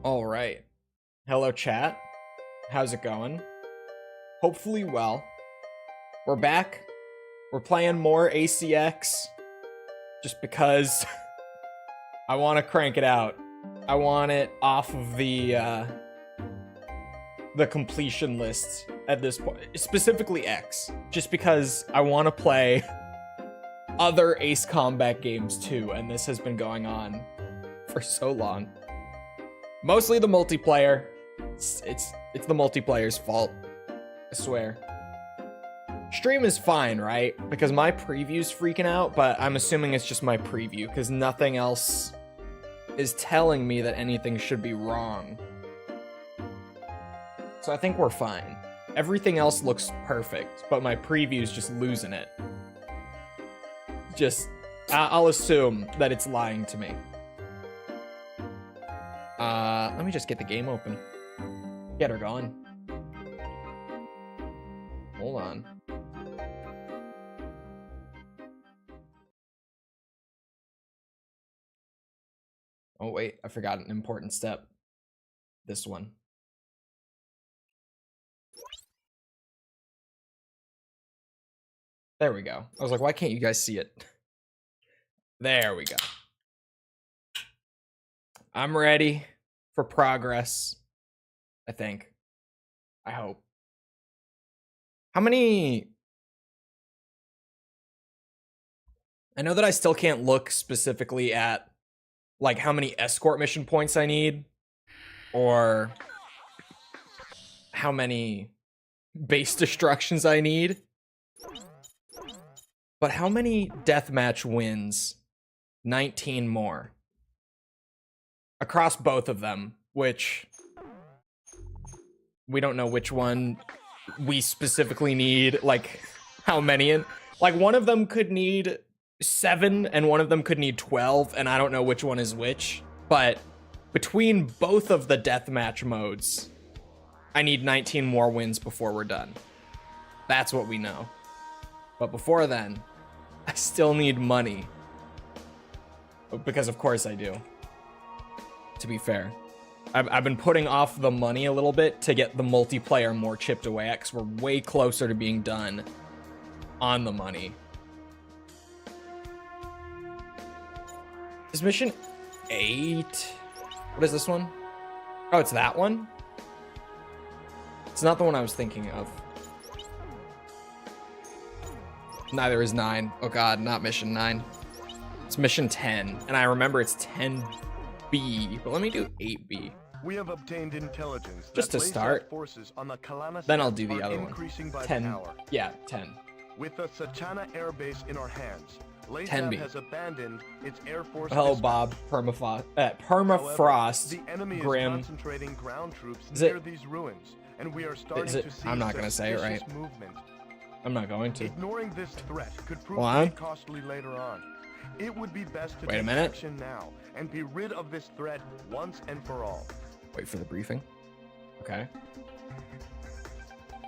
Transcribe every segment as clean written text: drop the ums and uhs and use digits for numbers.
All right. Hello, chat. How's it going? Hopefully well. We're back. We're playing more ACX just because I want to crank it out. I want it off of the completion list at this point, specifically X, just because I want to play other Ace Combat games too, and this has been going on for so long. Mostly the multiplayer. It's the multiplayer's fault. I swear. Stream is fine, right? Because my preview's freaking out, but I'm assuming it's just my preview, because nothing else is telling me that anything should be wrong. So I think we're fine. Everything else looks perfect, but my preview's just losing it. I'll assume that it's lying to me. Let me just get the game open. Get her going. Hold on. Oh wait, I forgot an important step. This one. There we go. I was like, why can't you guys see it? There we go. I'm ready for progress, I think. I hope. How many... I know that I still can't look specifically at, like, how many escort mission points I need, or how many base destructions I need. But how many deathmatch wins? 19 more. Across both of them, which we don't know which one we specifically need, like how many. And like one of them could need 7 and one of them could need 12, and I don't know which one is which. But between both of the deathmatch modes, I need 19 more wins before we're done. That's what we know. But before then, I still need money. Because of course I do. To be fair. I've been putting off the money a little bit to get the multiplayer more chipped away at, because we're way closer to being done on the money. Is mission 8? What is this one? Oh, it's that one? It's not the one I was thinking of. Neither is 9. Oh god, not mission 9. It's mission 10, and I remember it's 10B, but let me do 8B. We have obtained intelligence just to start. Forces on the Kalanas then I'll do the other one. 10. Yeah, 10. With the Sachana air base in our hands, 10B. has abandoned its air force. Hello, Bob. Permafrost. However, the enemy Grim. is concentrating ground troops Is near it, these ruins, and we are starting is it, to see I'm not gonna say it right. movement. I'm not going to. Ignoring this threat could prove Hold on. costly later on. It would be best to Wait a take minute. action now and be rid of this threat once and for all. Wait for the briefing. Okay.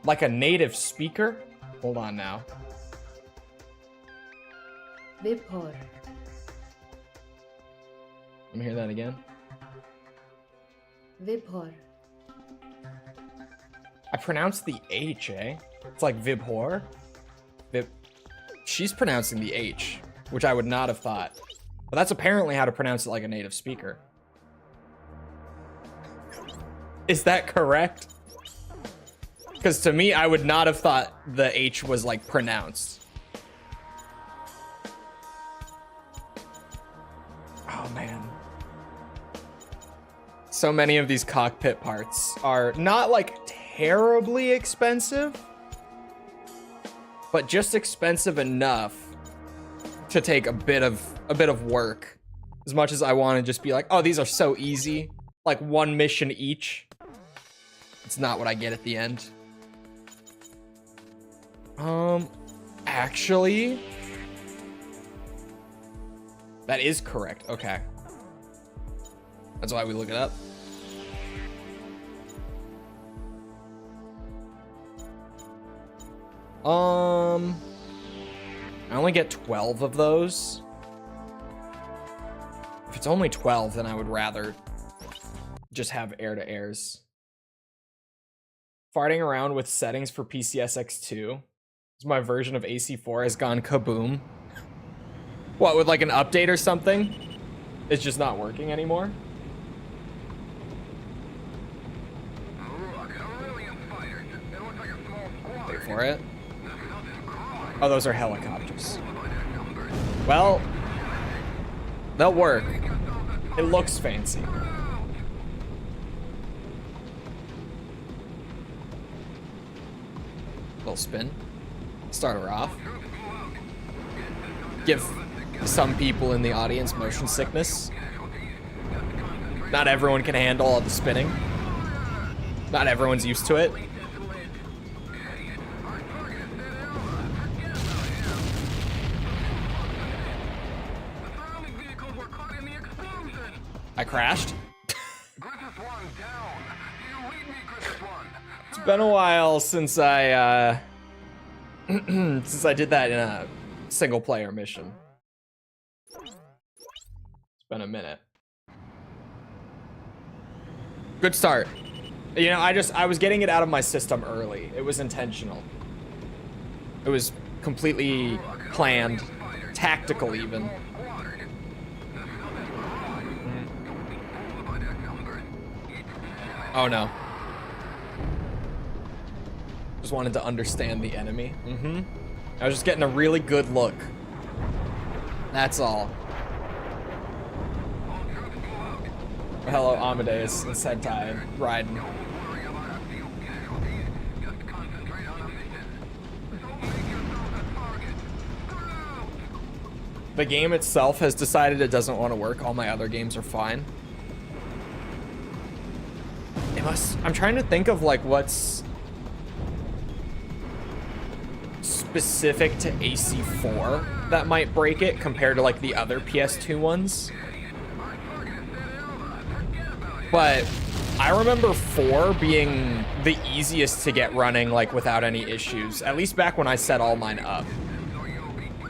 Like a native speaker? Hold on now. Vibhor. Let me hear that again. Vibhor. I pronounced the H, eh? It's like Vibhor. She's pronouncing the H, which I would not have thought. But that's apparently how to pronounce it like a native speaker. Is that correct? Because to me, I would not have thought the H was like pronounced. Oh man. So many of these cockpit parts are not like terribly expensive, but just expensive enough to take a bit of work. As much as I want to just be like, oh, these are so easy, like one mission each. It's not what I get at the end. Actually, that is correct. Okay. That's why we look it up. I only get 12 of those. If it's only 12, then I would rather just have air-to-airs. Farting around with settings for PCSX2. My version of AC4 has gone kaboom. What, with like an update or something? It's just not working anymore? Wait for it. Oh, those are helicopters. Well, they'll work. It looks fancy. Little spin. Start her off. Give some people in the audience motion sickness. Not everyone can handle all the spinning. Not everyone's used to it. I crashed. It's been a while since I since I did that in a single player mission. It's been a minute. Good start. You know, I was getting it out of my system early. It was intentional. It was completely planned, tactical even. Oh no. Just wanted to understand the enemy. I was just getting a really good look. That's all. Hello, Amadeus and Sentai and Raiden. The game itself has decided it doesn't want to work. All my other games are fine. I'm trying to think of like what's specific to AC4 that might break it compared to like the other PS2 ones. But I remember 4 being the easiest to get running like without any issues, at least back when I set all mine up,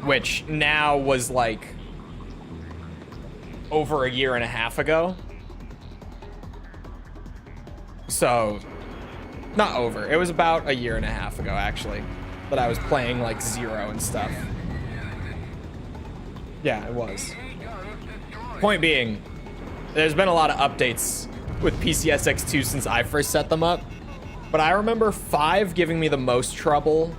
which now was like over a year and a half ago. So, not over. It was about a year and a half ago, actually, that I was playing, like, 0 and stuff. Yeah, it was. Point being, There's been a lot of updates with PCSX2 since I first set them up, but I remember 5 giving me the most trouble,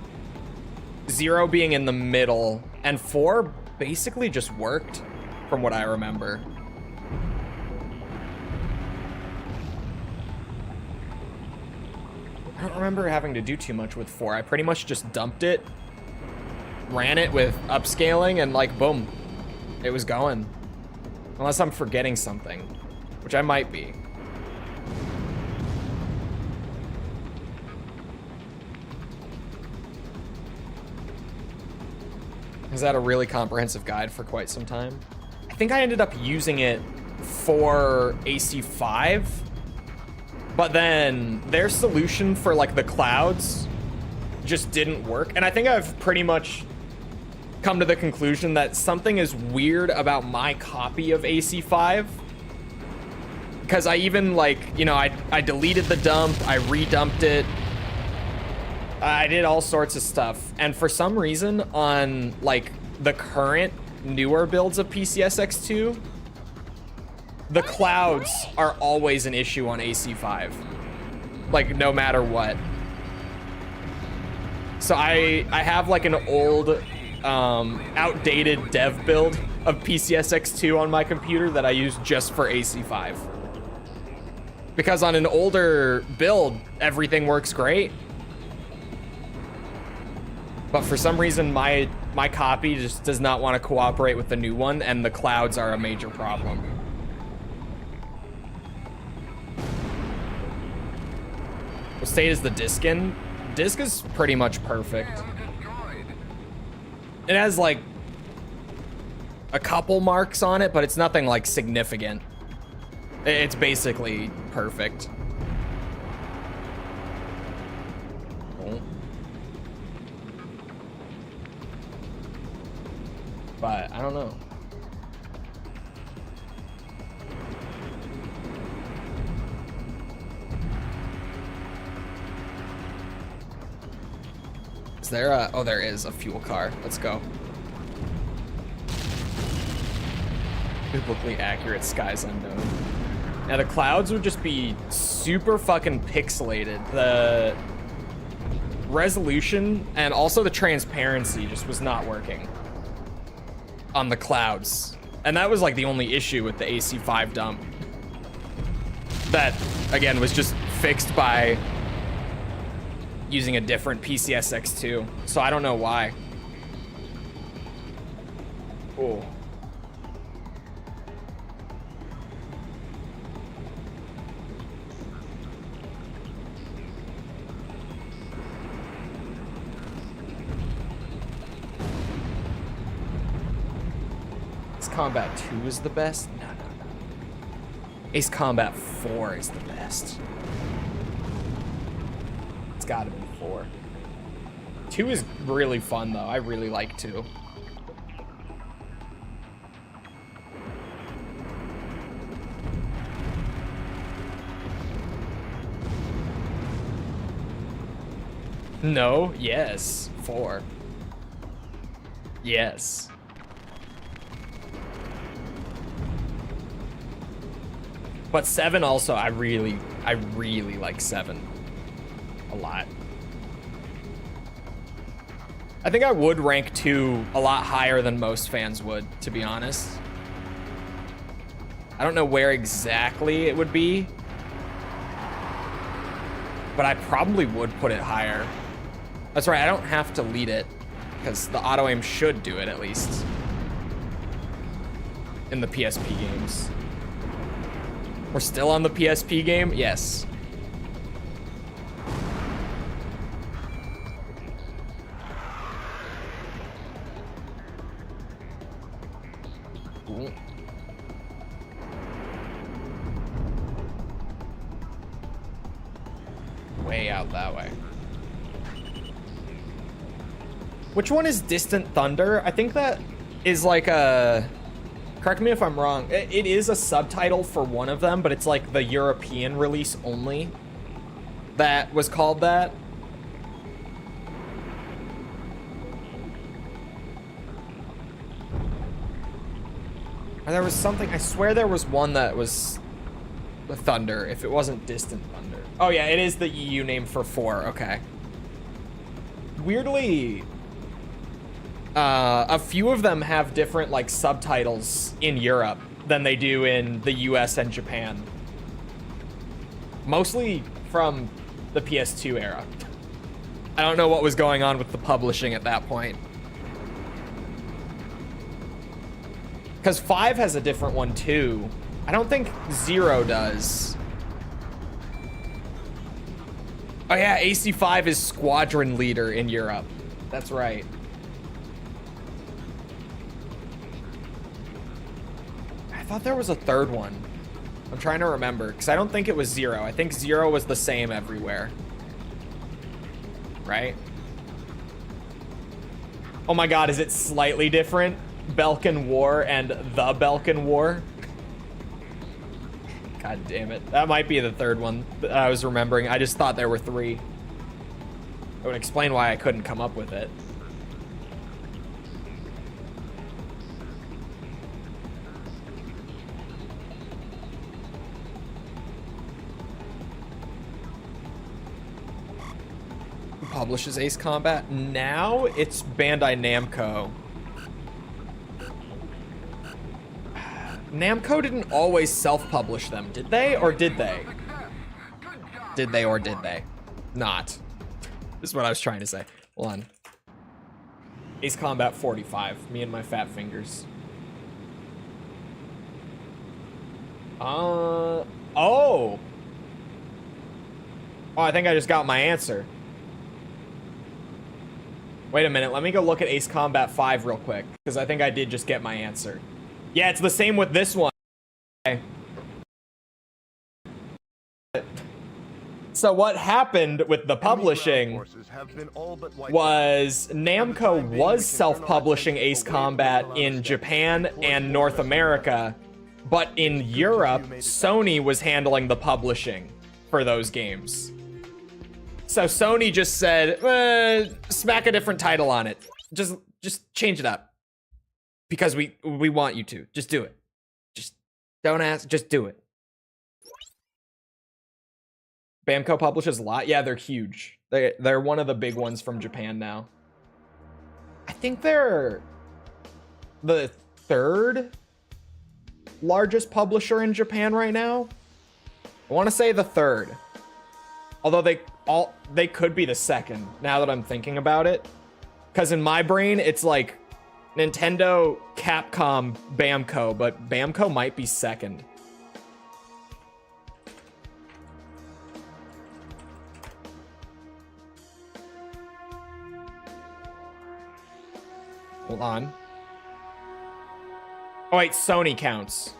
0 being in the middle, and 4 basically just worked from what I remember. I don't remember having to do too much with 4. I pretty much just dumped it, ran it with upscaling, and like, boom, it was going. Unless I'm forgetting something, which I might be. Is that a really comprehensive guide for quite some time? I think I ended up using it for AC5, but then their solution for like the clouds just didn't work. And I think I've pretty much come to the conclusion that something is weird about my copy of AC5, because I even like, you know, I deleted the dump, I redumped it, I did all sorts of stuff, and for some reason on like the current newer builds of PCSX2, the clouds are always an issue on AC5, like no matter what. So I have like an old outdated dev build of PCSX2 on my computer that I use just for AC5, because on an older build everything works great, but for some reason my copy just does not want to cooperate with the new one, and the clouds are a major problem. What state is the disc in? Disc is pretty much perfect. It has like a couple marks on it, but it's nothing like significant. It's basically perfect. Oh. But I don't know. Is there a, oh, there is a fuel car. Let's go. Biblically accurate skies unknown. Now the clouds would just be super fucking pixelated. The resolution and also the transparency just was not working on the clouds. And that was like the only issue with the AC5 dump. That, again, was just fixed by using a different PCSX2, so I don't know why. Oh. Ace Combat 2 is the best? No. Ace Combat 4 is the best. Gotta be 4. 2 is really fun though. I really like 2. No, yes. 4. Yes. But 7 also, I really like 7. A lot. I think I would rank 2 a lot higher than most fans would, to be honest. I don't know where exactly it would be, but I probably would put it higher. That's right, I don't have to lead it, because the auto aim should do it at least in the PSP games. We're still on the PSP game? Yes. Way out that way. Which one is Distant Thunder? I think that is like a... Correct me if I'm wrong. It is a subtitle for one of them, but it's like the European release only that was called that. There was something, I swear there was one that was the Thunder, if it wasn't Distant Thunder. Oh yeah, it is the EU name for 4, okay. Weirdly, a few of them have different like subtitles in Europe than they do in the US and Japan. Mostly from the PS2 era. I don't know what was going on with the publishing at that point. Because 5 has a different one too. I don't think 0 does. Oh yeah, AC5 is squadron leader in Europe. That's right. I thought there was a third one. I'm trying to remember, because I don't think it was 0. I think 0 was the same everywhere. Right? Oh my god, is it slightly different? Balkan War and the Balkan War? God damn it. That might be the third one that I was remembering. I just thought there were 3. It would explain why I couldn't come up with it. Who publishes Ace Combat? Now it's Bandai Namco. Namco didn't always self-publish them, did they? Or did they? Did they or did they? Not. This is what I was trying to say. Hold on. Ace Combat 45. Me and my fat fingers. Oh. Oh, I think I just got my answer. Wait a minute. Let me go look at Ace Combat 5 real quick, because I think I did just get my answer. Yeah, it's the same with this one. Okay. So what happened with the publishing was Namco was self-publishing Ace Combat in Japan and North America, but in Europe, Sony was handling the publishing for those games. So Sony just said, smack a different title on it. Just change it up. Because we want you to. Just do it. Just don't ask, just do it. Bamco publishes a lot. Yeah, they're huge. They're one of the big ones from Japan now. I think they're the 3rd largest publisher in Japan right now. I want to say the 3rd. Although they could be the 2nd now that I'm thinking about it. Because in my brain, it's like Nintendo, Capcom, Bamco, but Bamco might be 2nd. Hold on. Oh wait, Sony counts.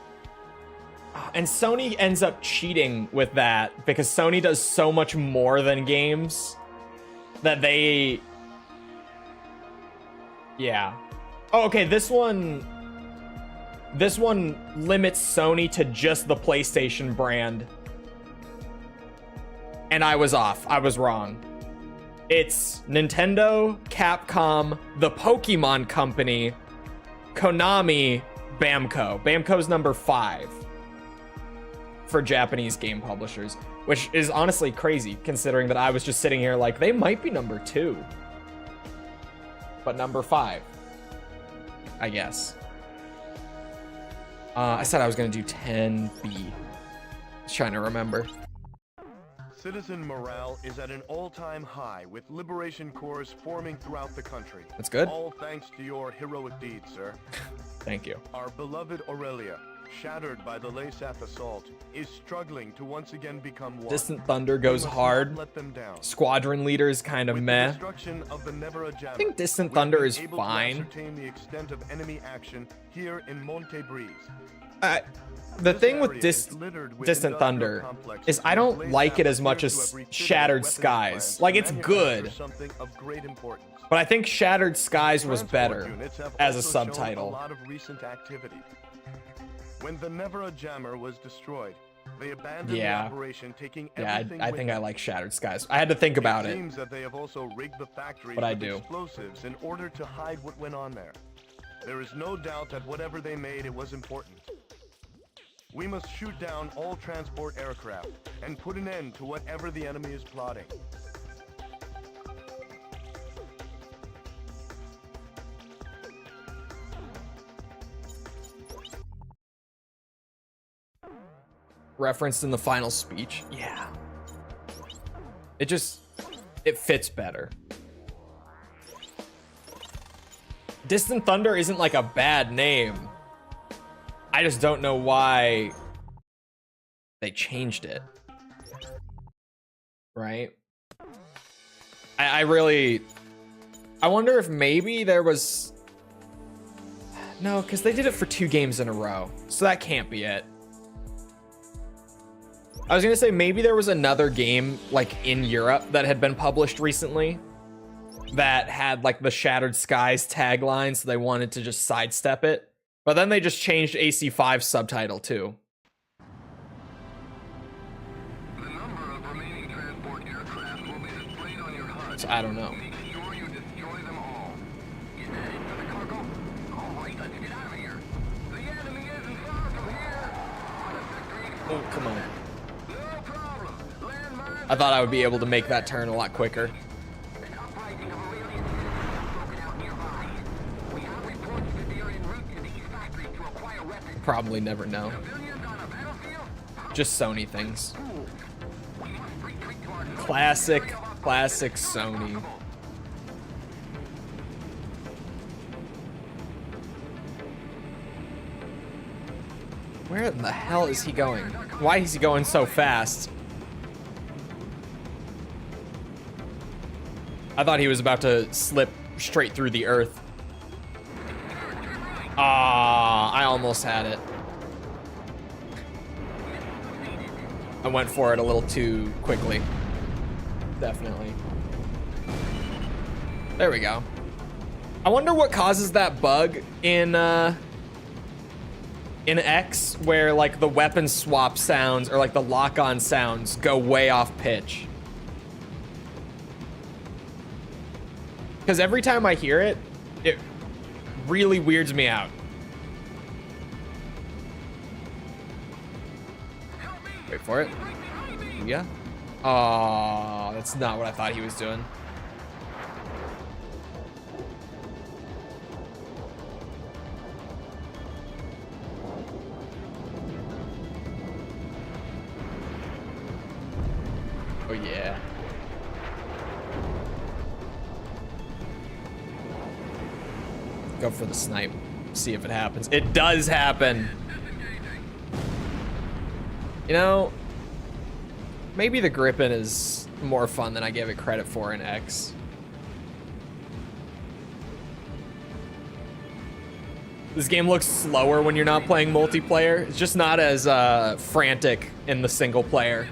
And Sony ends up cheating with that because Sony does so much more than games that they... Yeah. Oh, okay, this one limits Sony to just the PlayStation brand. And I was off. I was wrong. It's Nintendo, Capcom, the Pokemon Company, Konami, Bamco. Bamco's number 5 for Japanese game publishers, which is honestly crazy considering that I was just sitting here like, they might be number 2. But number 5. I guess. I said I was gonna do 10B. Just trying to remember. Citizen morale is at an all-time high, with liberation corps forming throughout the country. That's good. All thanks to your heroic deeds, sir. Thank you. Our beloved Aurelia, shattered by the Laysaf assault, is struggling to once again become one. Distant Thunder goes hard. Let them down. Squadron Leader is kind of With meh. the destruction of the Neverajama, I think Distant Thunder is able fine. to ascertain the extent of enemy action here in Monte Breeze. The thing with Distant Thunder is I don't like it as much as Shattered Skies. Like, it's good, but I think Shattered Skies was better as a subtitle. When the Neverajammer was destroyed, they abandoned the operation, taking everything I think I like Shattered Skies. I had to think about it. Seems that they have also rigged the factory But I with do. explosives in order to hide what went on there. There is no doubt that whatever they made, it was important. We must shoot down all transport aircraft and put an end to whatever the enemy is plotting. Referenced in the final speech. Yeah. It fits better. Distant Thunder isn't like a bad name. I just don't know why they changed it. Right? I wonder if maybe there was... No, because they did it for 2 games in a row. So that can't be it. I was gonna say maybe there was another game like in Europe that had been published recently that had like the Shattered Skies tagline, so they wanted to just sidestep it. But then they just changed AC5's subtitle too. The number of remaining transport aircraft will be displayed on your HUD. So I don't know. Make sure you destroy them all. Is that it for the cargo? All right, let's get out of here. The enemy isn't far from here. On a victory. Oh, come on. No problem. Landmines. I thought I would be able to make that turn a lot quicker. An uprising of Aurelian citizens has broken out nearby. We have reports that they are en route to these factories to acquire weapons. Probably never know. Civilians on a battlefield? Just Sony things. We must retreat to our northern Classic area of Sony. Where in the hell is he going? Why is he going so fast? I thought he was about to slip straight through the earth. Ah, I almost had it. I went for it a little too quickly. Definitely. There we go. I wonder what causes that bug in X where like the weapon swap sounds or like the lock-on sounds go way off pitch. Because every time I hear it, it really weirds me out. Wait for it. Yeah. Oh, that's not what I thought he was doing. Oh yeah. Go for the snipe. See if it happens. It does happen. You know, maybe the Grippin is more fun than I gave it credit for in X. This game looks slower when you're not playing multiplayer. It's just not as frantic in the single player.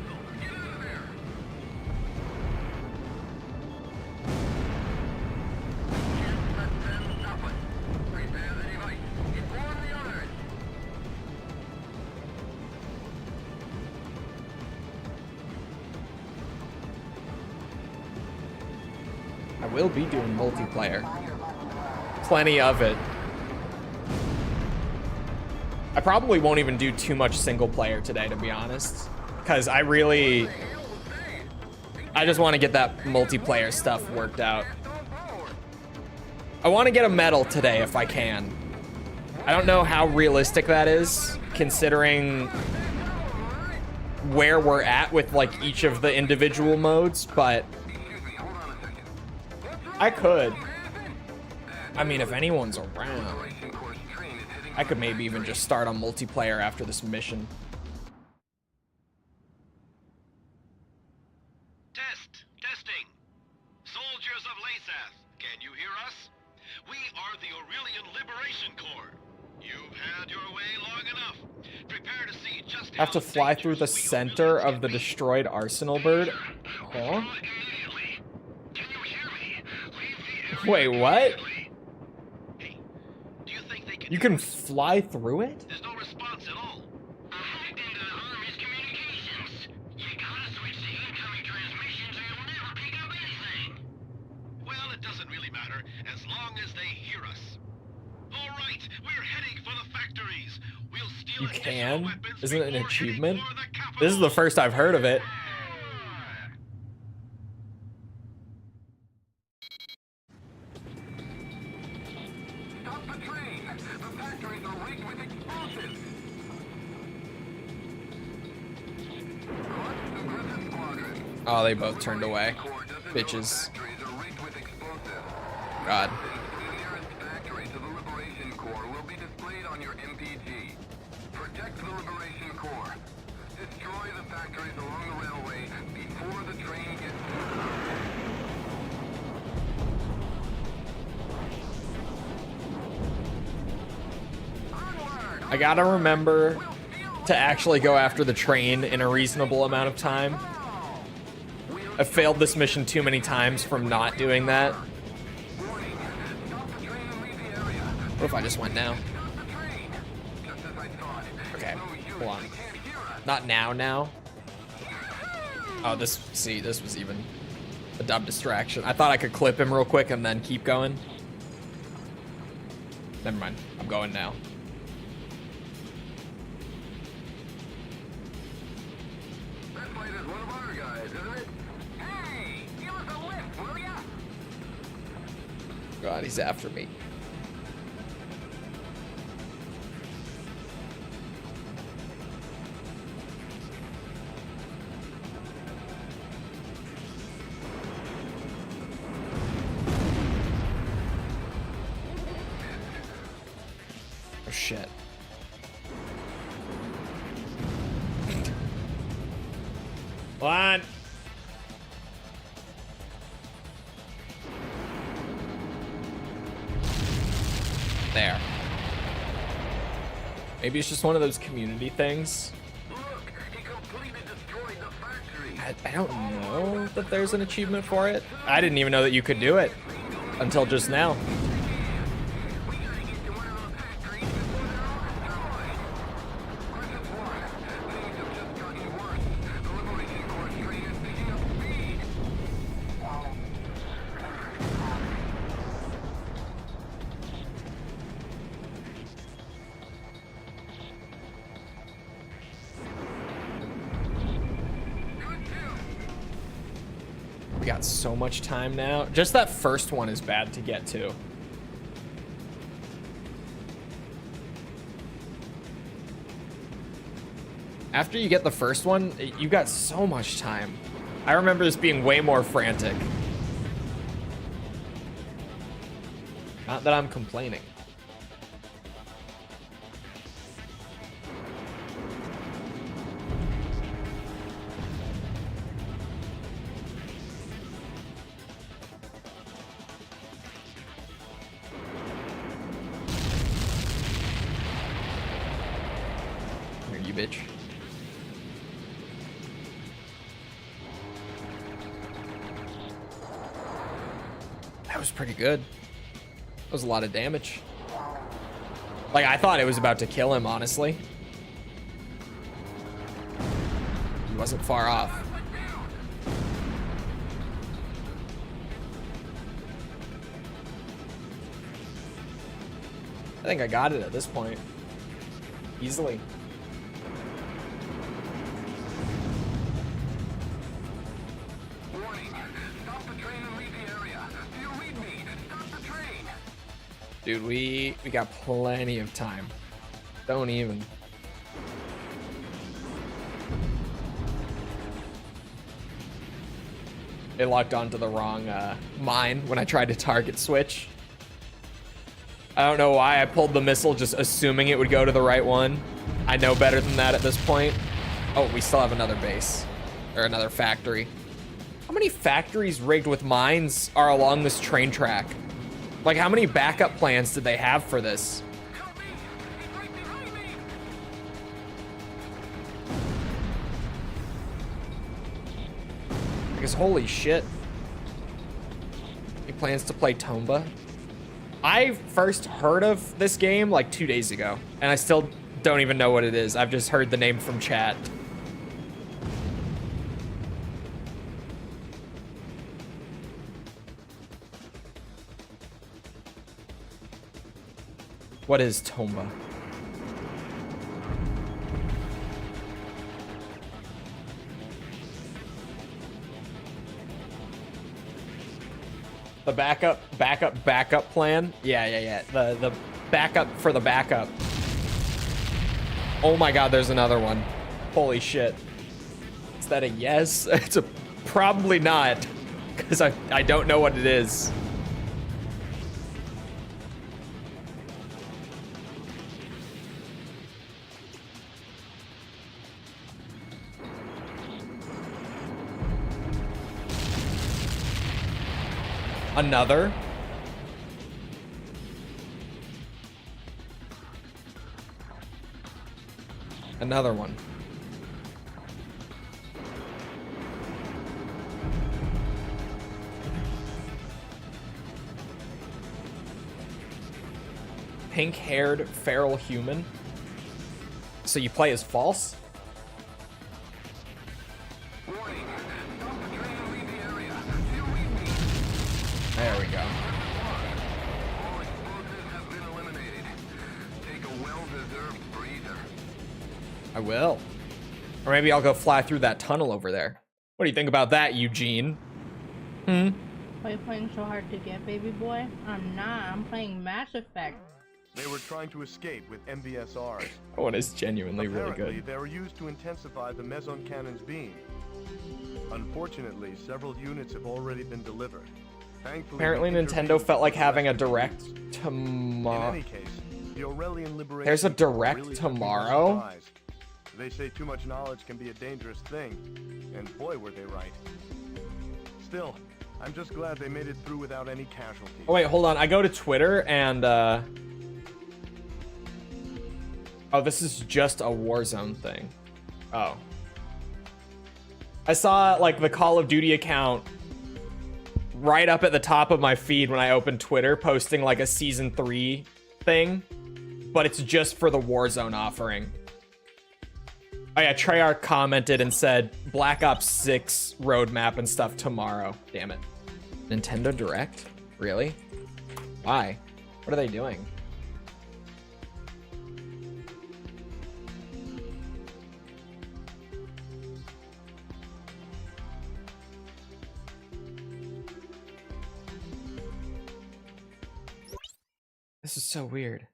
I will be doing multiplayer. Plenty of it. I probably won't even do too much single player today, to be honest. Because I just want to get that multiplayer stuff worked out. I want to get a medal today if I can. I don't know how realistic that is, considering where we're at with like each of the individual modes, but I could. I mean, if anyone's around, I could maybe even just start on multiplayer after this mission. Testing. Soldiers of Lasath, can you hear us? We are the Aurelian Liberation Corps. You've had your way long enough. Prepare to see just I have to fly through the center of the destroyed arsenal bird. Huh? Wait, what? Hey, do you think they You can fly through it? There's no response at all. Affecting the army's communications. You gotta switch to incoming transmissions or you'll never pick up anything. Well, it doesn't really matter as long as they hear us. All right. You can? Isn't it an achievement? This is the first I've heard of it. Stop the train! The factories are rigged with explosives! Aggressive squadron. Oh, they both turned away. Corps doesn't know Bitches. factories are rigged with explosives. God. The nearest factory to the Liberation Corps will be displayed on your MPG. Protect the Liberation Corps. Destroy the factories along the railway before the train gets onward! I gotta remember to actually go after the train in a reasonable amount of time. I've failed this mission too many times from not doing that. Warning! Stop the train and leave the area. What if I just went now? Stop the train! Just as I thought. Okay, No use, hold on. they can't hear us. Not now. Oh, this was even a dumb distraction. I thought I could clip him real quick and then keep going. Never mind, I'm going now. That fight is one of our guys, isn't it? Hey! Give us a lift, will ya? God, he's after me. Oh shit. One. There. Maybe it's just one of those community things. Look, he completely destroyed the factory. I don't know that there's an achievement for it. I didn't even know that you could do it until just now. We gotta get to one of those factories before they're all destroyed. Griffith 1, things have just gotten worse. The Liberation Corps train is picking up speed. Good kill. We got so much time now. Just that first one is bad to get to. After you get the first one, you got so much time. I remember this being way more frantic. Not that I'm complaining. Here, you bitch. That was pretty good. That was a lot of damage. Like, I thought it was about to kill him, honestly. He wasn't far off. I think I got it at this point. Easily. Warning, stop the train and leave the area. Do you read me? Stop the train. Dude, we got plenty of time. Don't even. It locked onto the wrong mine when I tried to target switch. I don't know why I pulled the missile just assuming it would go to the right one. I know better than that at this point. Oh, we still have another base. Or another factory. How many factories rigged with mines are along this train track? Like, how many backup plans did they have for this? Help me! He's right behind me! Because holy shit. He plans to play Tomba. I first heard of this game like 2 days ago, and I still don't even know what it is. I've just heard the name from chat. What is Tomba? The backup plan. Yeah. The backup for the backup. Oh my god, there's another one. Holy shit. Is that a yes? It's a probably not, because I don't know what it is. Another? Another one. Pink-haired feral human. So you play as false? Warning. Stop the train and leave the area. Do you read me? There we go. All explosives have been eliminated. Take a well-deserved breather. I will. Or maybe I'll go fly through that tunnel over there. What do you think about that, Eugene? Why are you playing so hard to get, baby boy? I'm not. I'm playing Mass Effect. They were trying to escape with MBSRs. That one is genuinely really Apparently, good. they were used to intensify the meson cannon's beam. Unfortunately, several units have already been delivered. Thankfully, Apparently we Nintendo intervened felt like to having a rescue direct units. In tomorrow. any case, the Aurelian liberation There's a Corps direct really took me by tomorrow? surprise. They say too much knowledge can be a dangerous thing, and boy were they right. Still, I'm just glad they made it through without any casualties. Oh wait, hold on. I go to Twitter and oh, this is just a Warzone thing. Oh. I saw like the Call of Duty account right up at the top of my feed when I opened Twitter, posting like a season 3 thing, but it's just for the Warzone offering. Oh yeah, Treyarch commented and said Black Ops 6 roadmap and stuff tomorrow. Damn it. Nintendo Direct? Really? Why? What are they doing? This is so weird.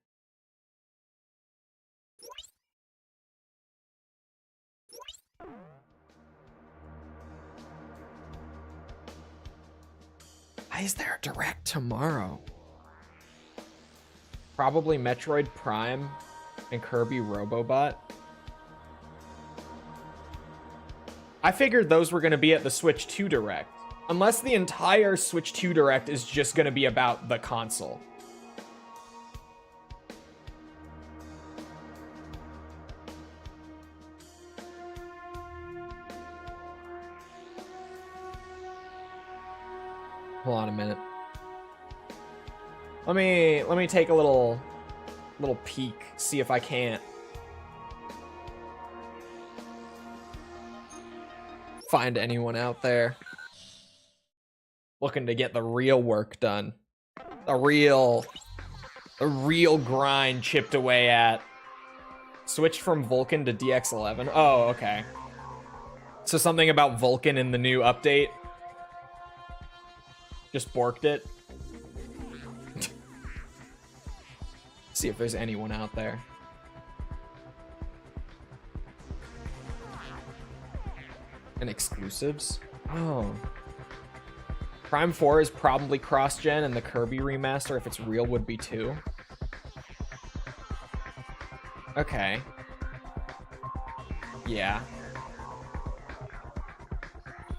Why is there a direct tomorrow? Probably Metroid Prime and Kirby Robobot. I figured those were going to be at the Switch 2 Direct. Unless the entire Switch 2 Direct is just going to be about the console. Hold on a minute. Let me take a little peek, see if I can't find anyone out there looking to get the real work done. A real grind chipped away at. Switched from Vulcan to DX11. Oh, okay. So something about Vulcan in the new update. Just borked it. See if there's anyone out there. And exclusives? Oh. Prime 4 is probably cross-gen, and the Kirby remaster, if it's real, would be too. Okay. Yeah.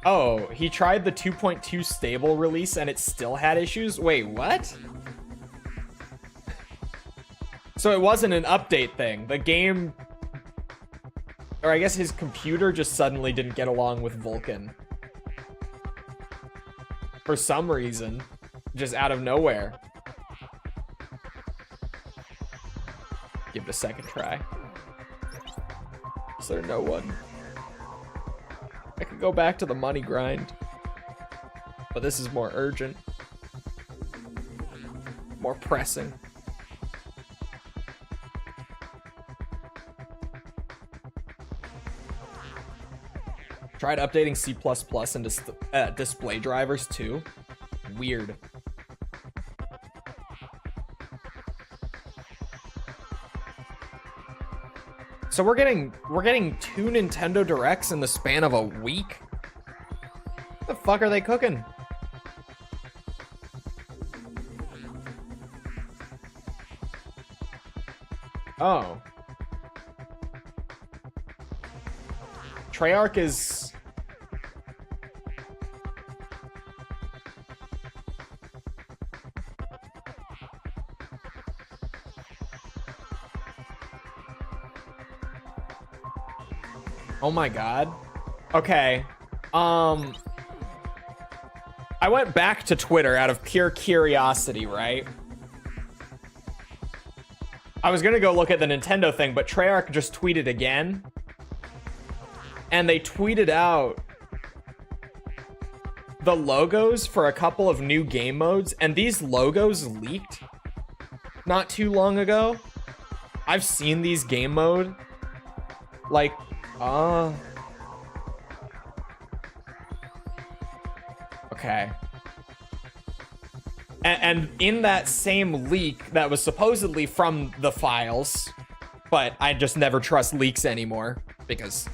Oh, he tried the 2.2 stable release and it still had issues? Wait, what? So it wasn't an update thing. The game... Or I guess his computer just suddenly didn't get along with Vulcan. For some reason. Just out of nowhere. Give it a second try. Is there no one? I could go back to the money grind. But this is more urgent. More pressing. Tried updating C++ and display drivers too. Weird. So we're getting 2 Nintendo Directs in the span of a week? What the fuck are they cooking? Oh. Treyarch is... Oh my god. Okay. I went back to Twitter out of pure curiosity, right? I was gonna go look at the Nintendo thing, but Treyarch just tweeted again. And they tweeted out the logos for a couple of new game modes, and these logos leaked not too long ago. I've seen these game mode. Like, okay. And in that same leak that was supposedly from the files, but I just never trust leaks anymore because,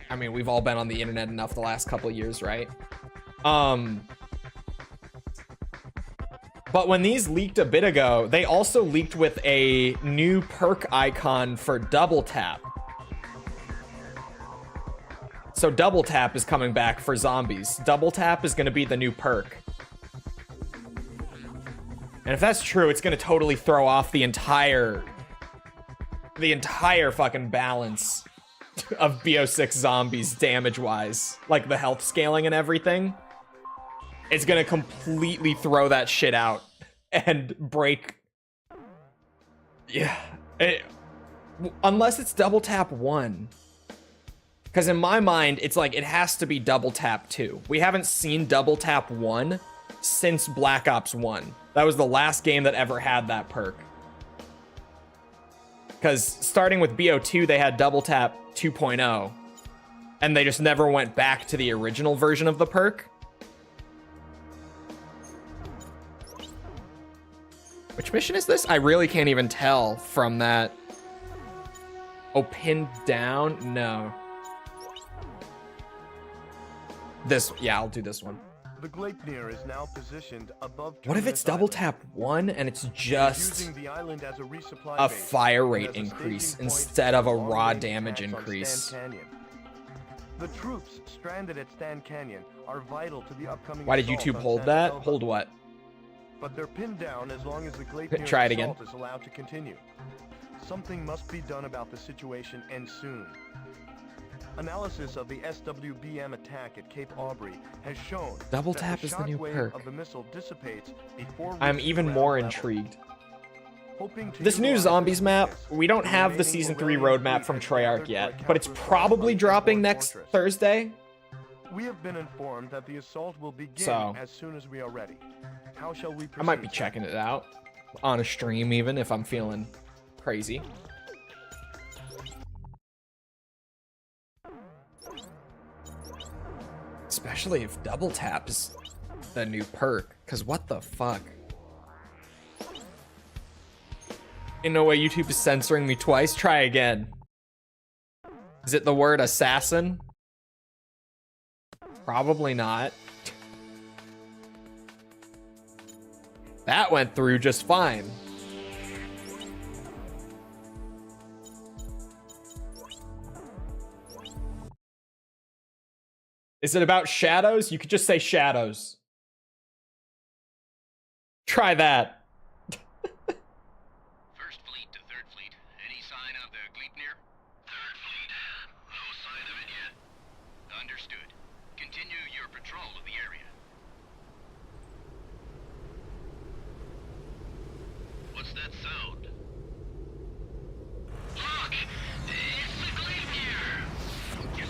I mean, we've all been on the internet enough the last couple of years, right? But when these leaked a bit ago, they also leaked with a new perk icon for double tap. So double tap is coming back for zombies. Double tap is going to be the new perk. And if that's true, it's going to totally throw off the entire fucking balance of BO6 zombies damage-wise. Like the health scaling and everything. It's going to completely throw that shit out and break... Yeah. Unless it's double tap 1. Because in my mind, it's like, it has to be double tap 2. We haven't seen double tap 1 since Black Ops 1. That was the last game that ever had that perk. Because starting with BO2, they had double tap 2.0. And they just never went back to the original version of the perk. Which mission is this? I really can't even tell from that. Oh, pinned down? No. This, yeah, I'll do this one. The Gleipnir is now positioned above. What if it's double tap 1 and it's just a fire rate increase instead of a raw damage increase? The troops stranded at Stan Canyon are vital to the upcoming. Why did YouTube hold that? Hold what? But they're pinned down as long as the Gleipnir Try it again. is allowed to continue. Something must be done about the situation, and soon. Analysis of the SWBM attack at Cape Aubrey has shown double tap is the new perk. Of the missile dissipates before I'm even more intrigued. This new utilize zombies map, we don't have the Season 3 roadmap from Treyarch yet, but it's probably dropping next Thursday. We have been informed that the assault will begin as soon as we are ready. How shall we proceed? I might be checking it out on a stream even if I'm feeling crazy. Especially if double tap is the new perk, because what the fuck? In no way YouTube is censoring me twice. Try again. Is it the word assassin? Probably not. That went through just fine. Is it about shadows? You could just say shadows. Try that. First Fleet to Third Fleet. Any sign of the Gleipnir? Third Fleet. No sign of it yet. Understood. Continue your patrol of the area. What's that sound? Look! It's the Gleipnir! Get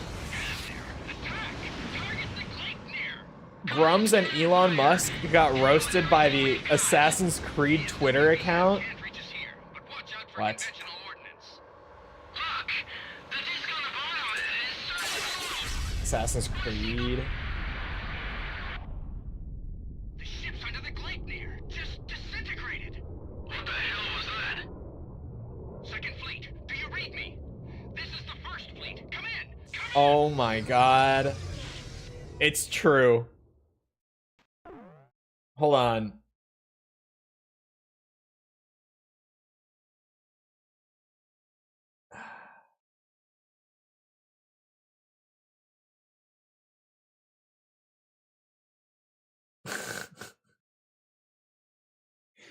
there! Attack! Target the Gleipnir! Grums and Elon Musk got roasted by the Assassin's Creed Twitter account. What? Assassin's Creed. The ships under the Gleipnir just disintegrated. What the hell was that? Second Fleet, do you read me? Oh my god. It's true. Hold on.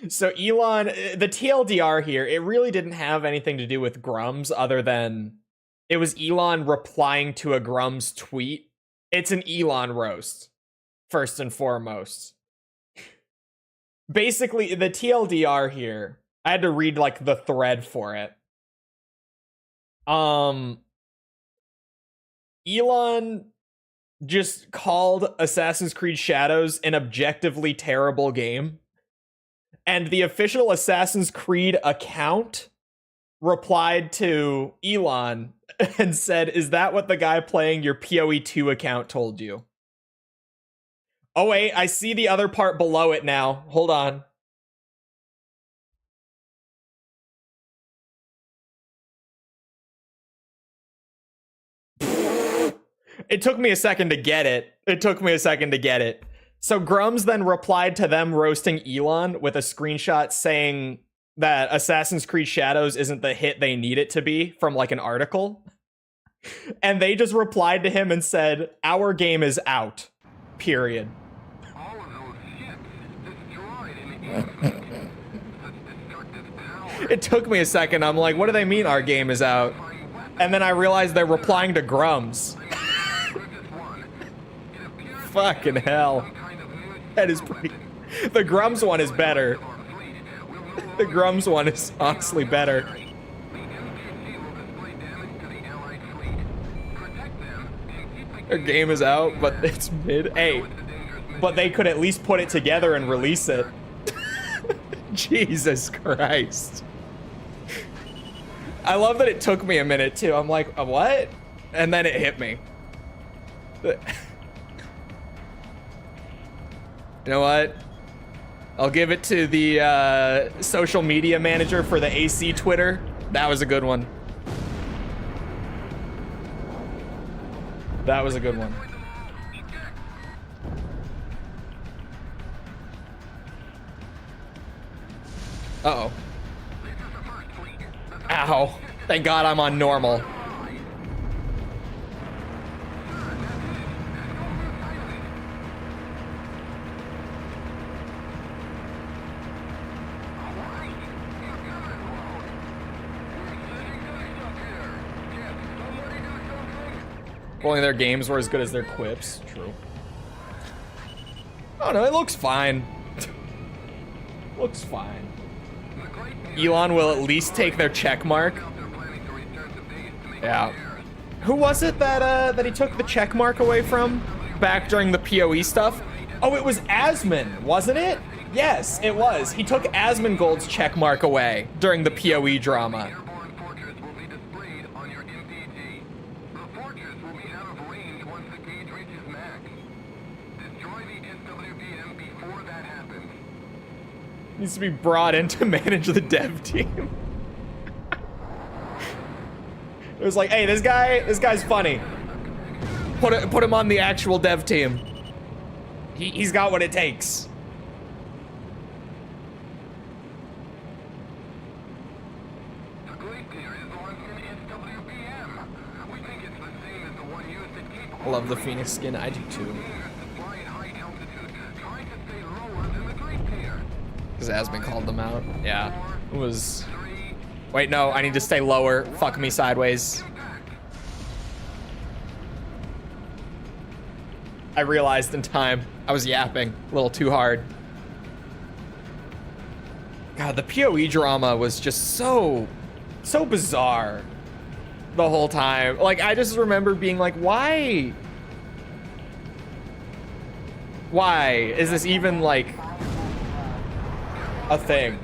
So Elon, the TLDR here, it really didn't have anything to do with Grums other than it was Elon replying to a Grums tweet. It's an Elon roast, first and foremost. Basically, the TLDR here, I had to read like the thread for it. Elon just called Assassin's Creed Shadows an objectively terrible game. And the official Assassin's Creed account replied to Elon and said, "Is that what the guy playing your PoE2 account told you?" Oh wait, I see the other part below it now. Hold on. It took me a second to get it. So Grums then replied to them roasting Elon with a screenshot saying that Assassin's Creed Shadows isn't the hit they need it to be from like an article. And they just replied to him and said, "Our game is out. Period." All of those ships destroyed in the such destructive power. It took me a second. I'm like, what do they mean our game is out? And then I realized they're replying to Grums. Fucking hell. That is pretty... The Grums one is better. The Grums one is honestly better. Their game is out, but it's mid. Hey, but they could at least put it together and release it. Jesus Christ. I love that it took me a minute too. I'm like, what? And then it hit me. You know what? I'll give it to the social media manager for the AC Twitter. That was a good one. That was a good one. Uh-oh. Ow. Thank God I'm on normal. If only their games were as good as their quips. True. Oh no, it looks fine. Looks fine. Elon will at least take their check mark. Yeah. Who was it that he took the check mark away from back during the PoE stuff? Oh, it was Asmon, wasn't it? Yes, it was. He took Asmongold's check mark away during the PoE drama. Needs to be brought in to manage the dev team. It was like, hey, this guy's funny. Put him on the actual dev team. He's got what it takes. I love the Phoenix skin. I do too. Because Asmon called them out. Yeah. It was... Wait, no. I need to stay lower. Fuck me sideways. I realized in time. I was yapping a little too hard. God, the PoE drama was just so bizarre the whole time. Like, I just remember being like, why? Why is this even, like, a thing?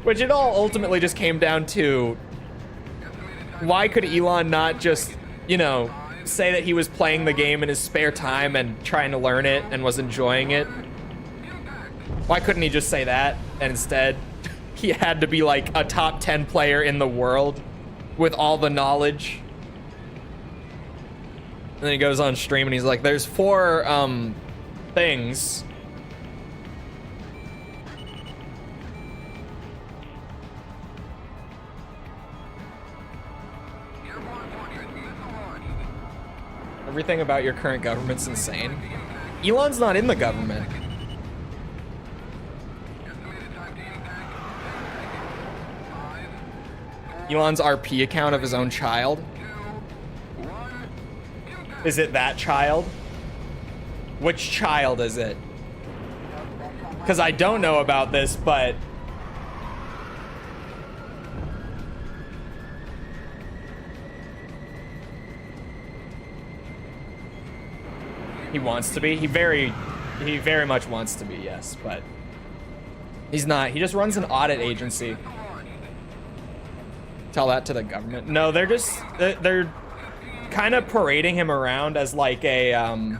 Which it all ultimately just came down to, why could Elon not just, you know, say that he was playing the game in his spare time and trying to learn it and was enjoying it? Why couldn't he just say that? And instead, he had to be like a top 10 player in the world with all the knowledge. And then he goes on stream and he's like, there's 4 things. Everything about your current government's insane. Elon's not in the government. Elon's RP account of his own child. Is it that child? Which child is it? Because I don't know about this, but... he wants to be. He very much wants to be, yes, but... he's not. He just runs an audit agency. Tell that to the government. No, they're just... they're kind of parading him around as like a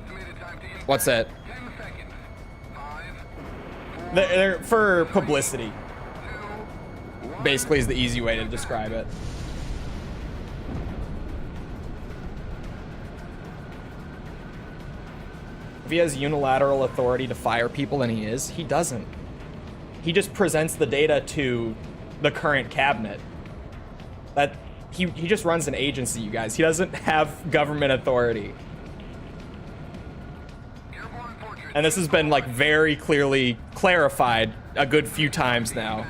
what's it? They're for publicity. Basically is the easy way to describe it. If he has unilateral authority to fire people, then he doesn't. He just presents the data to the current cabinet. That he just runs an agency, you guys. He doesn't have government authority. And this has been like very clearly clarified a good few times now.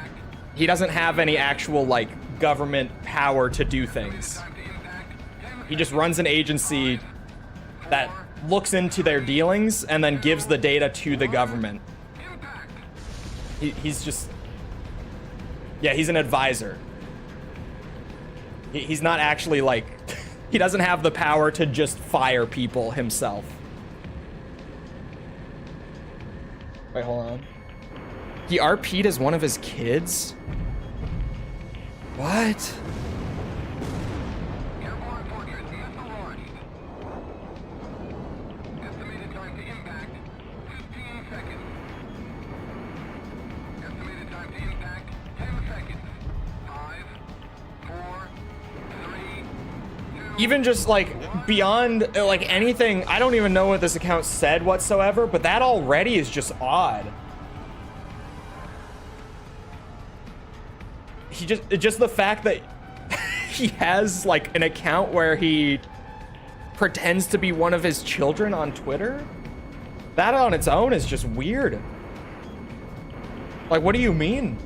He doesn't have any actual like government power to do things. He just runs an agency that looks into their dealings and then gives the data to the government. He's just... yeah, he's an advisor. He's not actually like... he doesn't have the power to just fire people himself. Wait, hold on. He RP'd as one of his kids? What? Even just like beyond like anything, I don't even know what this account said whatsoever, but that already is just odd. He just the fact that he has like an account where he pretends to be one of his children on Twitter, that on its own is just weird. Like, what do you mean?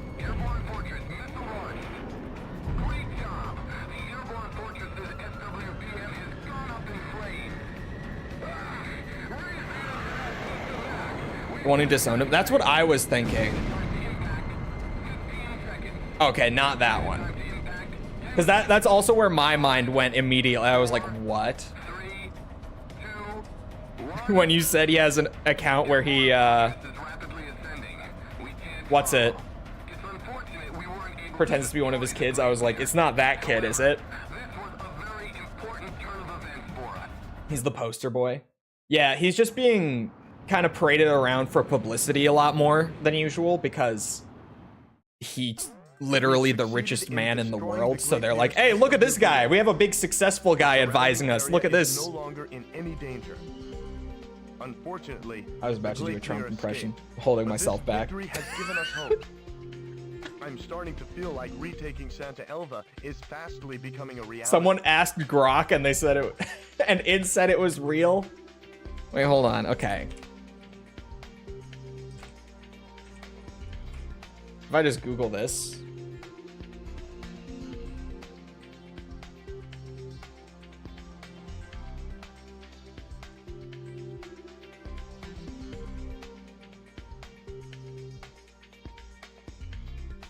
The one who disowned him? That's what I was thinking. Okay, not that one. Because that's also where my mind went immediately. I was like, what? When you said he has an account where he, what's it? Pretends to be one of his kids. I was like, it's not that kid, is it? He's the poster boy. Yeah, he's just being kind of paraded around for publicity a lot more than usual because he's literally the richest man in the world. So they're like, hey, look at this guy. We have a big successful guy advising us. Look at this. No longer in any danger. Unfortunately, I was about to do a Trump impression, holding myself back. Victory has given us hope. I'm starting to feel like retaking Santa Elva is fastly becoming a reality. Someone asked Grok and they said it, and it said it was real. Wait, hold on. Okay. If I just Google this.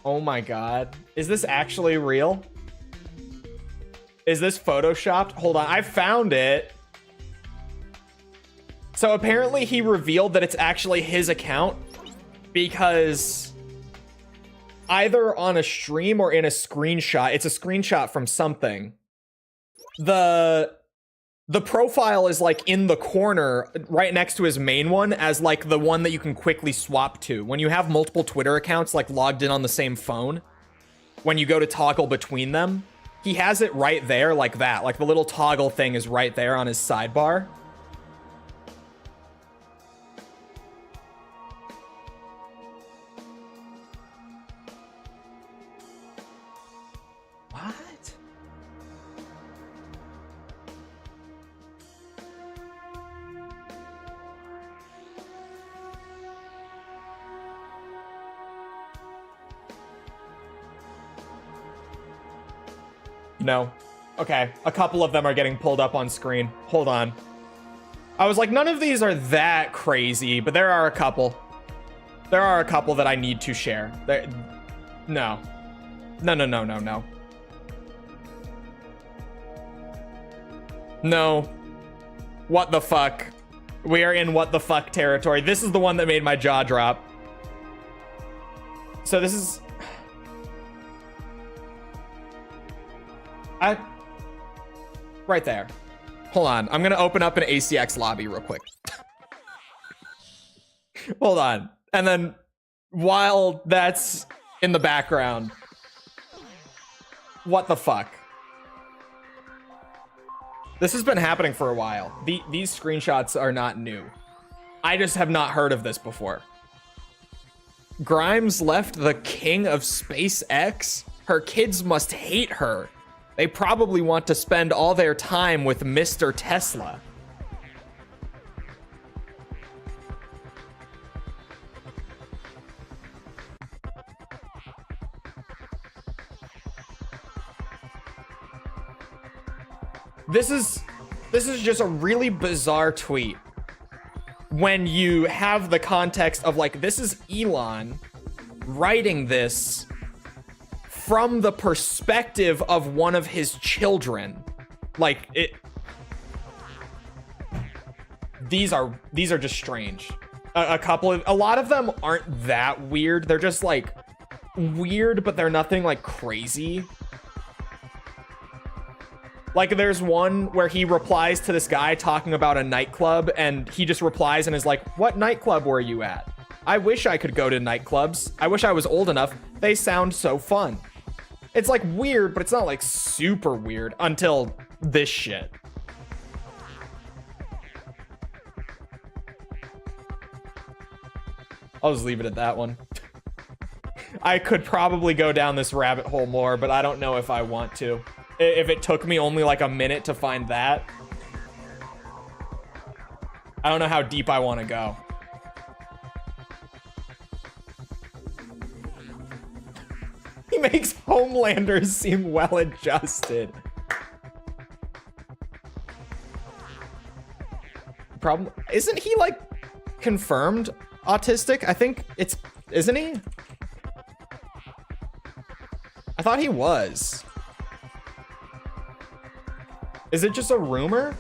Oh my God. Is this actually real? Is this photoshopped? Hold on. I found it. So apparently he revealed that it's actually his account because either on a stream or in a screenshot, it's a screenshot from something. The profile is like in the corner right next to his main one as like the one that you can quickly swap to. When you have multiple Twitter accounts like logged in on the same phone, when you go to toggle between them, He has it right there like that. Like the little toggle thing is right there on his sidebar. What? No. Okay, a couple of them are getting pulled up on screen. Hold on. I was like, none of these are that crazy, but there are a couple. There are a couple that I need to share. No. No, no, no, no, no. No. What the fuck? We are in what the fuck territory. This is the one that made my jaw drop. So this is... Right there. Hold on. I'm going to open up an ACX lobby real quick. Hold on. And then while that's in the background, what the fuck? This has been happening for a while. These screenshots are not new. I just have not heard of this before. Grimes left the king of SpaceX. Her kids must hate her. They probably want to spend all their time with Mr. Tesla. This is just a really bizarre tweet when you have the context of like, this is Elon writing this from the perspective of one of his children. Like it, these are just strange. A lot of them aren't that weird. They're just like weird, but they're nothing like crazy. Like there's one where he replies to this guy talking about a nightclub, and he just replies and is like, what nightclub were you at? I wish I could go to nightclubs. I wish I was old enough. They sound so fun. It's like weird, but it's not like super weird until this shit. I'll just leave it at that one. I could probably go down this rabbit hole more, but I don't know if I want to. If it took me only like a minute to find that, I don't know how deep I want to go. He makes Homelanders seem well-adjusted. Problem, isn't he like confirmed autistic? I think it's, isn't he? I thought he was. Is it just a rumor?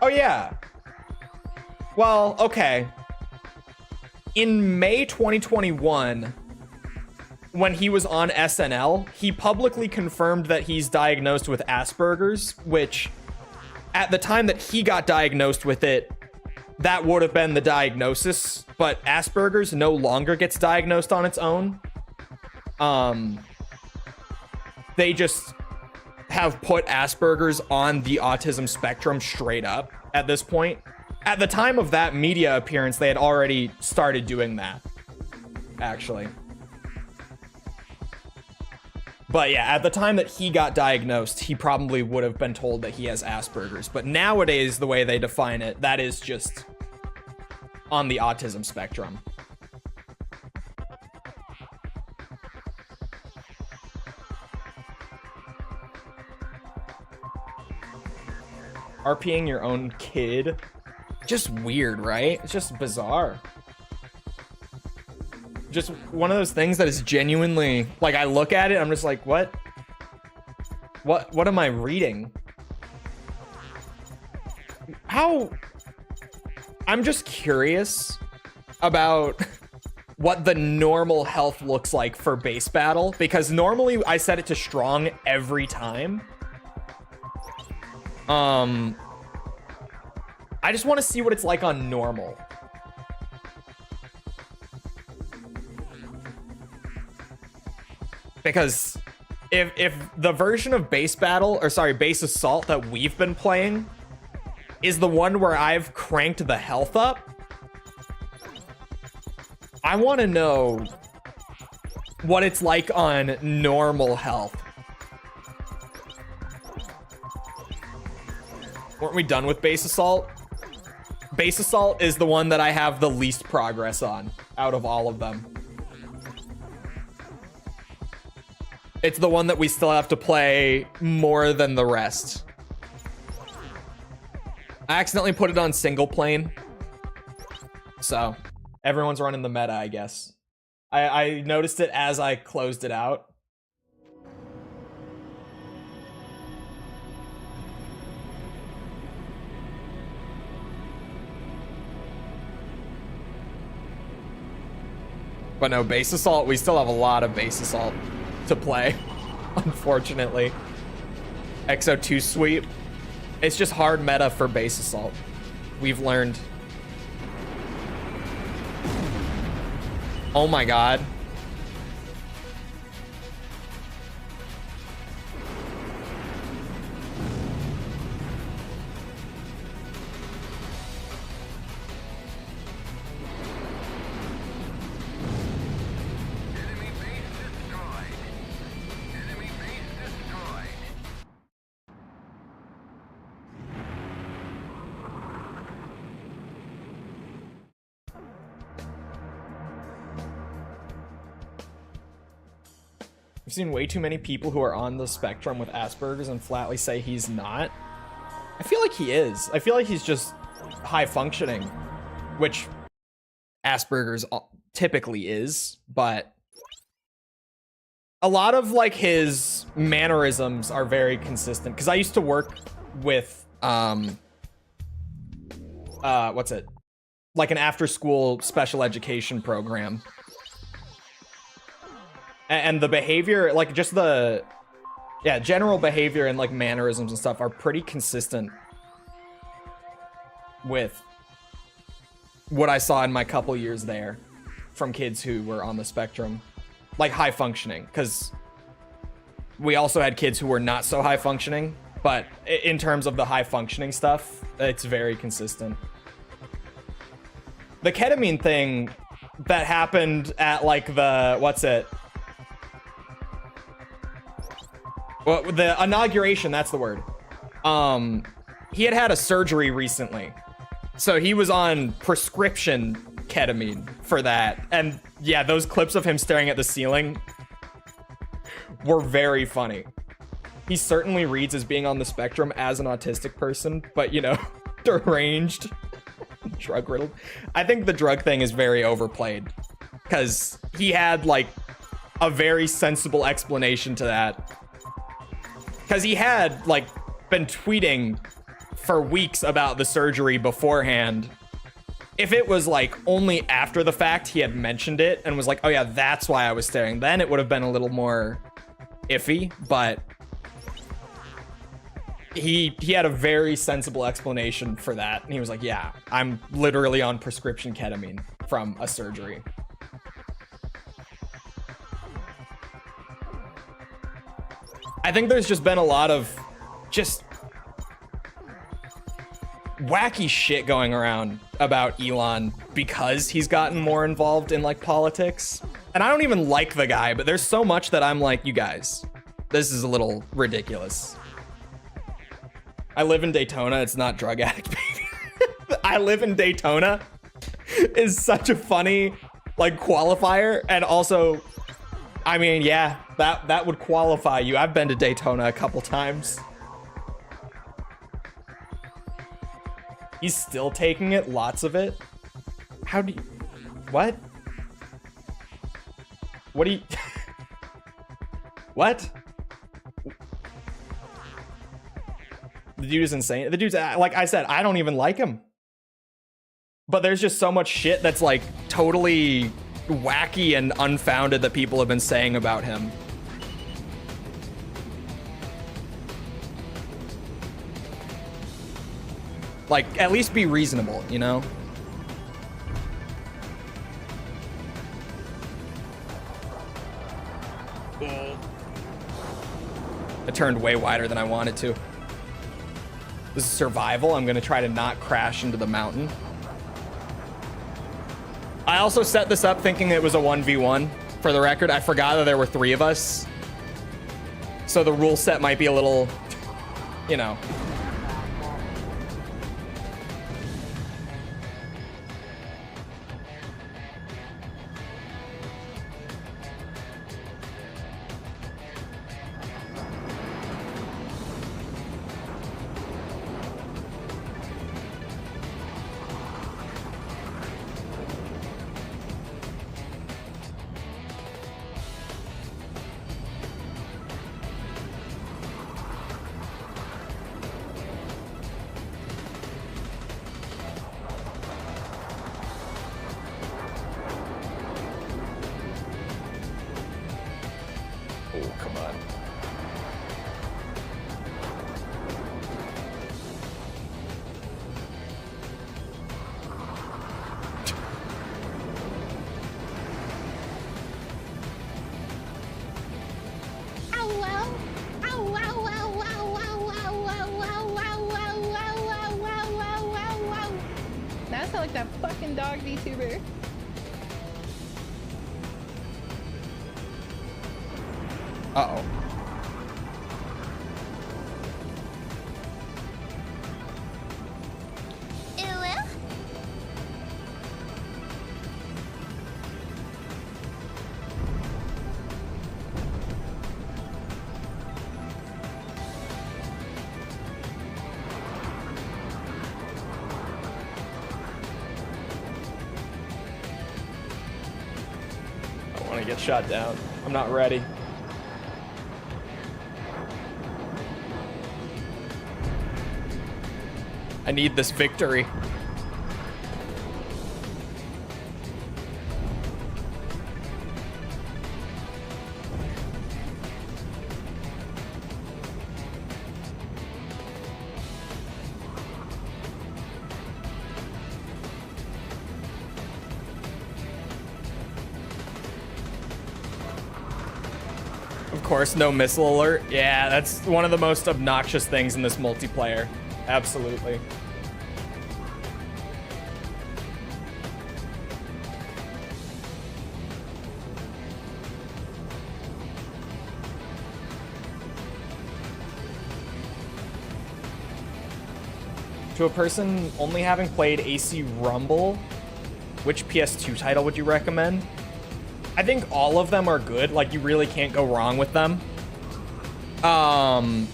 Oh yeah. Well, okay. In May 2021, when he was on SNL, he publicly confirmed that he's diagnosed with Asperger's, which at the time that he got diagnosed with it, that would have been the diagnosis, but Asperger's no longer gets diagnosed on its own. They just have put Asperger's on the autism spectrum straight up at this point. At the time of that media appearance, they had already started doing that, actually. But yeah, at the time that he got diagnosed, he probably would have been told that he has Asperger's. But nowadays, the way they define it, that is just on the autism spectrum. RPing your own kid? Just weird, right? It's just bizarre. Just one of those things that is genuinely, like, I look at it, I'm just like, what am I reading? I'm just curious about what the normal health looks like for base battle, because normally I set it to strong every time. I just want to see what it's like on normal. Because if the version of base battle, or sorry, base assault that we've been playing is the one where I've cranked the health up, I want to know what it's like on normal health. Weren't we done with base assault? Base assault is the one that I have the least progress on out of all of them. It's the one that we still have to play more than the rest. I accidentally put it on single plane. So everyone's running the meta, I guess. I noticed it as I closed it out. But no, base assault, we still have a lot of base assault to play, unfortunately. XO2 sweep. It's just hard meta for base assault. We've learned. Oh my god. I've seen way too many people who are on the spectrum with Asperger's and flatly say he's not. I feel like he is. I feel like he's just high functioning, which Asperger's typically is, but a lot of like his mannerisms are very consistent. Because I used to work with what's it? Like an after-school special education program. And the behavior, like just the, yeah, general behavior and like mannerisms and stuff are pretty consistent with what I saw in my couple years there from kids who were on the spectrum, like high functioning, because we also had kids who were not so high functioning, but in terms of the high functioning stuff, it's very consistent. The ketamine thing that happened at like the, what's it? Well, the inauguration, that's the word. He had a surgery recently. So he was on prescription ketamine for that. And yeah, those clips of him staring at the ceiling were very funny. He certainly reads as being on the spectrum as an autistic person, but you know, deranged, drug-riddled. I think the drug thing is very overplayed because he had like a very sensible explanation to that. Because he had, like, been tweeting for weeks about the surgery beforehand. If it was, like, only after the fact he had mentioned it and was like, oh yeah, that's why I was staring, then it would have been a little more iffy, but he had a very sensible explanation for that. And he was like, yeah, I'm literally on prescription ketamine from a surgery. I think there's just been a lot of just wacky shit going around about Elon because he's gotten more involved in like politics. And I don't even like the guy, but there's so much that I'm like, you guys, this is a little ridiculous. I live in Daytona. It's not drug addict baby. I live in Daytona is such a funny like qualifier. And also, I mean, yeah, that would qualify you. I've been to Daytona a couple times. He's still taking it, lots of it. How do you... What? What do you... What? The dude is insane. The dude's, like I said, I don't even like him. But there's just so much shit that's like totally wacky and unfounded that people have been saying about him. Like, at least be reasonable, you know? It turned way wider than I wanted to. This is survival. I'm gonna try to not crash into the mountain. I also set this up thinking it was a 1v1. For the record, I forgot that there were 3 of us. So the rule set might be a little, you know. Oh, come on. That sounds like that fucking dog VTuber. Uh-oh. I want to get shot down. I'm not ready. I need this victory. Of course, no missile alert. Yeah, that's one of the most obnoxious things in this multiplayer. Absolutely. To a person only having played AC Rumble, which PS2 title would you recommend? I think all of them are good. Like, you really can't go wrong with them. I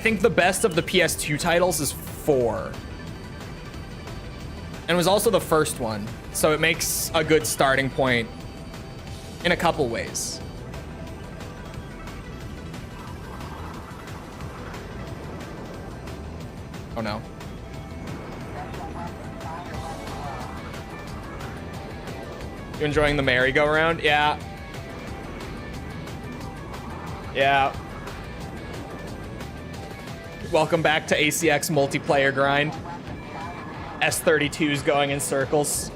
think the best of the PS2 titles is 4. And it was also the first one. So it makes a good starting point in a couple ways. Oh no. You enjoying the merry-go-round? Yeah. Yeah. Welcome back to ACX multiplayer grind. S32's going in circles.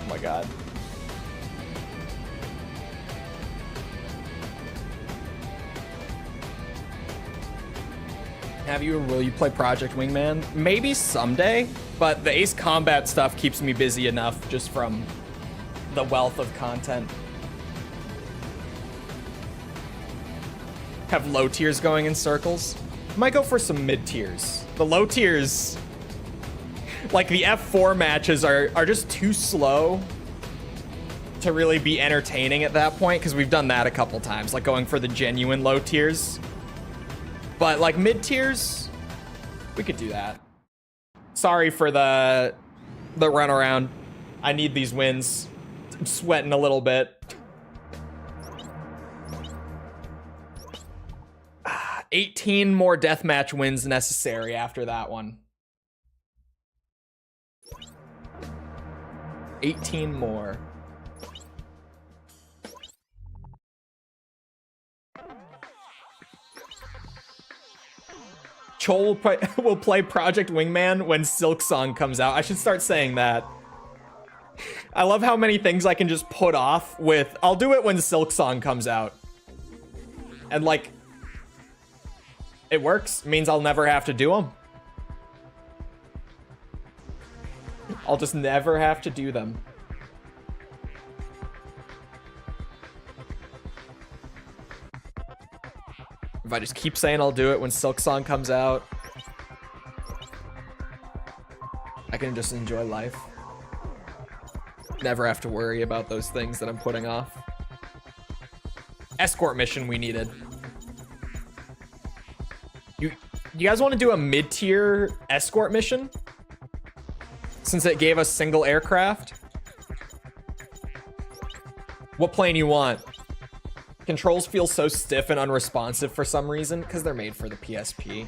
Oh my god. Have you or will you play Project Wingman? Maybe someday, but the Ace Combat stuff keeps me busy enough just from the wealth of content. Have low tiers going in circles? Might go for some mid tiers. The low tiers, like the F4 matches are just too slow to really be entertaining at that point, because we've done that a couple times, like going for the genuine low tiers. But like mid tiers, we could do that. Sorry for the runaround. I need these wins. I'm sweating a little bit. 18 more deathmatch wins necessary after that one. 18 more. Chole will play Project Wingman when Silk Song comes out. I should start saying that. I love how many things I can just put off with, I'll do it when Silk Song comes out. And like, it works. It means I'll never have to do them. I'll just never have to do them. If I just keep saying I'll do it when Silk Song comes out, I can just enjoy life. Never have to worry about those things that I'm putting off. Escort mission we needed. You guys want to do a mid-tier escort mission? Since it gave us single aircraft? What plane you want? Controls feel so stiff and unresponsive for some reason, because they're made for the PSP.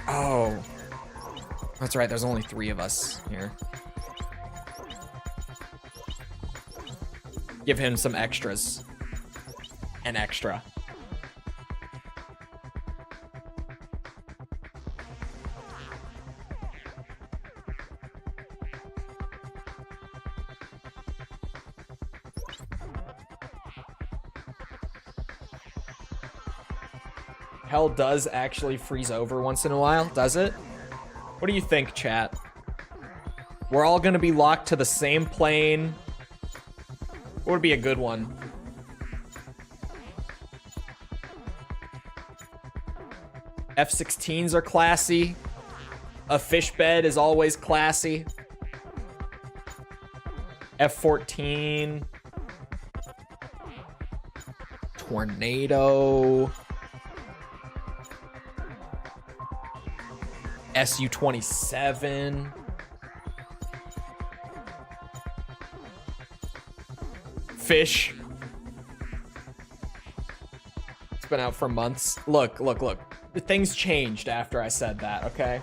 Oh. That's right, there's only 3 of us here. Give him some extras. An extra. Hell does actually freeze over once in a while, does it? What do you think, chat? We're all gonna be locked to the same plane. What would be a good one? F-16s are classy. A fish bed is always classy. F-14. Tornado. Su-27. Fish. It's been out for months. Look. Things changed after I said that, okay?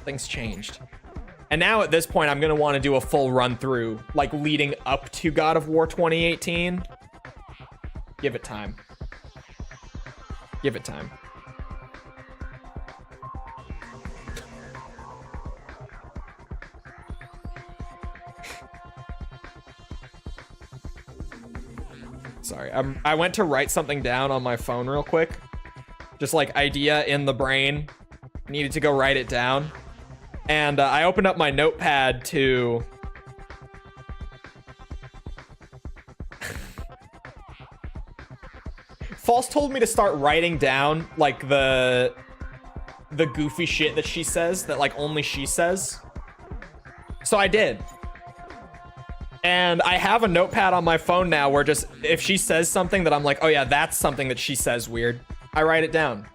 Things changed. And now at this point, I'm gonna want to do a full run through, like leading up to God of War 2018. Give it time. Give it time. Sorry, I went to write something down on my phone real quick. Just like idea in the brain. Needed to go write it down. And I opened up my notepad to... False told me to start writing down like the goofy shit that she says, that like only she says. So I did. And I have a notepad on my phone now where just, if she says something that I'm like, oh yeah, that's something that she says weird, I write it down.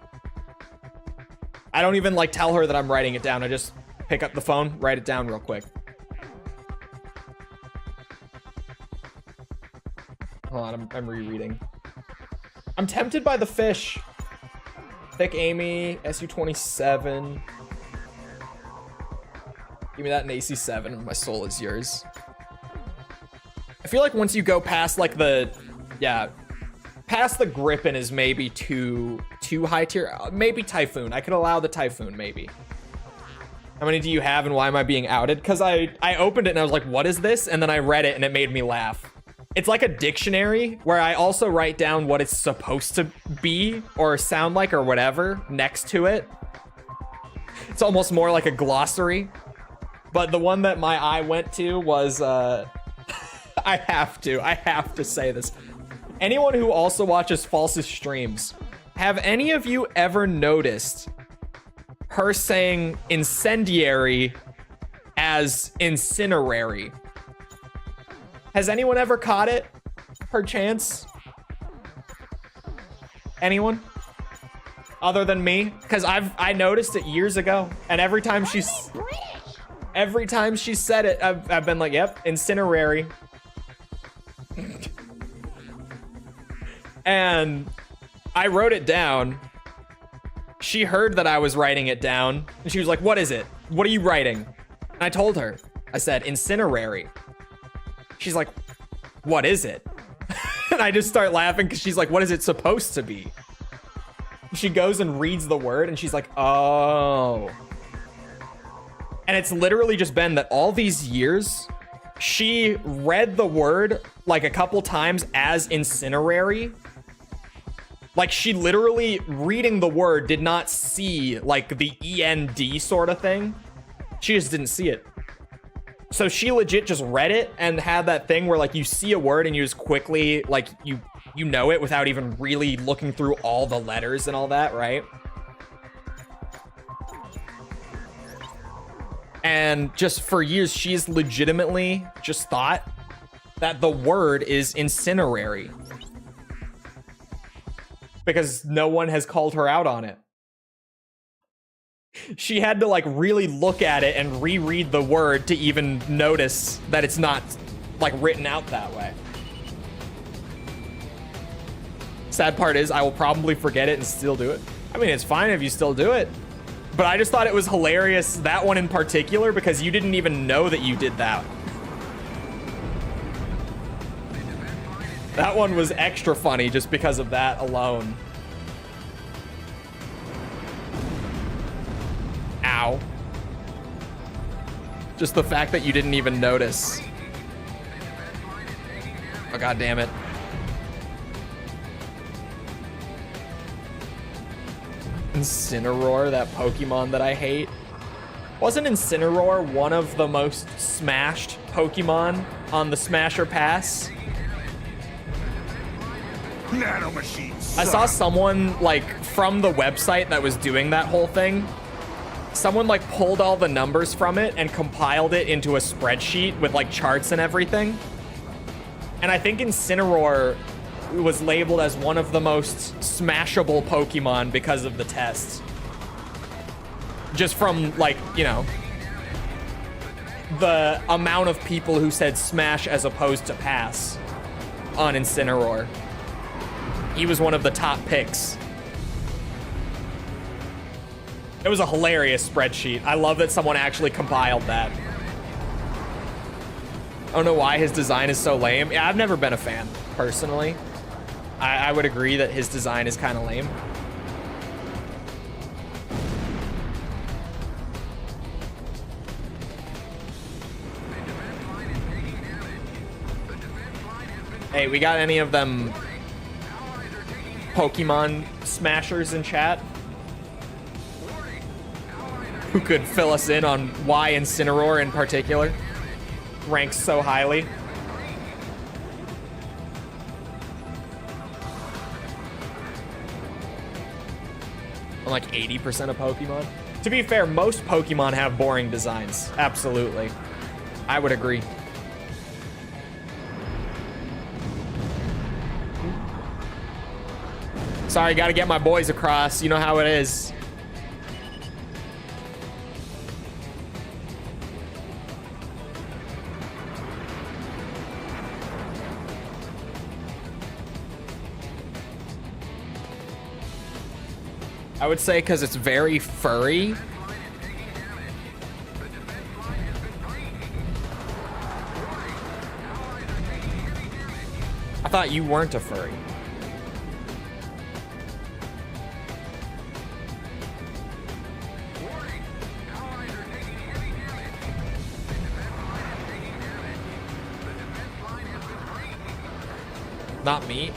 I don't even like tell her that I'm writing it down. I just pick up the phone, write it down real quick. Hold on, I'm rereading. I'm tempted by the fish. Thick Amy, Su-27. Give me that in AC-7 and my soul is yours. I feel like once you go past like the, past the Griffin is maybe too high tier. Maybe Typhoon. I could allow the Typhoon, maybe. How many do you have and why am I being outed? Because I opened it and I was like, what is this? And then I read it and it made me laugh. It's like a dictionary where I also write down what it's supposed to be or sound like or whatever next to it. It's almost more like a glossary. But the one that my eye went to was, I have to say this. Anyone who also watches False's streams, have any of you ever noticed her saying incendiary as incinerary? Has anyone ever caught it? Perchance? Anyone? Other than me? Because I noticed it years ago, and every time she said it, I've been like, yep, incinerary. And I wrote it down she heard that I was writing it down, and she was like, what is it? What are you writing? And I told her. I said, incinerary. She's like, what is it? And I just start laughing because she's like, what is it supposed to be? She goes and reads the word, and she's like, oh. And it's literally just been that all these years, she read the word like a couple times as incinerary. Like, she literally, reading the word, did not see like the END sort of thing. She just didn't see it. So she legit just read it and had that thing where like you see a word and you just quickly like you know it without even really looking through all the letters and all that, right? And just for years, she's legitimately just thought that the word is incinerary because no one has called her out on it. She had to like really look at it and reread the word to even notice that it's not like written out that way. Sad part is I will probably forget it and still do it. I mean, it's fine if you still do it, but I just thought it was hilarious, that one in particular, because you didn't even know that you did that. That one was extra funny just because of that alone. Ow. Just the fact that you didn't even notice. Oh, god damn it. Incineroar, that Pokemon that I hate. Wasn't Incineroar one of the most smashed Pokemon on the Smasher Pass? Nanomachines. I saw someone like from the website that was doing that whole thing. Someone like pulled all the numbers from it and compiled it into a spreadsheet with like charts and everything. And I think Incineroar was labeled as one of the most smashable Pokemon because of the tests. Just from like, you know, the amount of people who said smash as opposed to pass on Incineroar. He was one of the top picks. It was a hilarious spreadsheet. I love that someone actually compiled that. I don't know why his design is so lame. Yeah, I've never been a fan, personally. I would agree that his design is kind of lame. Hey, we got any of them Pokemon smashers in chat who could fill us in on why Incineroar in particular ranks so highly? On like 80% of Pokemon? To be fair, most Pokemon have boring designs. Absolutely. I would agree. Sorry, gotta get my boys across. You know how it is. I would say because it's very furry. I thought you weren't a furry. Not me.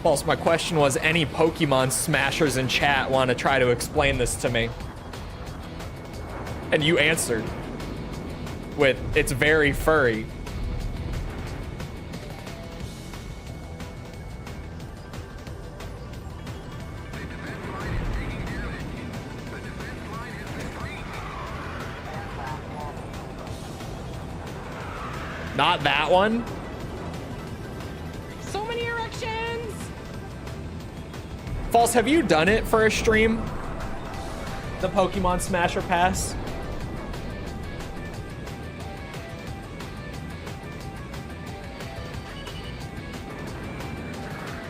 False, my question was, any Pokemon smashers in chat want to try to explain this to me? And you answered with, it's very furry. Not that one. So many erections. False, have you done it for a stream? The Pokemon Smasher Pass?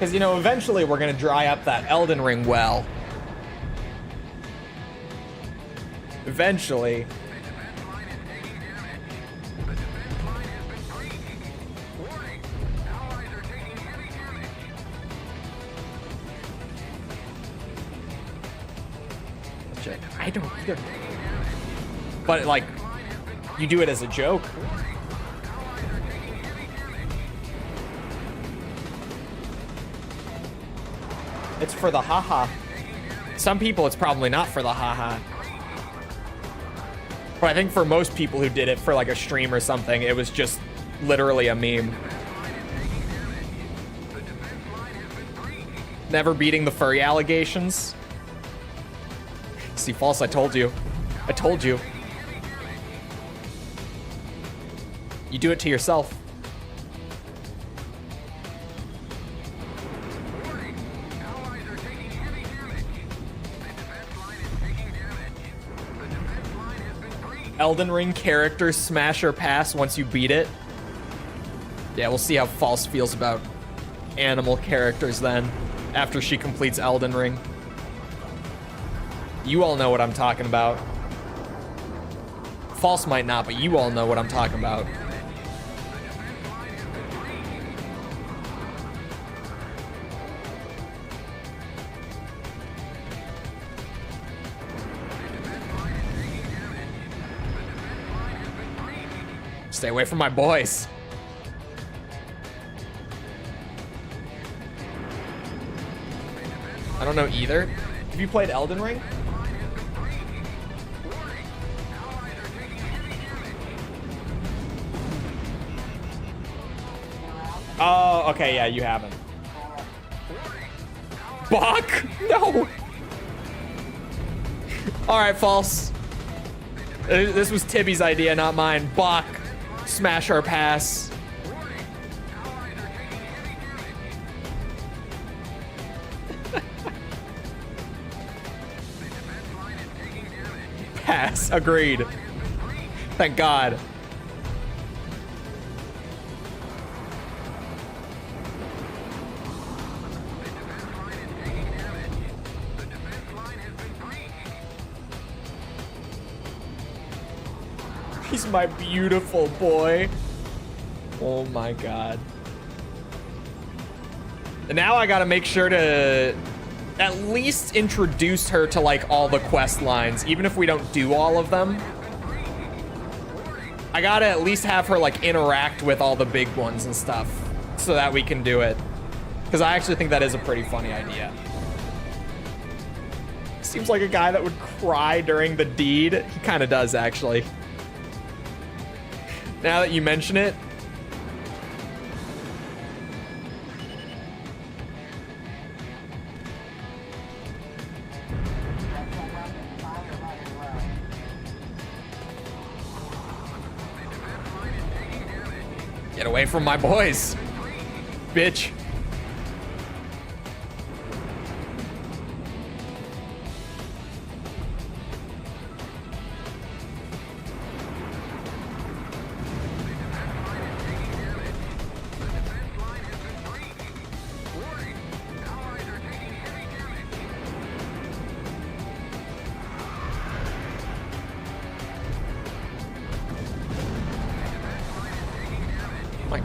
Because, you know, eventually we're going to dry up that Elden Ring well. Eventually. I don't either. But, like, you do it as a joke. It's for the haha. Some people, it's probably not for the haha. But I think for most people who did it for like a stream or something, it was just literally a meme. Never beating the furry allegations. See, false, I told you. I told you. You do it to yourself. Elden Ring character smash or pass once you beat it. Yeah, we'll see how False feels about animal characters then, after she completes Elden Ring. You all know what I'm talking about. False might not, but you all know what I'm talking about. Stay away from my boys. I don't know either. Have you played Elden Ring? Oh, okay, yeah, you haven't. Bach? No! Alright, false. This was Tibby's idea, not mine. Bach. Smash or pass. Pass. Agreed. Thank God. He's my beautiful boy. Oh my God. And now I gotta make sure to at least introduce her to like all the quest lines, even if we don't do all of them. I gotta at least have her like interact with all the big ones and stuff so that we can do it. Because I actually think that is a pretty funny idea. Seems like a guy that would cry during the deed. He kind of does, actually. Now that you mention it. Get away from my boys, bitch.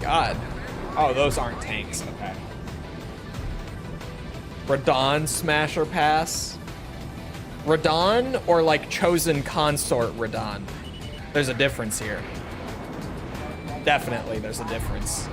God. Oh, those aren't tanks. Okay. Radon smash or pass? Radon or like chosen consort Radon? There's a difference here. Definitely there's a difference.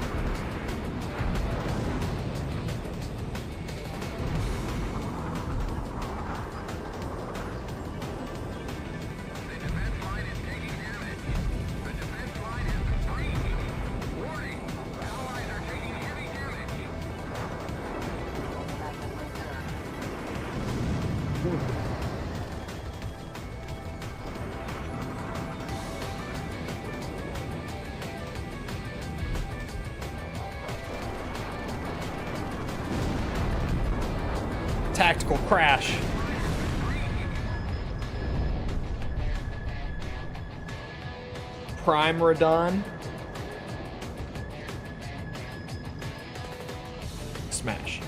Tactical crash. Prime Radon. Smash.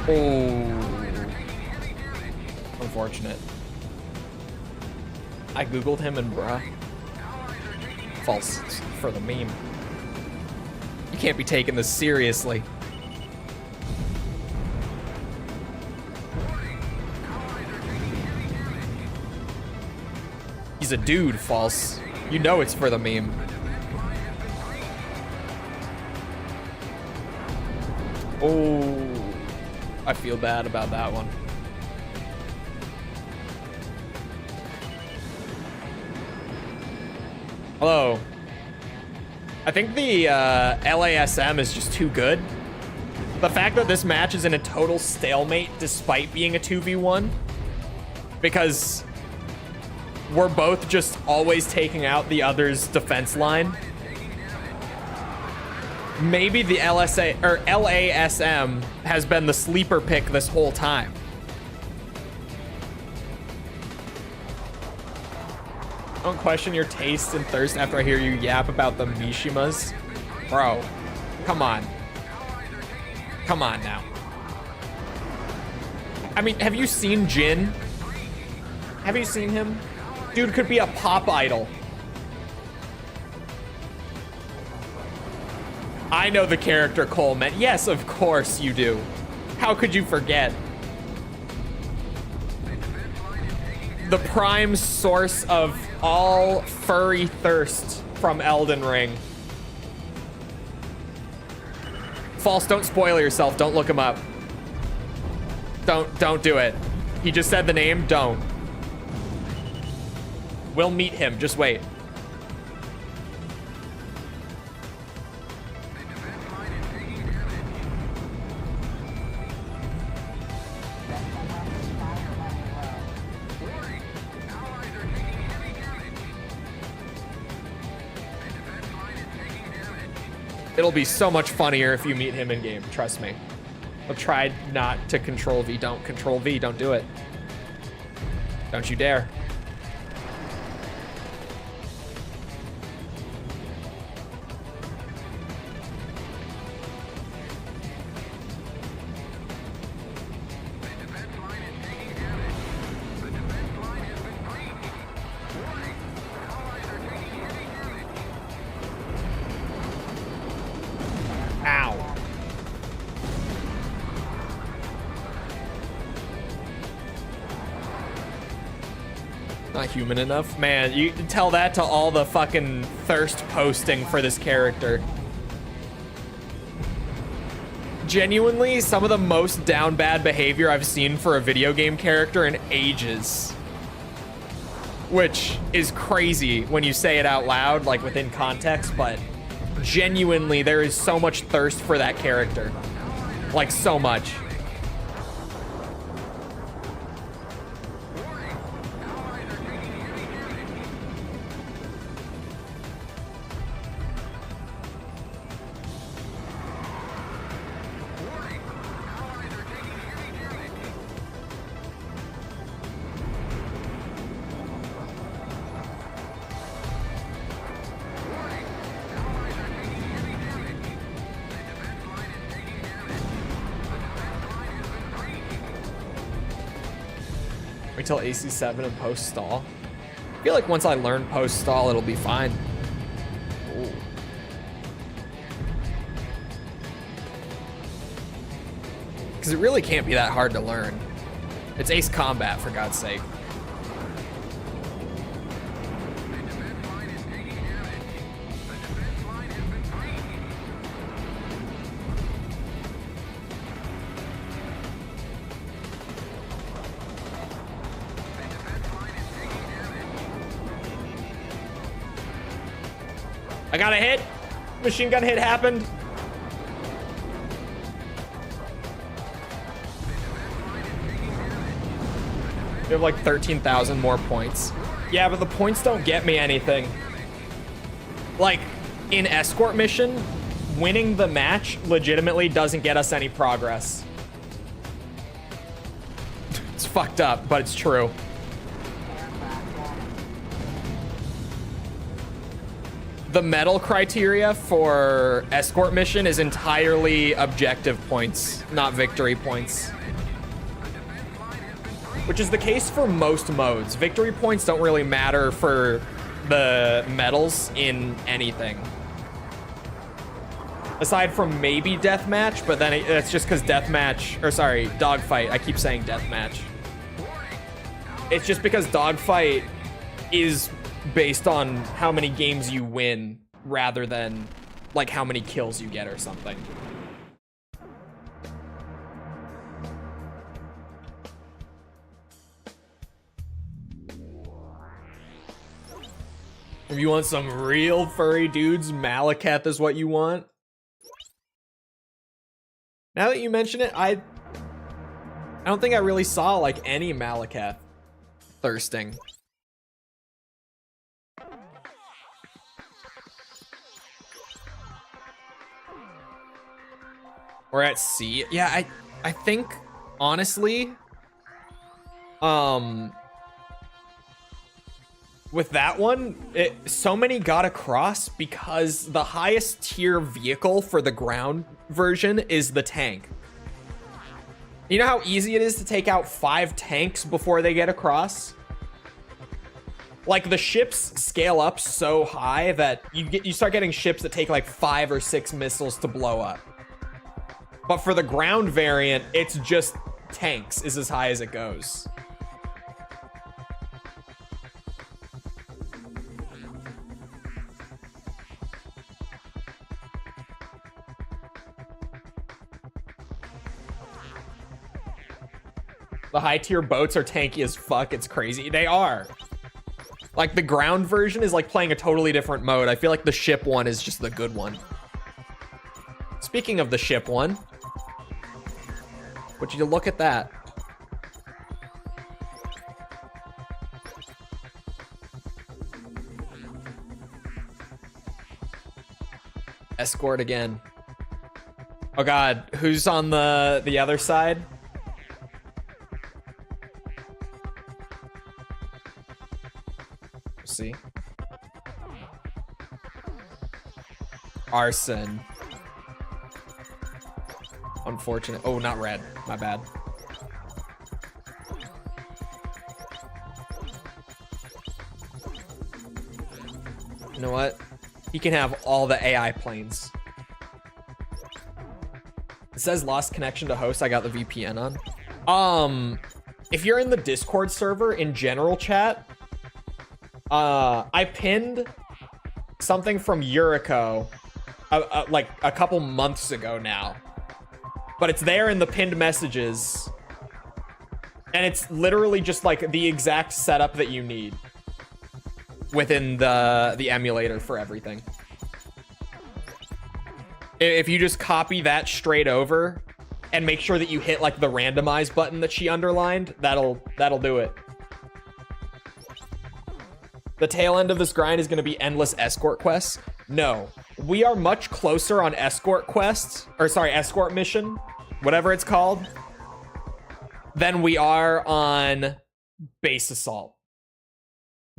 Oh. Unfortunate. I googled him and bruh. False for the meme. You can't be taking this seriously. He's a dude, false. You know it's for the meme. Oh, I feel bad about that one. Hello. I think the LASM is just too good. The fact that this match is in a total stalemate despite being a 2v1, because we're both just always taking out the other's defense line. Maybe the LASM has been the sleeper pick this whole time. I don't question your taste and thirst after I hear you yap about the Mishimas. Bro, come on. Come on now. I mean, have you seen Jin? Have you seen him? Dude could be a pop idol. I know the character Chole meant. Yes, of course you do. How could you forget? The prime source of all furry thirst from Elden Ring. False, don't spoil yourself. Don't look him up. Don't do it. He just said the name, don't. We'll meet him, just wait. It'll be so much funnier if you meet him in game, trust me. I'll try not to control V. Don't control V, don't do it. Don't you dare. Not human enough. Man, you tell that to all the fucking thirst posting for this character. Genuinely, some of the most down bad behavior I've seen for a video game character in ages. Which is crazy when you say it out loud, like within context, but genuinely, there is so much thirst for that character. Like, so much. Wait till AC7 and post stall. I feel like once I learn post stall, it'll be fine. Ooh. Because it really can't be that hard to learn. It's ace combat, for God's sake. I got a hit. Machine gun hit happened. We have like 13,000 more points. Yeah, but the points don't get me anything. Like, in Escort mission, winning the match legitimately doesn't get us any progress. It's fucked up, but it's true. the medal criteria for escort mission is entirely objective points, not victory points. Which is the case for most modes. Victory points don't really matter for the medals in anything. Aside from maybe deathmatch, but then it's just because deathmatch, or sorry, dogfight. I keep saying deathmatch. It's just because dogfight is based on how many games you win rather than like how many kills you get or something. If you want some real furry dudes, Malekith is what you want. Now that you mention it, I don't think I really saw like any Malekith thirsting. We're at C. Yeah, I think honestly, with that one, so many got across because the highest tier vehicle for the ground version is the tank. You know how easy it is to take out 5 tanks before they get across? Like the ships scale up so high that you start getting ships that take like 5 or 6 missiles to blow up. But for the ground variant, it's just tanks is as high as it goes. The high tier boats are tanky as fuck. It's crazy. They are. Like the ground version is like playing a totally different mode. I feel like the ship one is just the good one. Speaking of the ship one, would you look at that? Escort again. Oh God, who's on the other side? See. Arson. Unfortunate. Oh, not red. My bad. You know what? He can have all the AI planes. It says lost connection to host. I got the VPN on. If you're in the Discord server in general chat, I pinned something from Yuriko like a couple months ago now, but it's there in the pinned messages, and it's literally just like the exact setup that you need within the emulator for everything. If you just copy that straight over and make sure that you hit like the randomize button that she underlined, that'll do it. The tail end of this grind is going to be endless escort quests. No, we are much closer on escort quests, or sorry, escort mission, whatever it's called, than we are on base assault.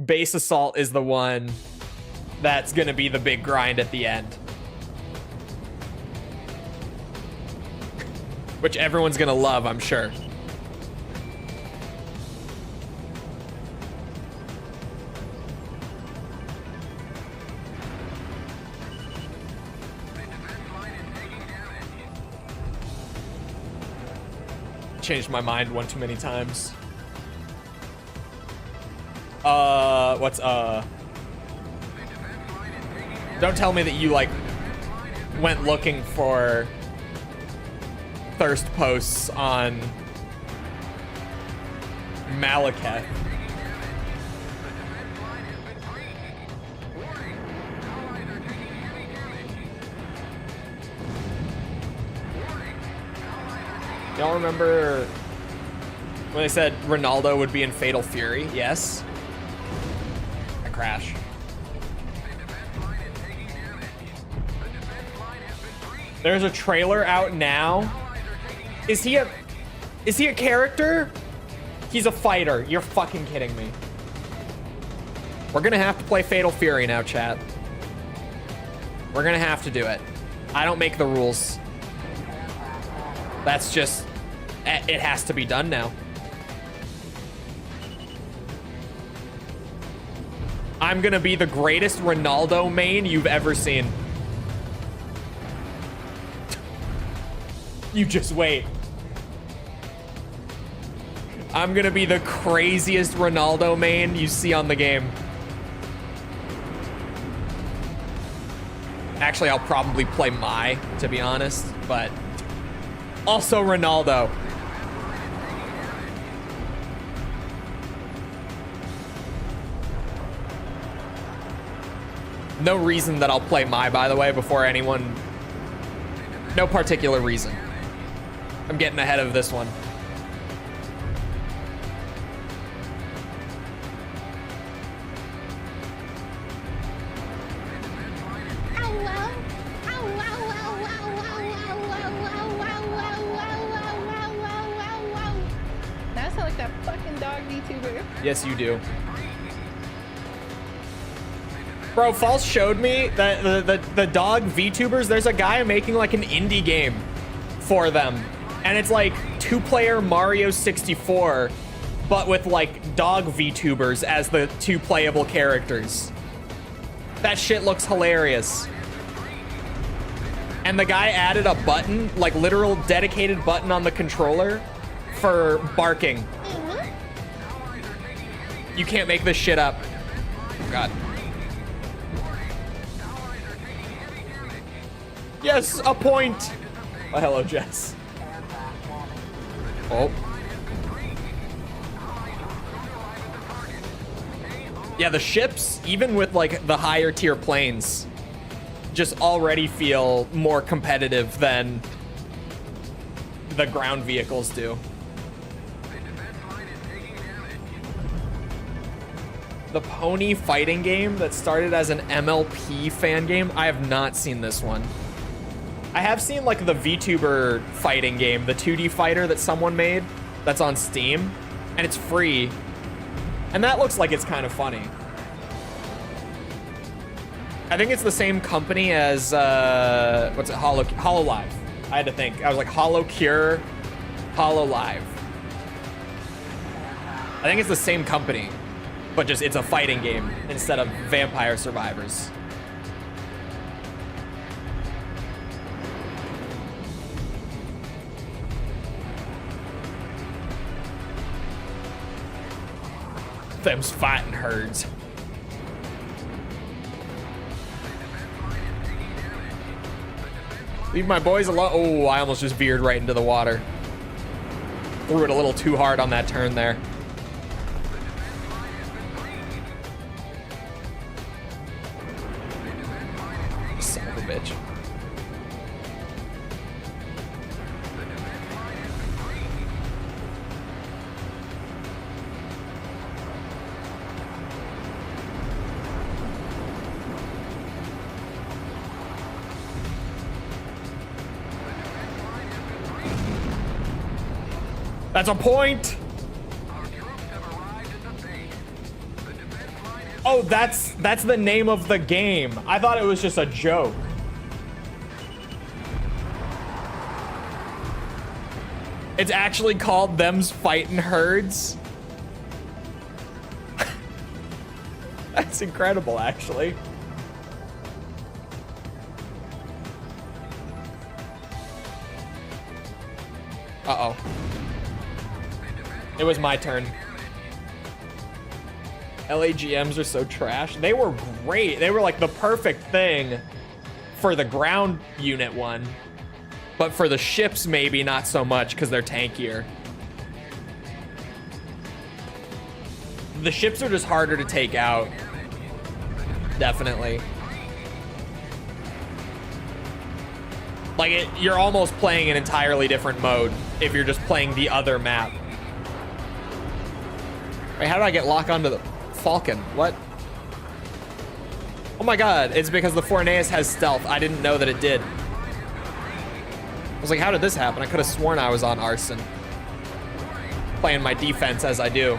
Base assault is the one that's going to be the big grind at the end. Which everyone's going to love, I'm sure. Changed my mind one too many times. What's Don't tell me that you like went looking for thirst posts on Malekith. Y'all remember when they said Ronaldo would be in Fatal Fury? Yes. I crash. There's a trailer out now. Is he a character? He's a fighter. You're fucking kidding me. We're gonna have to play Fatal Fury now, chat. We're gonna have to do it. I don't make the rules. That's just, it has to be done now. I'm gonna be the greatest Ronaldo main you've ever seen. You just wait. I'm gonna be the craziest Ronaldo main you see on the game. Actually, I'll probably play Mai, to be honest, but also Ronaldo. No reason that I'll play Mai, by the way, before anyone. No particular reason. I'm getting ahead of this one. That sounds like that fucking dog VTuber. Yes, you do. Bro, False showed me that the dog VTubers, there's a guy making like an indie game for them. And it's like 2-player Mario 64, but with like dog VTubers as the 2 playable characters. That shit looks hilarious. And the guy added a button, like literal dedicated button on the controller for barking. You can't make this shit up. God. Yes, a point. Oh, hello, Jess. Oh. Yeah, the ships, even with like the higher tier planes, just already feel more competitive than the ground vehicles do. The pony fighting game that started as an MLP fan game, I have not seen this one. I have seen like the VTuber fighting game, the 2D fighter that someone made that's on Steam, and it's free. And that looks like it's kind of funny. I think it's the same company as, what's it, HoloLive. I had to think. I was like, HoloCure, HoloLive. I think it's the same company, but just it's a fighting game instead of Vampire Survivors. Them's fighting herds. Leave my boys alone. Oh, I almost just veered right into the water. Threw it a little too hard on that turn there. Son of a bitch. That's a point. Oh, that's the name of the game. I thought it was just a joke. It's actually called Them's Fightin' Herds. That's incredible, actually. Uh-oh. It was my turn. LAGMs are so trash. They were great. They were like the perfect thing for the ground unit one. But for the ships, maybe not so much because they're tankier. The ships are just harder to take out. Definitely. Like, you're almost playing an entirely different mode if you're just playing the other map. Wait, how did I get locked onto the Falcon? What? Oh my god, it's because the Forneus has stealth. I didn't know that it did. I was like, how did this happen? I could have sworn I was on Arson. Playing my defense as I do.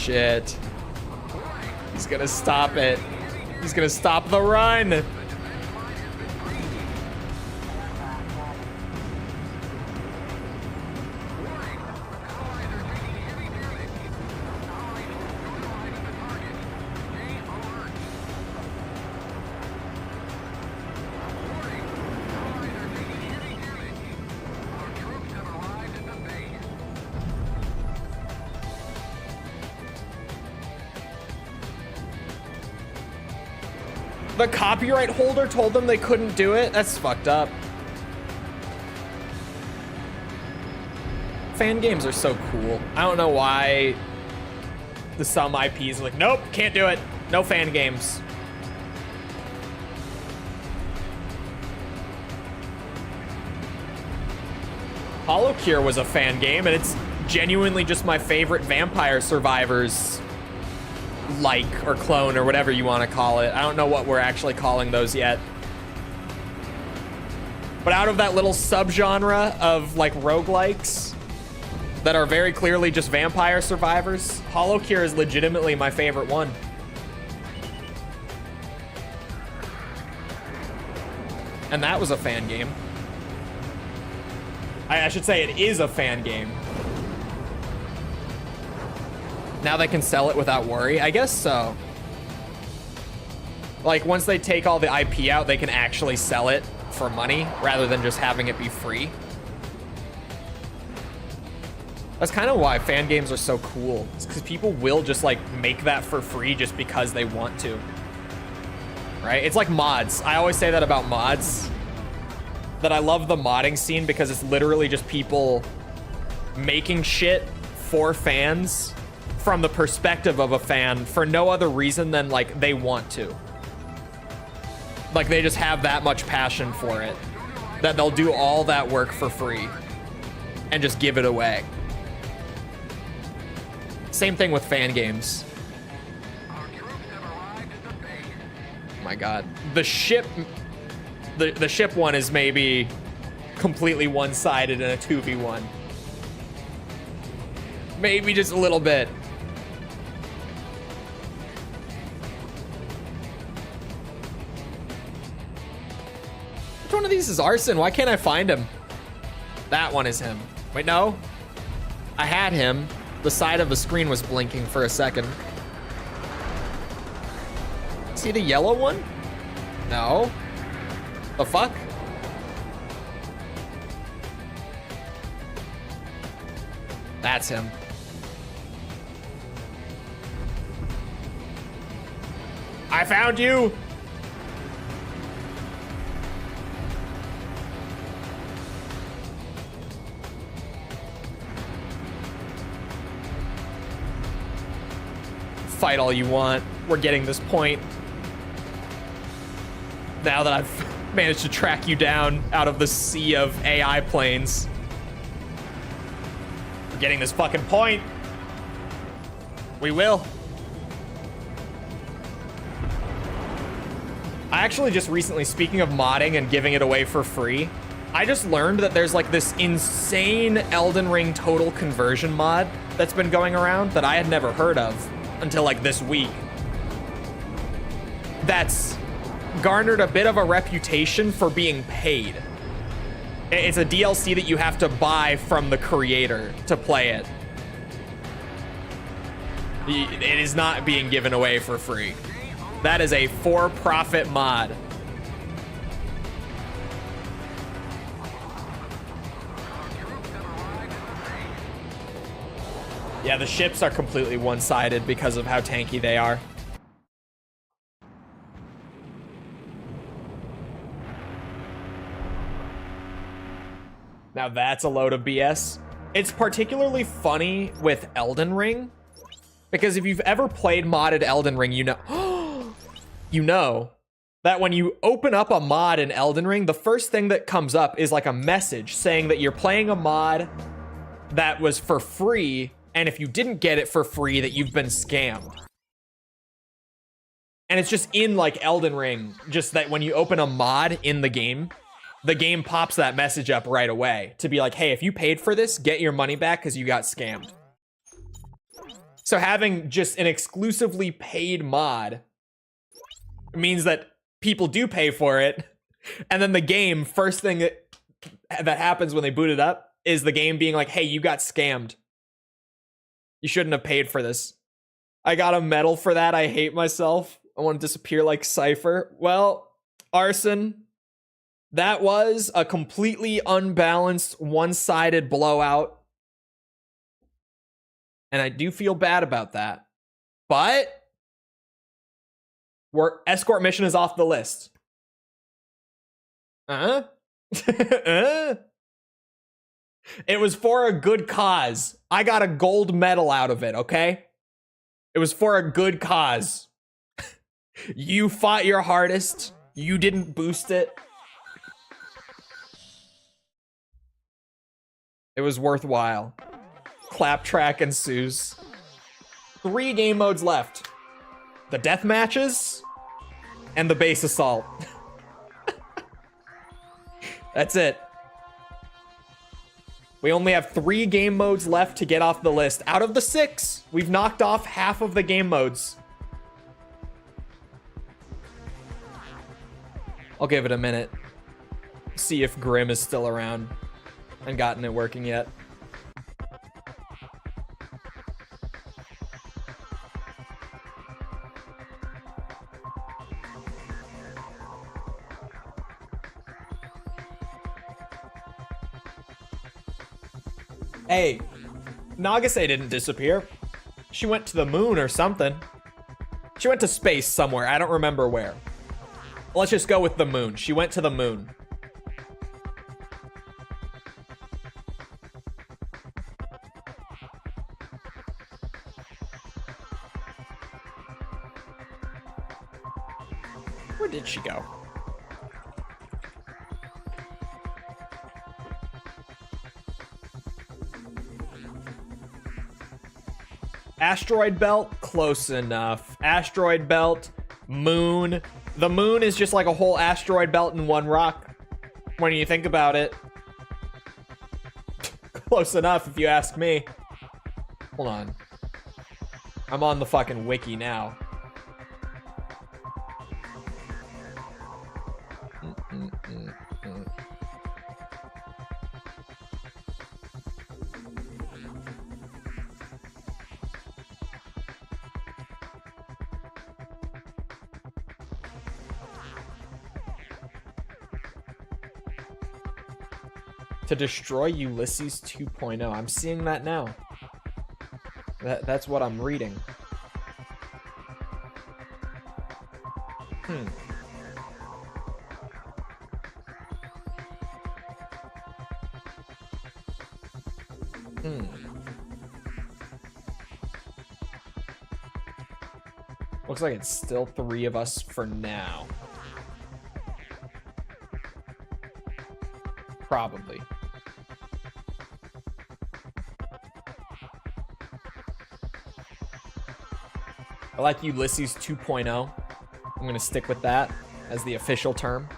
shit. He's gonna stop it. He's gonna stop the run. The copyright holder told them they couldn't do it? That's fucked up. Fan games are so cool. I don't know why some IPs are like, nope, can't do it. No fan games. Hollow Cure was a fan game, and it's genuinely just my favorite Vampire Survivors like or clone or whatever you want to call it. I don't know what we're actually calling those yet. But out of that little subgenre of like roguelikes that are very clearly just Vampire Survivors, Hollow Cure is legitimately my favorite one. And that was a fan game. I should say it is a fan game. Now they can sell it without worry? I guess so. Like, once they take all the IP out, they can actually sell it for money rather than just having it be free. That's kind of why fan games are so cool. It's because people will just, like, make that for free just because they want to. Right? It's like mods. I always say that about mods. That I love the modding scene because it's literally just people making shit for fans from the perspective of a fan for no other reason than like they want to. Like they just have that much passion for it that they'll do all that work for free and just give it away. Same thing with fan games. Oh my god. The ship one is maybe completely one-sided in a 2v1. Maybe just a little bit. Which one of these is Arson? Why can't I find him? That one is him. Wait, no. I had him. The side of the screen was blinking for a second. See the yellow one? No. The fuck? That's him. I found you! Fight all you want. We're getting this point. Now that I've managed to track you down out of the sea of AI planes. We're getting this fucking point. We will. I actually just recently, speaking of modding and giving it away for free, I just learned that there's like this insane Elden Ring total conversion mod that's been going around that I had never heard of until like this week. That's garnered a bit of a reputation for being paid. It's a DLC that you have to buy from the creator to play it. It is not being given away for free. That is a for-profit mod. Yeah, the ships are completely one-sided because of how tanky they are. Now that's a load of BS. It's particularly funny with Elden Ring, because if you've ever played modded Elden Ring, you know that when you open up a mod in Elden Ring, the first thing that comes up is like a message saying that you're playing a mod that was for free, and if you didn't get it for free, that you've been scammed. And it's just in like Elden Ring, just that when you open a mod in the game pops that message up right away to be like, hey, if you paid for this, get your money back because you got scammed. So having just an exclusively paid mod means that people do pay for it, and then the game, first thing that happens when they boot it up is the game being like, hey, you got scammed. You shouldn't have paid for this. I got a medal for that. I hate myself. I want to disappear like Cypher. Well, Arson, that was a completely unbalanced, one-sided blowout. And I do feel bad about that. But Escort mission is off the list. It was for a good cause. I got a gold medal out of it, okay? It was for a good cause. You fought your hardest. You didn't boost it. It was worthwhile. Claptrack ensues. 3 game modes left. The death matches and the base assault. That's it. We only have 3 game modes left to get off the list. Out of the 6, we've knocked off half of the game modes. I'll give it a minute. See if Grim is still around and gotten it working yet. Hey, Nagase didn't disappear. She went to the moon or something. She went to space somewhere. I don't remember where. Let's just go with the moon. She went to the moon. Where did she go? Asteroid belt, close enough. Asteroid belt, moon. The moon is just like a whole asteroid belt in one rock. When you think about it. Close enough, if you ask me. Hold on. I'm on the fucking wiki now. To destroy Ulysses 2.0. I'm seeing that now. That's what I'm reading. Looks like it's still 3 of us for now. Probably. I like Ulysses 2.0. I'm gonna stick with that as the official term.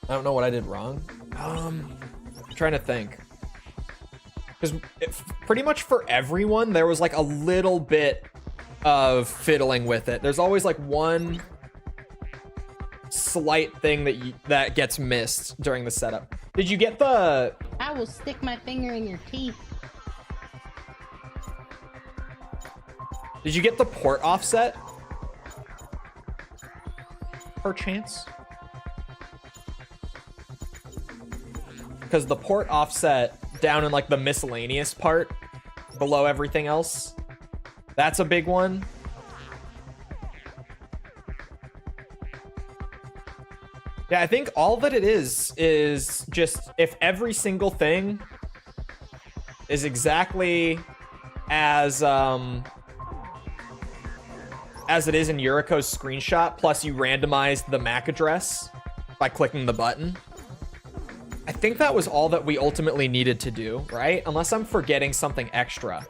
I don't know what I did wrong. I'm trying to think. Because pretty much for everyone, there was like a little bit of fiddling with it. There's always like one slight thing that gets missed during the setup. Did you get the... I will stick my finger in your teeth. Did you get the port offset? Perchance? Because the port offset down in like the miscellaneous part below everything else, that's a big one. Yeah, I think all that it is just if every single thing is exactly as it is in Yuriko's screenshot, plus you randomized the MAC address by clicking the button. I think that was all that we ultimately needed to do, right? Unless I'm forgetting something extra.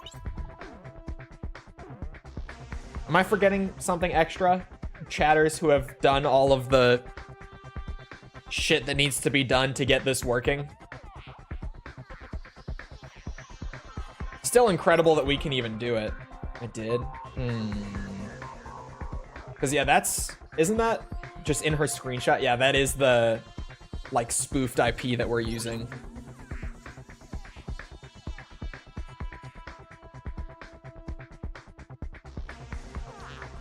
Am I forgetting something extra? Chatters who have done all of the shit that needs to be done to get this working. still incredible that we can even do it. I did. Because yeah, isn't that just in her screenshot? Yeah, that is the like spoofed IP that we're using.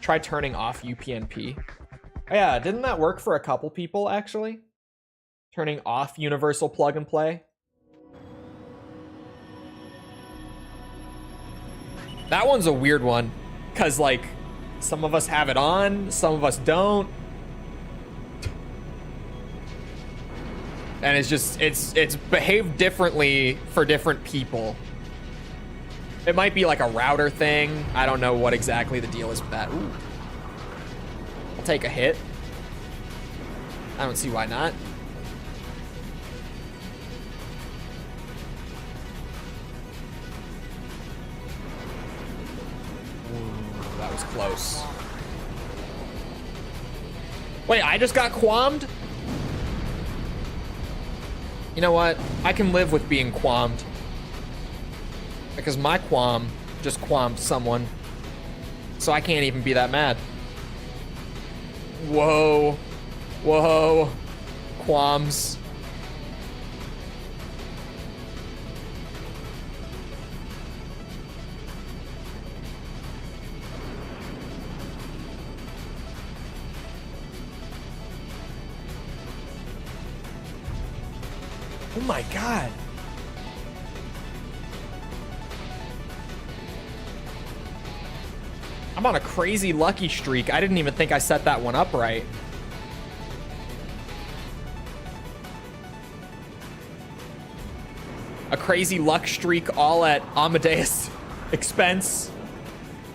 Try turning off UPnP. Oh yeah, didn't that work for a couple people actually? Turning off universal plug and play. That one's a weird one, cause like some of us have it on, some of us don't. And it's just, it's behaved differently for different people. It might be like a router thing. I don't know what exactly the deal is with that. Ooh. I'll take a hit. I don't see why not. Ooh, that was close. Wait, I just got qualmed? You know what? I can live with being qualmed. Because my qualm just qualmed someone. So I can't even be that mad. Whoa. Whoa. Qualms. Oh my God. I'm on a crazy lucky streak. I didn't even think I set that one up right. A crazy luck streak all at Amadeus' expense,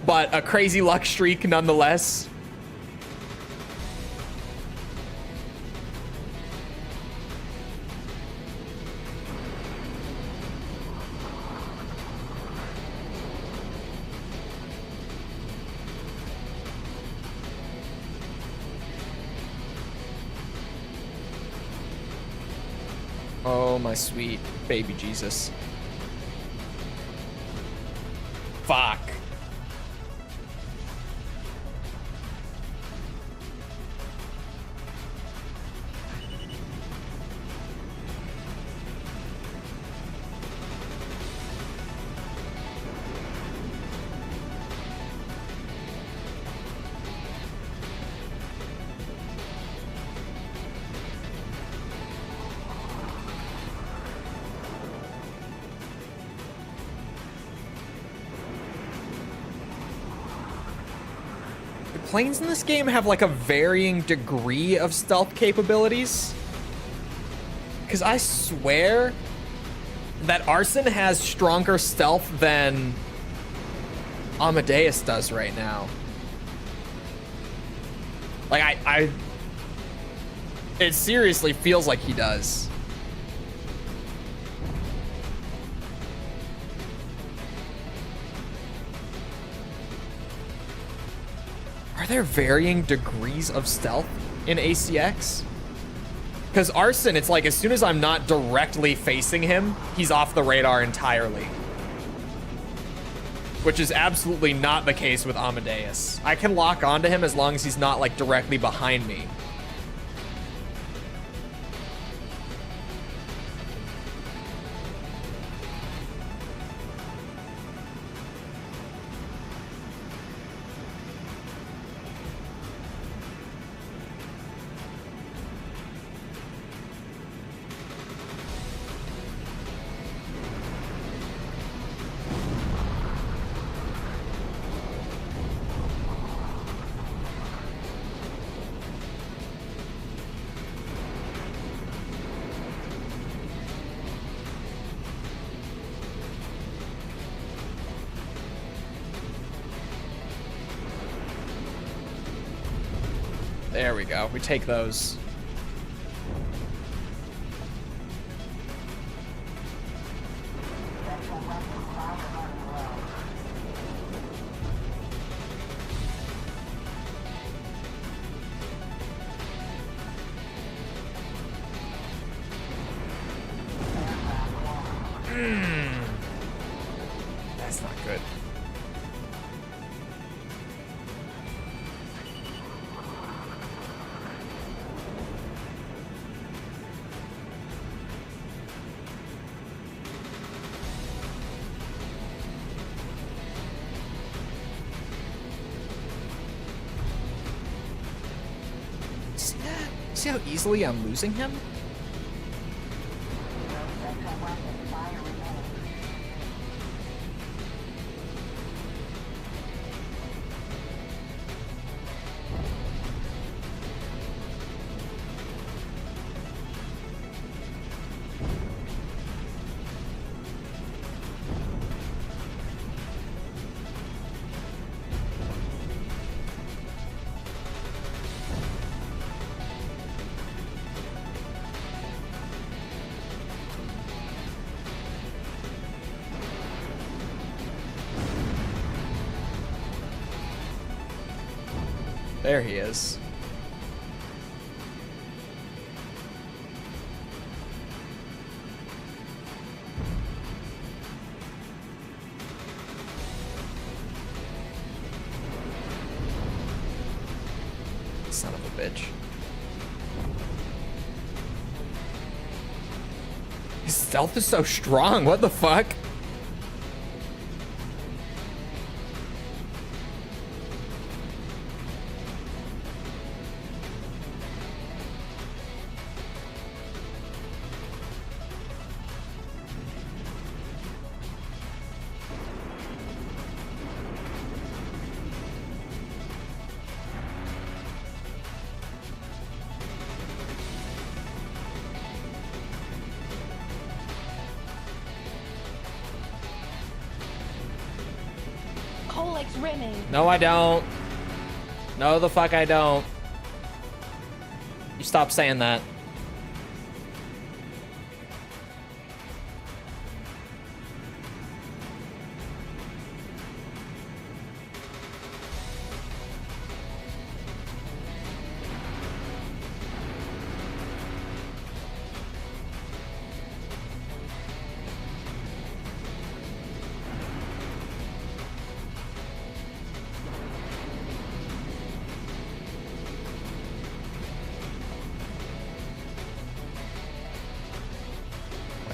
but a crazy luck streak nonetheless. Oh, my sweet baby Jesus. Fuck. Planes in this game have like a varying degree of stealth capabilities. Because I swear that Arson has stronger stealth than Amadeus does right now. Like it seriously feels like he does. Are there varying degrees of stealth in ACX? Because Arson, it's like as soon as I'm not directly facing him, he's off the radar entirely. Which is absolutely not the case with Amadeus. I can lock onto him as long as he's not like directly behind me. There we go. We take those. That's See how easily I'm losing him? There he is. Son of a bitch. His stealth is so strong. What the fuck? Colex rimming. No, I don't. No, the fuck I don't. You stop saying that.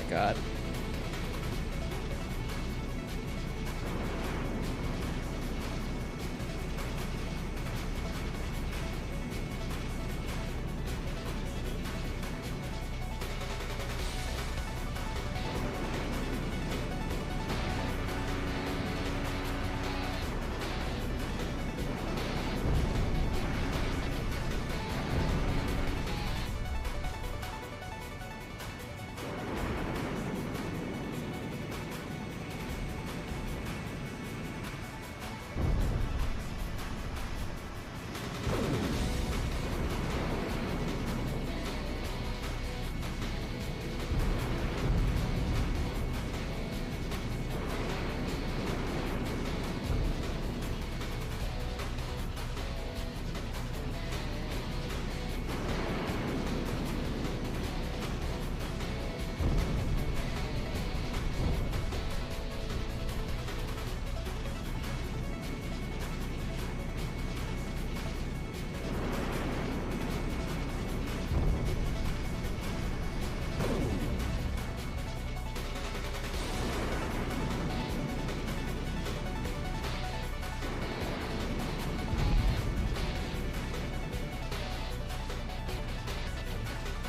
God.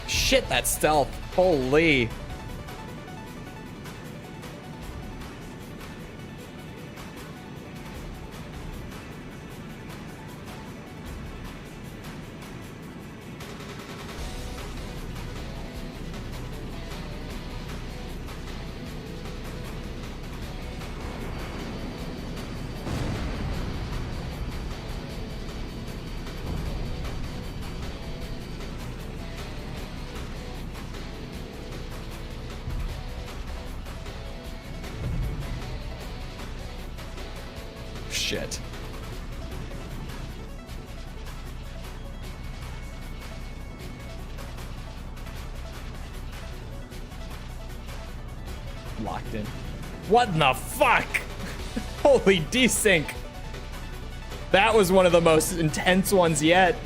Shit, that stealth. Holy. Shit. Locked in. What in the fuck? Holy desync. That was one of the most intense ones yet.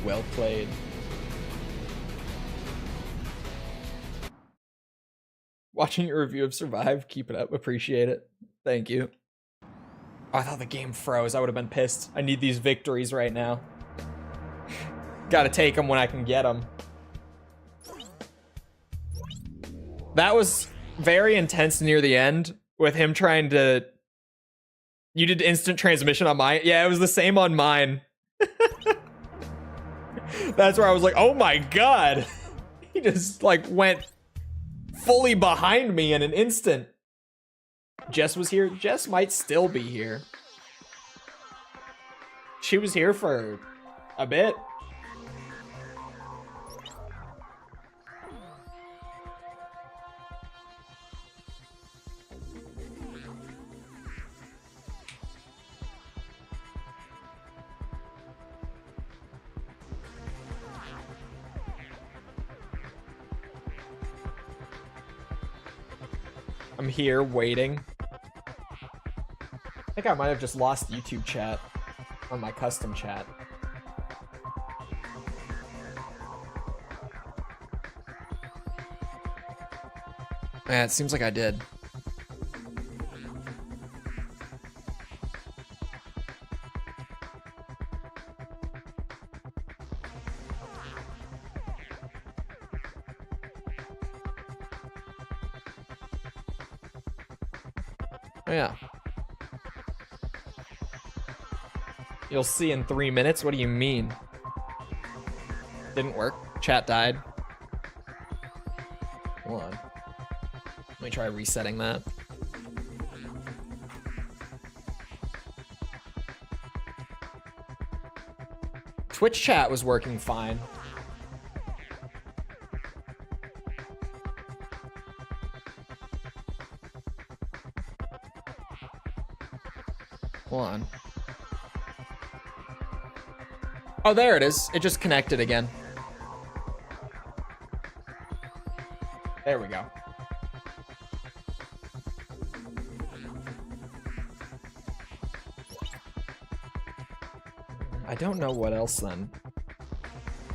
Well played. Watching your review of Survive, keep it up, appreciate it. Thank you. Oh, I thought the game froze. I would have been pissed. I need these victories right now. Gotta take them when I can get them. That was very intense near the end with him trying to... You did instant transmission on mine? Yeah, it was the same on mine. That's where I was like, oh my god. He just like went fully behind me in an instant. Jess was here. Jess might still be here. She was here for a bit. I'm here waiting. I think I might have just lost YouTube chat on my custom chat. Yeah, it seems like I did. Oh, yeah. You'll see in 3 minutes? What do you mean? Didn't work. Chat died. Hold on. Let me try resetting that. Twitch chat was working fine. Hold on. Oh, there it is. It just connected again. There we go. I don't know what else then.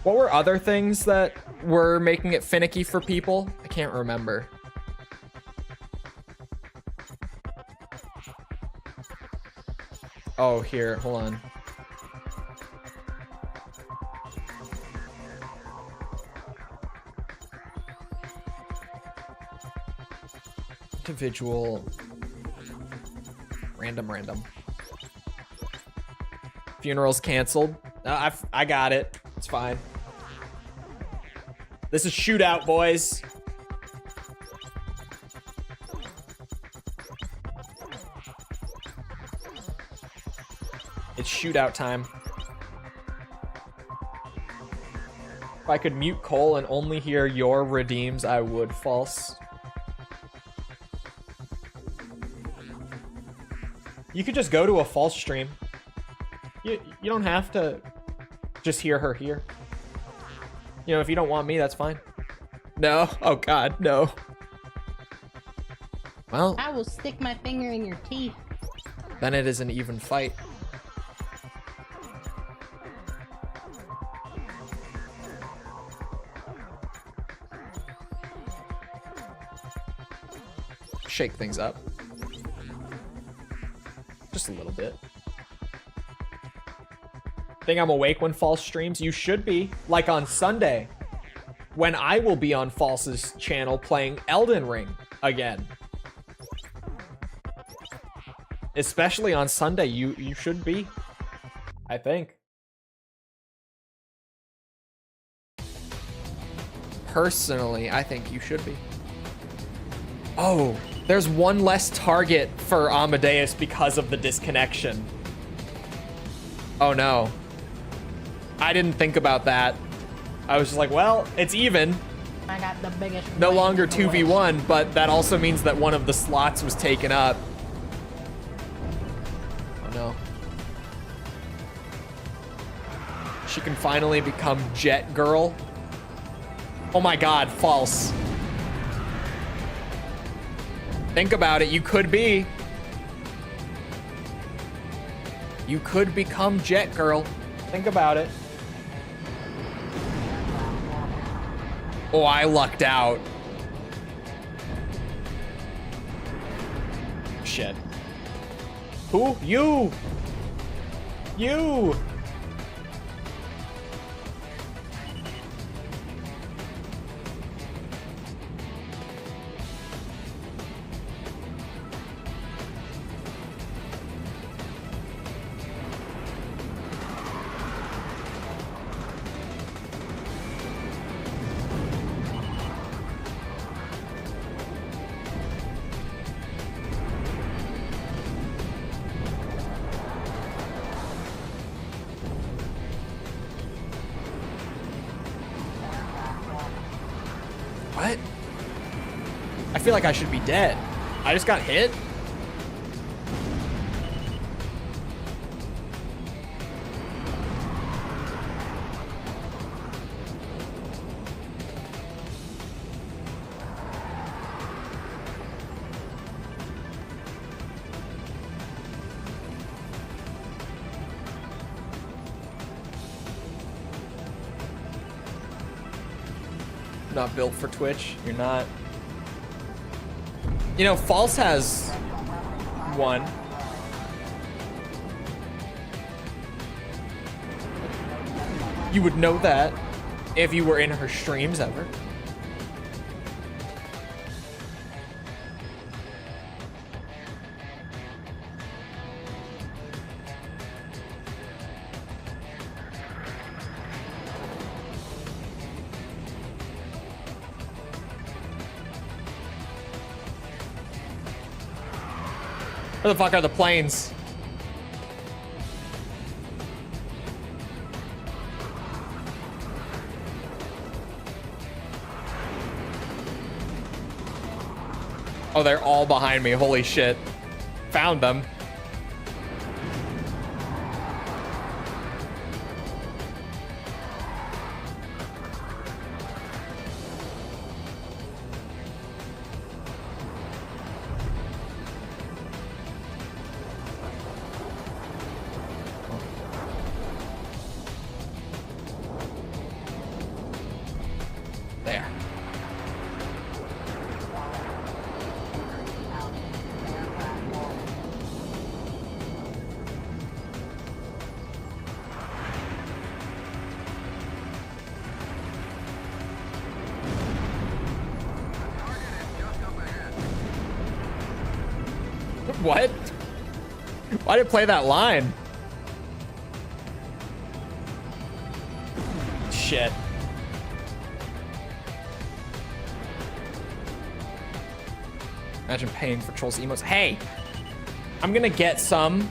What were other things that were making it finicky for people? I can't remember. Oh, here, hold on. Individual. Random. Funerals canceled. I got it. It's fine. This is shootout, boys. It's shootout time. If I could mute Chole and only hear your redeems, I would. False. You could just go to a false stream. You don't have to just hear her here. You know, if you don't want me, that's fine. No? Oh god, no. Well, I will stick my finger in your teeth. then it is an even fight. Shake things up. Just a little bit. Think I'm awake when False streams? You should be. Like on Sunday, when I will be on False's channel playing Elden Ring again. Especially on Sunday, you should be. I think. Personally, I think you should be. Oh, there's one less target for Amadeus because of the disconnection. Oh no. I didn't think about that. I was just like, well, it's even. I got the biggest. No longer 2v1, but that also means that one of the slots was taken up. Oh no. She can finally become Jet Girl. Oh my god, false. Think about it, you could be. You could become Jet Girl. Think about it. Oh, I lucked out. Shit. Who? You! You! What? I feel like I should be dead. I just got hit? Not built for Twitch. You're not. You know, False has one. You would know that if you were in her streams ever. Where the fuck are the planes? Oh, they're all behind me. Holy shit. Found them. There. What? Why did it play that line? Shit. Imagine paying for Chole's emotes. Hey, I'm gonna get sometime.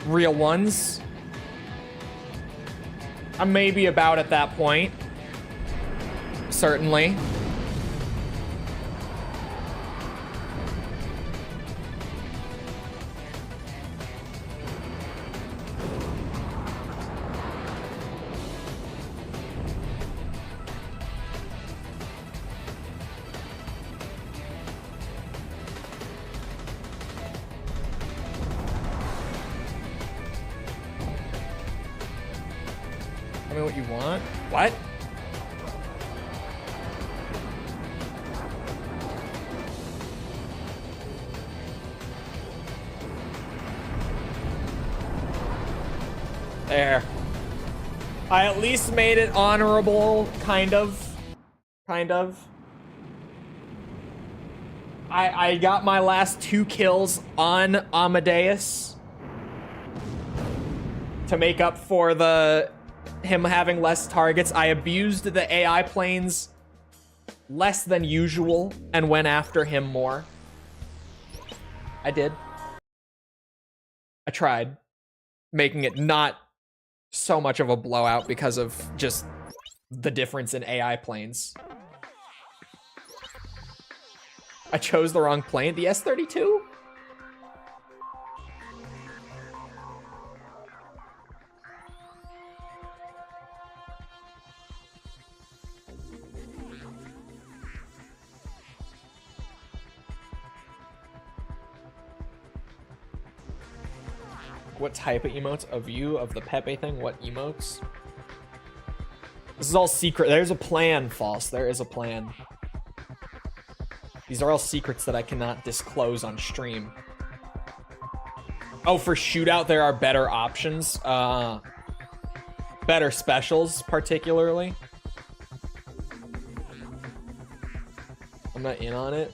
Real ones. I'm maybe about at that point. Certainly. Tell me what you want. What? There. I at least made it honorable, kind of. Kind of. I got my last 2 kills on Amadeus to make up for him having less targets. I abused the AI planes less than usual and went after him more. I did. I tried making it not so much of a blowout because of just the difference in AI planes. I chose the wrong plane. The S-32? What type of emotes? A view of the Pepe thing? What emotes? This is all secret. There's a plan, False. There is a plan. These are all secrets that I cannot disclose on stream. Oh, for shootout, there are better options. Better specials, particularly. I'm not in on it.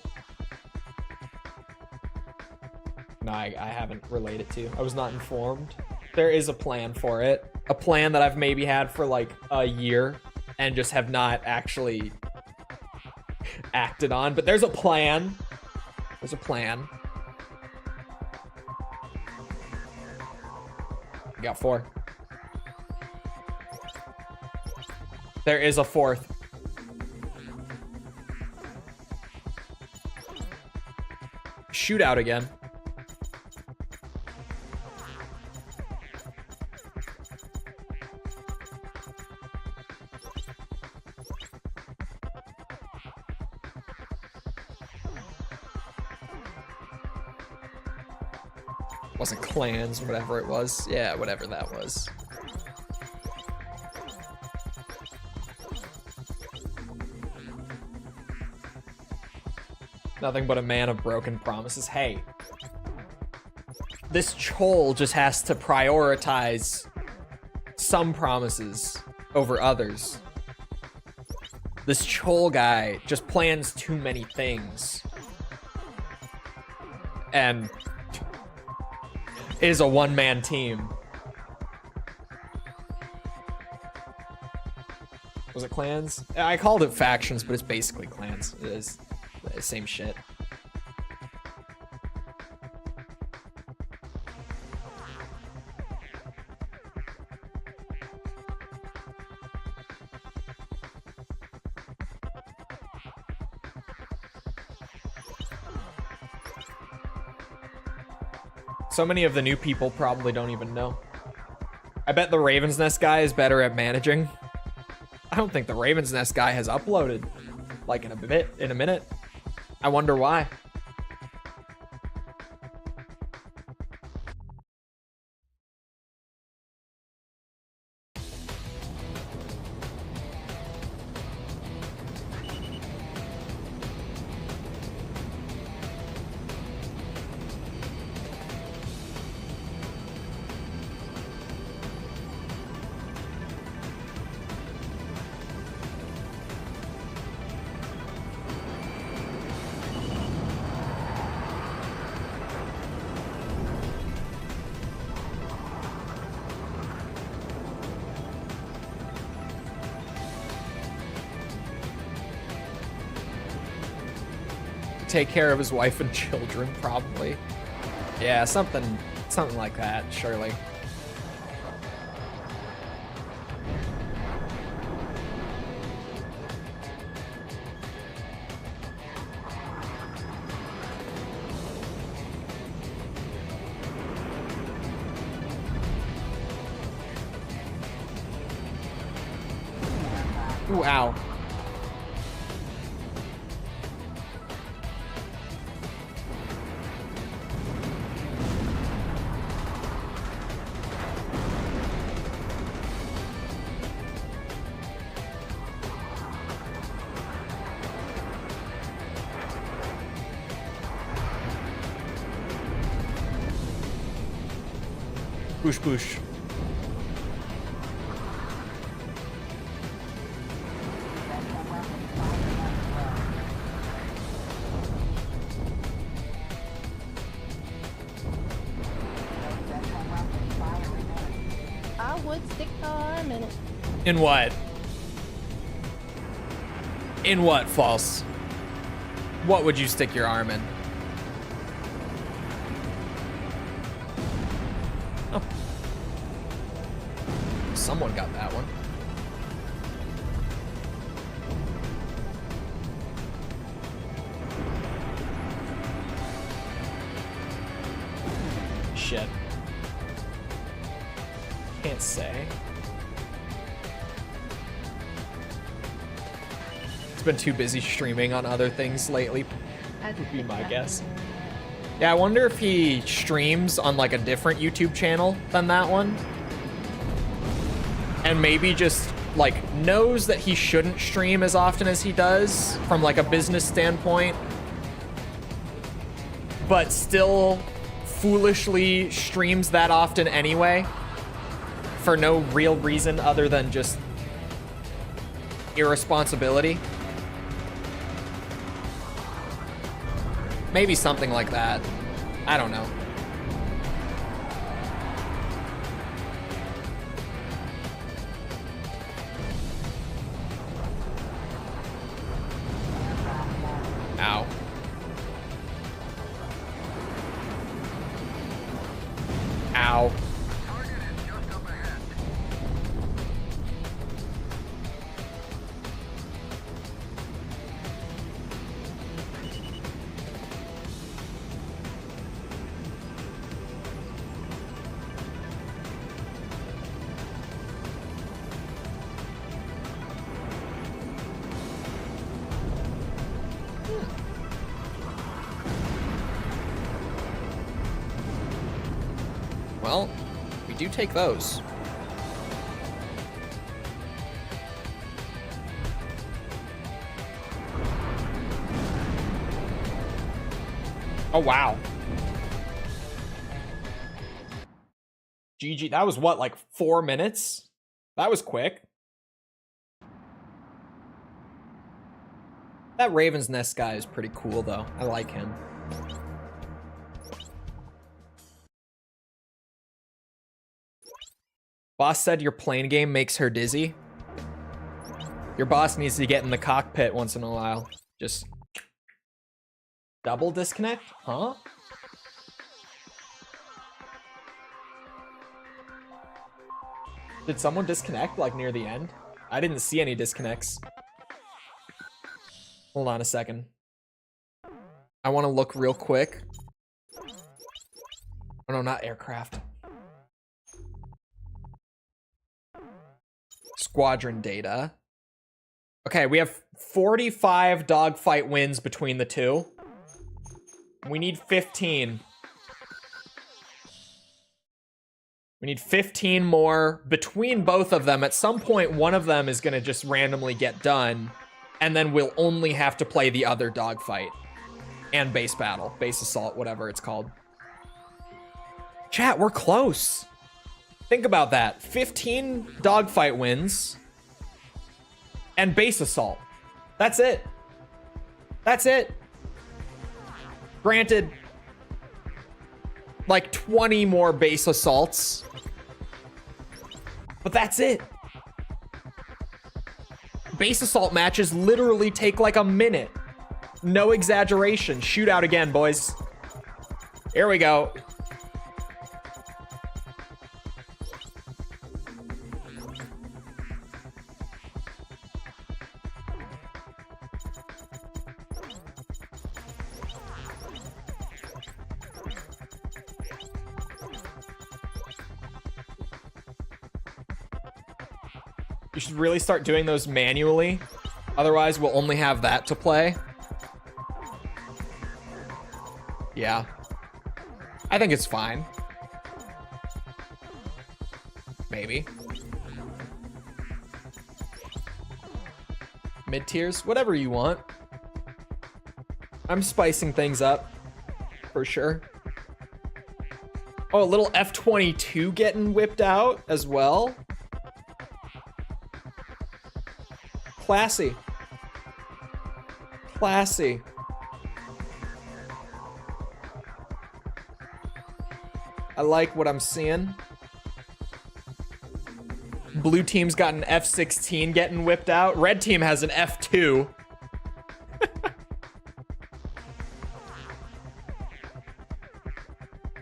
No, I haven't related to. I was not informed. There is a plan for it. A plan that I've maybe had for like a year and just have not actually acted on. But there's a plan. There's a plan. We got 4. There is a 4th. Shootout again. Wasn't clans, whatever it was. Yeah, whatever that was. Nothing but a man of broken promises. Hey, this Chole just has to prioritize some promises over others. This Chole guy just plans too many things and is a one-man team. Was it clans? I called it factions, but it's basically clans. It is the same shit. So many of the new people probably don't even know. I bet the Raven's Nest guy is better at managing. I don't think the Raven's Nest guy has uploaded like in a minute. I wonder why. Take care of his wife and children, probably. Yeah, something like that, surely. Ooh, ow. Push, push. I would stick the arm in it. In what? In what, False? What would you stick your arm in? Oh. Someone got that one. Shit. Can't say. It's been too busy streaming on other things lately, would be my guess. Yeah, I wonder if he streams on like a different YouTube channel than that one. And maybe just like knows that he shouldn't stream as often as he does from like a business standpoint, but still foolishly streams that often anyway for no real reason other than just irresponsibility. Maybe something like that. I don't know. Ow. Ow. Well, we do take those. Oh, wow. GG, that was what, like 4 minutes? That was quick. That Raven's Nest guy is pretty cool, though. I like him. Boss said your plane game makes her dizzy. Your boss needs to get in the cockpit once in a while. Just double disconnect? Huh? Did someone disconnect like near the end? I didn't see any disconnects. Hold on a second. I want to look real quick. Oh no, not aircraft. Squadron data. Okay, we have 45 dogfight wins between the two. We need 15. We need 15 more between both of them. At some point, one of them is going to just randomly get done, and then we'll only have to play the other dogfight. And base battle, base assault, whatever it's called. Chat, we're close. Think about that. 15 dogfight wins and base assault. That's it. That's it. Granted, like 20 more base assaults, but that's it. Base assault matches literally take like a minute. No exaggeration. Shootout again, boys. Here we go. You should really start doing those manually. Otherwise, we'll only have that to play. Yeah. I think it's fine. Maybe. Mid-tiers? Whatever you want. I'm spicing things up. For sure. Oh, a little F-22 getting whipped out as well. Classy. Classy. I like what I'm seeing. Blue team's got an F-16 getting whipped out. Red team has an F-2.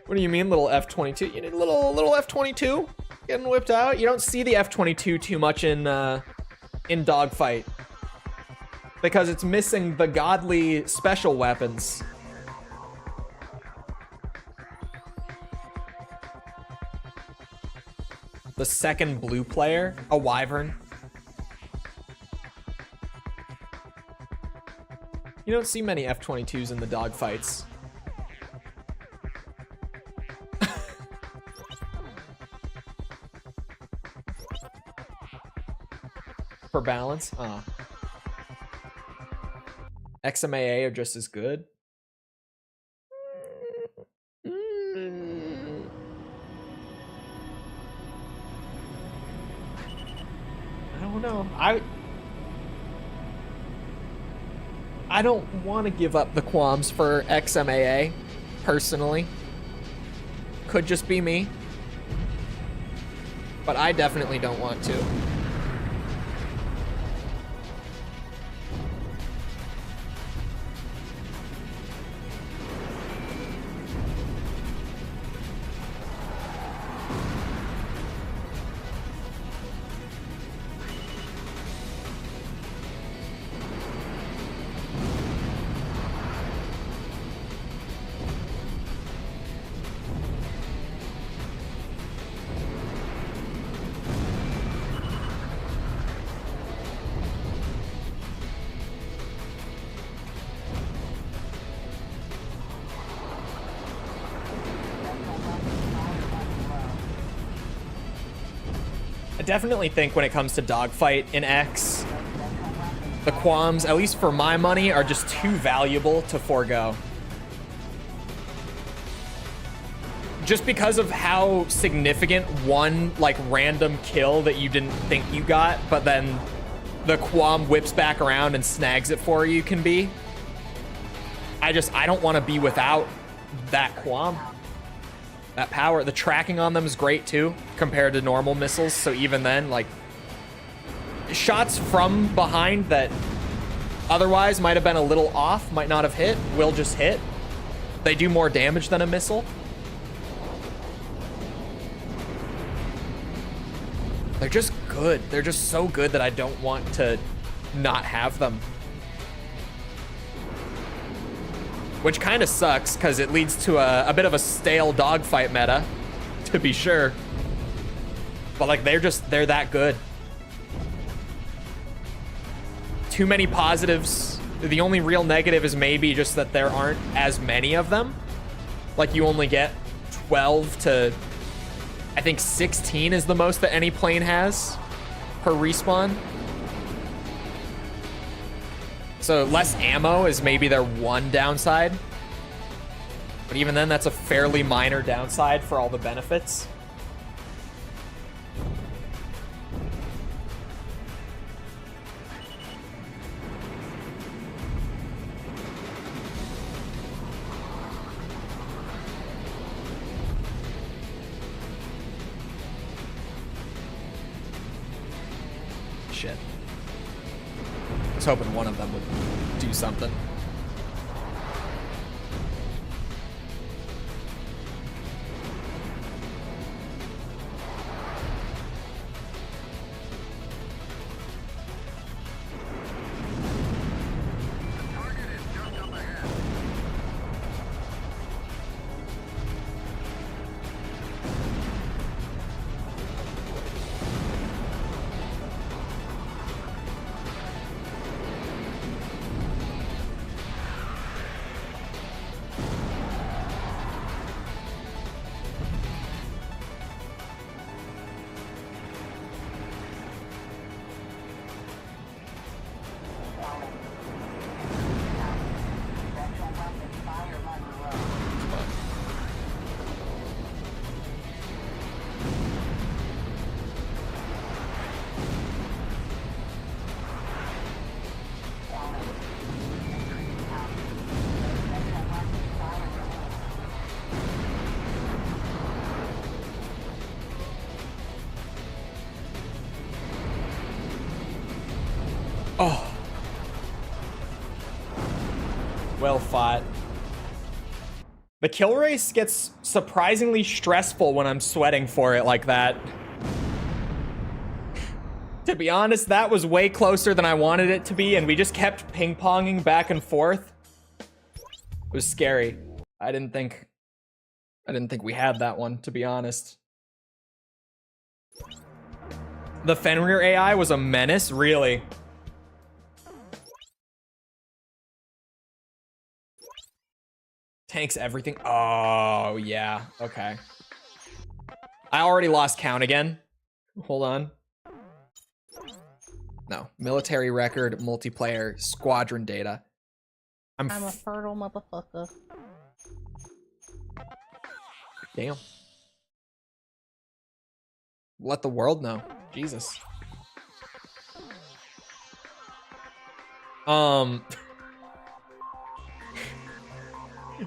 What do you mean, little F-22? You need a little F-22 getting whipped out? You don't see the F-22 too much in Dogfight because it's missing the godly special weapons. The second blue player, a wyvern. You don't see many F-22s in the dogfights. for balance. XMAA are just as good. I don't know. I don't want to give up the qualms for XMAA, personally. Could just be me. But I definitely don't want to. Definitely think when it comes to dogfight in X, the qualms, at least for my money, are just too valuable to forego. Just because of how significant one, like, random kill that you didn't think you got, but then the qualm whips back around and snags it for you can be. I don't want to be without that qualm. That power, the tracking on them is great too, compared to normal missiles. So even then, like, shots from behind that otherwise might have been a little off, might not have hit, will just hit. They do more damage than a missile. They're just good. They're just so good that I don't want to not have them. Which kind of sucks, because it leads to a bit of a stale dogfight meta, to be sure. But, like, they're that good. Too many positives. The only real negative is maybe just that there aren't as many of them. Like, you only get 12 to, I think 16 is the most that any plane has per respawn. So less ammo is maybe their one downside. But even then, that's a fairly minor downside for all the benefits. Shit. I was hoping one of them would do something. Oh. Well fought. The kill race gets surprisingly stressful when I'm sweating for it like that. To be honest, that was way closer than I wanted it to be, and we just kept ping-ponging back and forth. It was scary. I didn't think we had that one, to be honest. The Fenrir AI was a menace, really. Tanks everything. Oh, yeah. Okay. I already lost count again. Hold on. No. Military record, multiplayer, squadron data. I'm a fertile motherfucker. Damn. Let the world know. Jesus.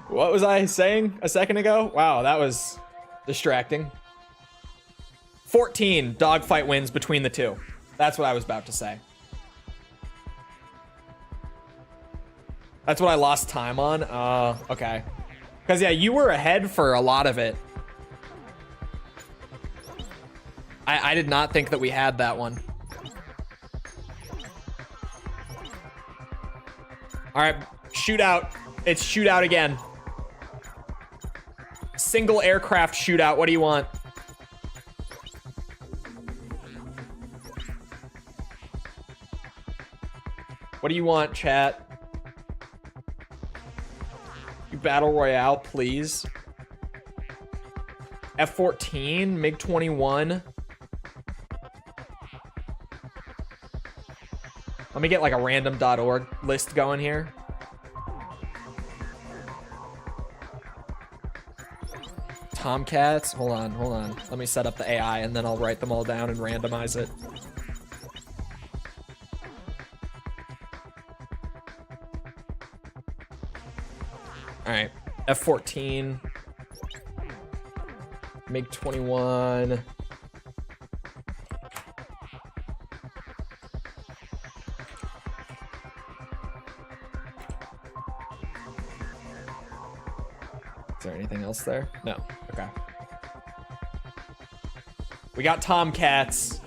What was I saying a second ago? Wow, that was distracting. 14 dogfight wins between the two. That's what I was about to say. That's what I lost time on? Okay. Because, yeah, you were ahead for a lot of it. I did not think that we had that one. All right, shootout. It's shootout again. Single aircraft shootout. What do you want? What do you want, chat? You battle royale, please. F-14, MiG-21. Let me get like a random.org list going here. Tomcats. Hold on. Let me set up the AI and then I'll write them all down and randomize it. All right. F-14. MiG-21. Is there anything else there? No. Okay. We got Tomcats.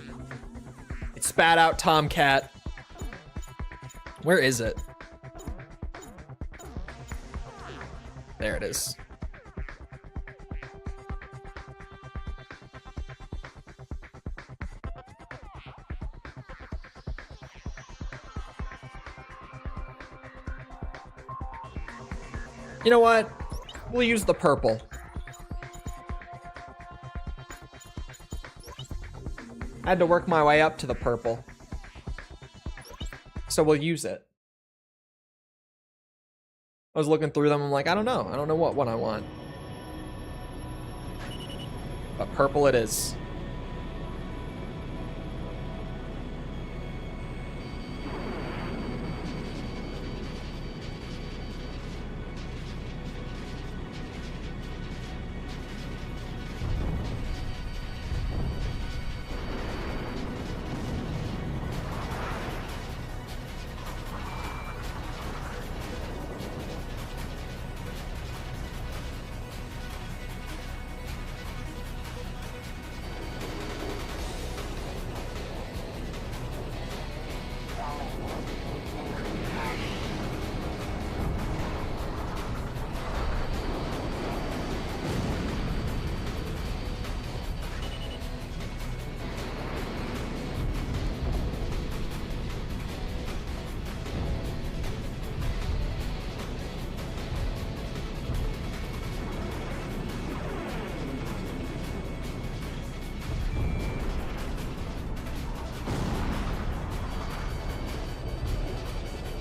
It spat out Tomcat. Where is it? There it is. You know what? We'll use the purple. I had to work my way up to the purple. So we'll use it. I was looking through them, I'm like, I don't know. I don't know what one I want. But purple it is.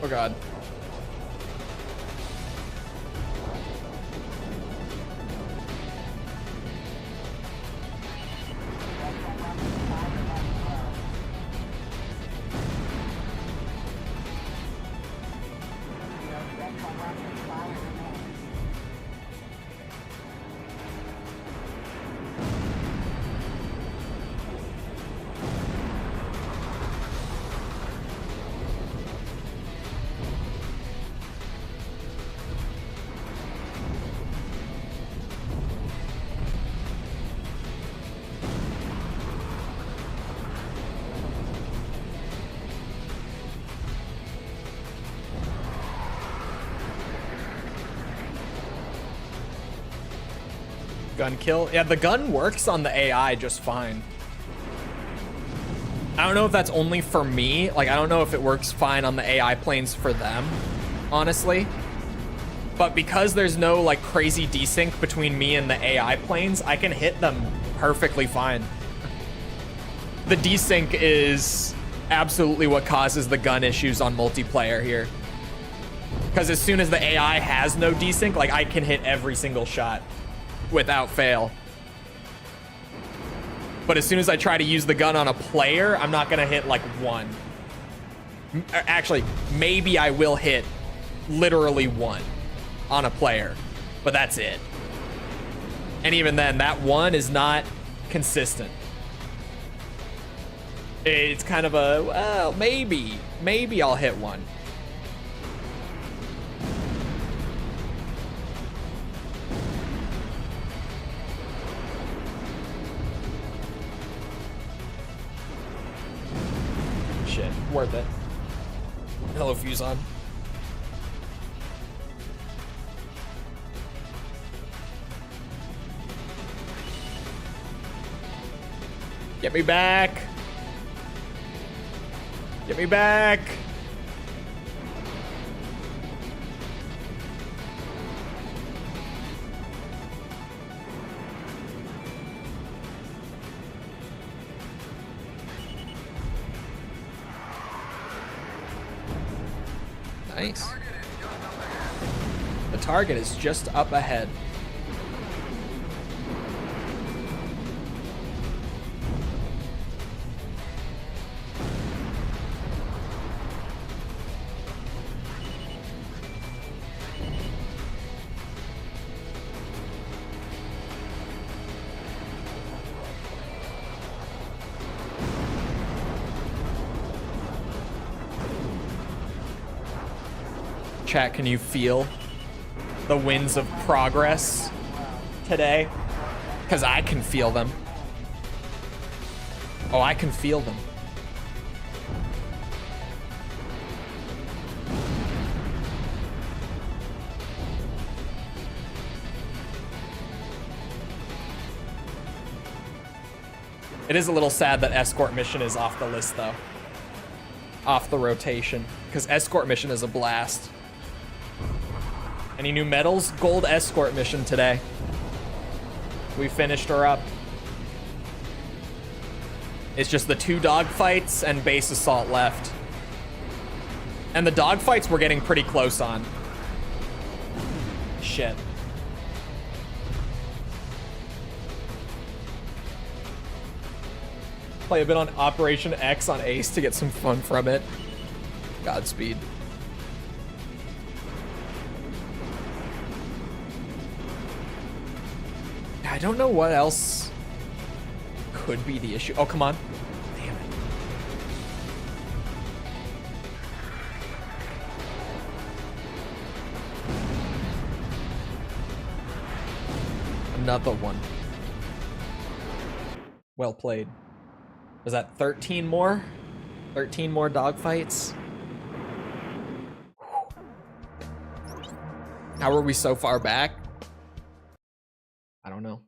Oh god. Gun kill. Yeah, the gun works on the AI just fine. I don't know if that's only for me. Like, I don't know if it works fine on the AI planes for them, honestly. But because there's no, like, crazy desync between me and the AI planes, I can hit them perfectly fine. The desync is absolutely what causes the gun issues on multiplayer here. Because as soon as the AI has no desync, like, I can hit every single shot without fail. But as soon as I try to use the gun on a player, I'm not gonna hit like one. Actually, maybe I will hit literally one on a player, but that's it. And even then, that one is not consistent. It's kind of a, well, maybe I'll hit one. Shit, worth it. Hello, Fuson. Get me back. Get me back. Nice. The target is just up ahead. Chat, can you feel the winds of progress today? Because I can feel them. Oh, I can feel them. It is a little sad that Escort mission is off the list, though. Off the rotation. Because Escort mission is a blast. Any new medals? Gold Escort mission today. We finished her up. It's just the 2 dogfights and base assault left. And the dogfights we're getting pretty close on. Shit. Play a bit on Operation X on Ace to get some fun from it. Godspeed. I don't know what else could be the issue. Oh, come on. Damn it. Another one. Well played. Was that 13 more? 13 more dogfights? How are we so far back? I don't know.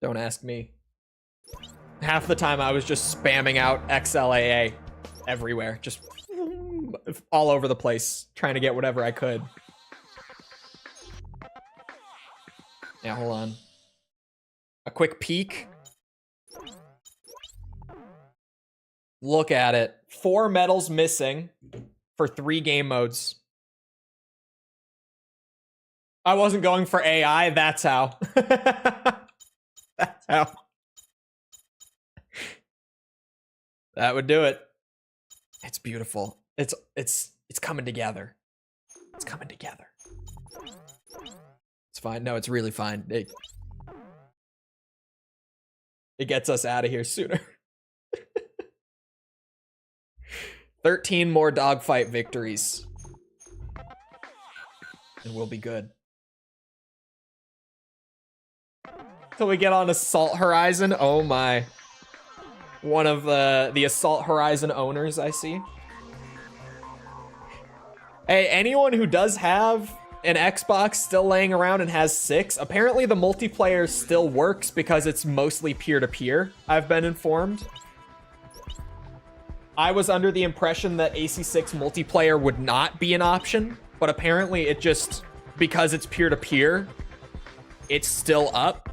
Don't ask me. Half the time I was just spamming out XLAA everywhere. Just all over the place, trying to get whatever I could. Yeah, hold on. A quick peek. Look at it. 4 medals missing for 3 game modes. I wasn't going for AI, that's how. That's how. That would do it. It's beautiful. It's coming together. It's coming together. It's fine. No, it's really fine. It gets us out of here sooner. 13 more dogfight victories. And we'll be good. Till we get on Assault Horizon. Oh my. One of the Assault Horizon owners, I see. Hey, anyone who does have an Xbox still laying around and has 6, apparently the multiplayer still works because it's mostly peer-to-peer, I've been informed. I was under the impression that AC6 multiplayer would not be an option, but apparently it just, because it's peer-to-peer, it's still up.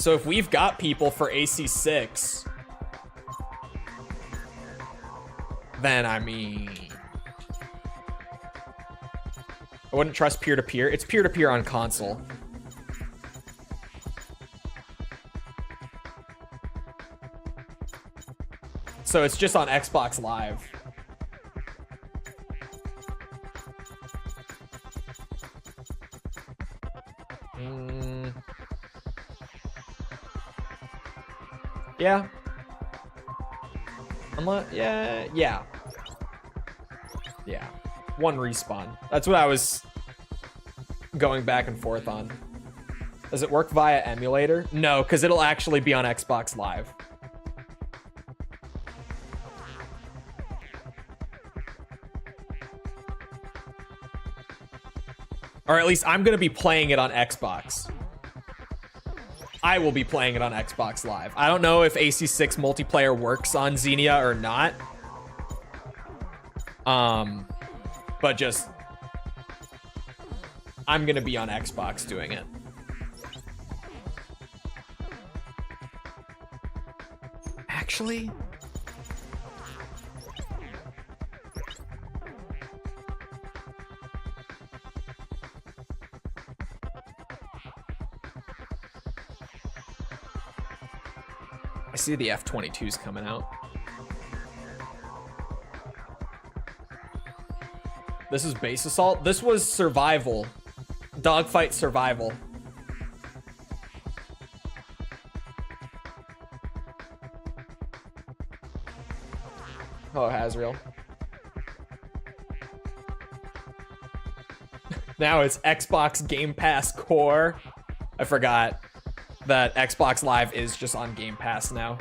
So if we've got people for AC6, then I mean, I wouldn't trust peer-to-peer. It's peer-to-peer on console. So it's just on Xbox Live. Yeah. Yeah. One respawn. That's what I was going back and forth on. Does it work via emulator? No, because it'll actually be on Xbox Live. Or at least I'm going to be playing it on Xbox. I will be playing it on Xbox Live. I don't know if AC6 multiplayer works on Xenia or not. But just, I'm going to be on Xbox doing it. Actually, I see the F-22's coming out. This is base assault. This was survival. Dogfight survival. Oh, Hazriel. Now it's Xbox Game Pass Core. I forgot that Xbox Live is just on Game Pass now.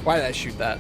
Why did I shoot that?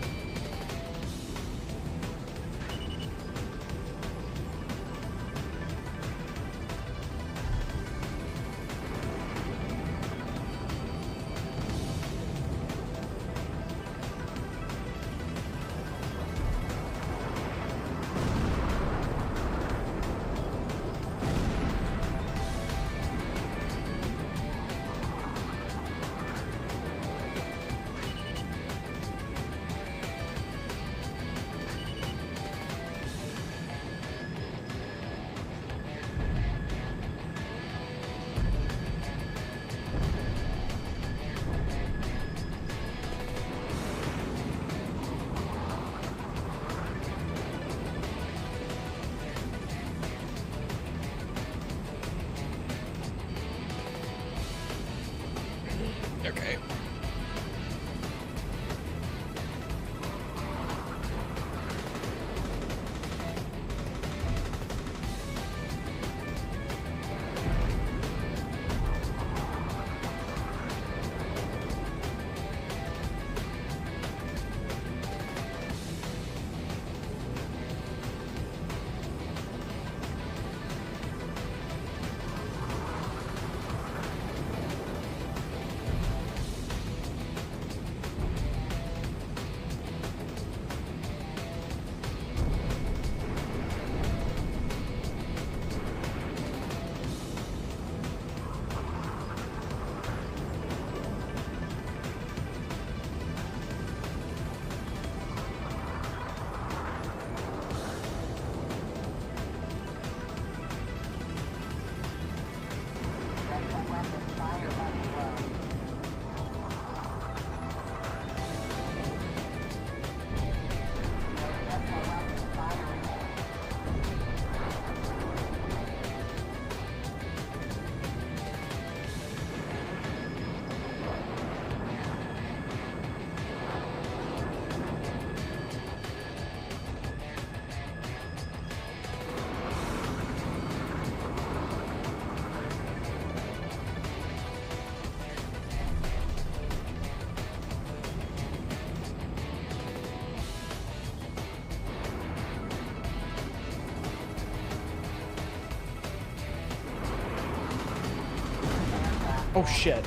Oh shit.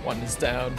One is down.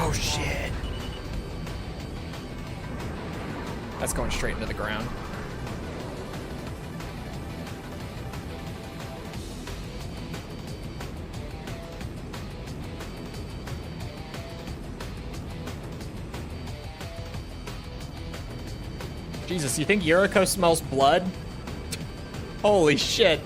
Oh shit. That's going straight into the ground. Jesus, you think Yuriko smells blood? Holy shit.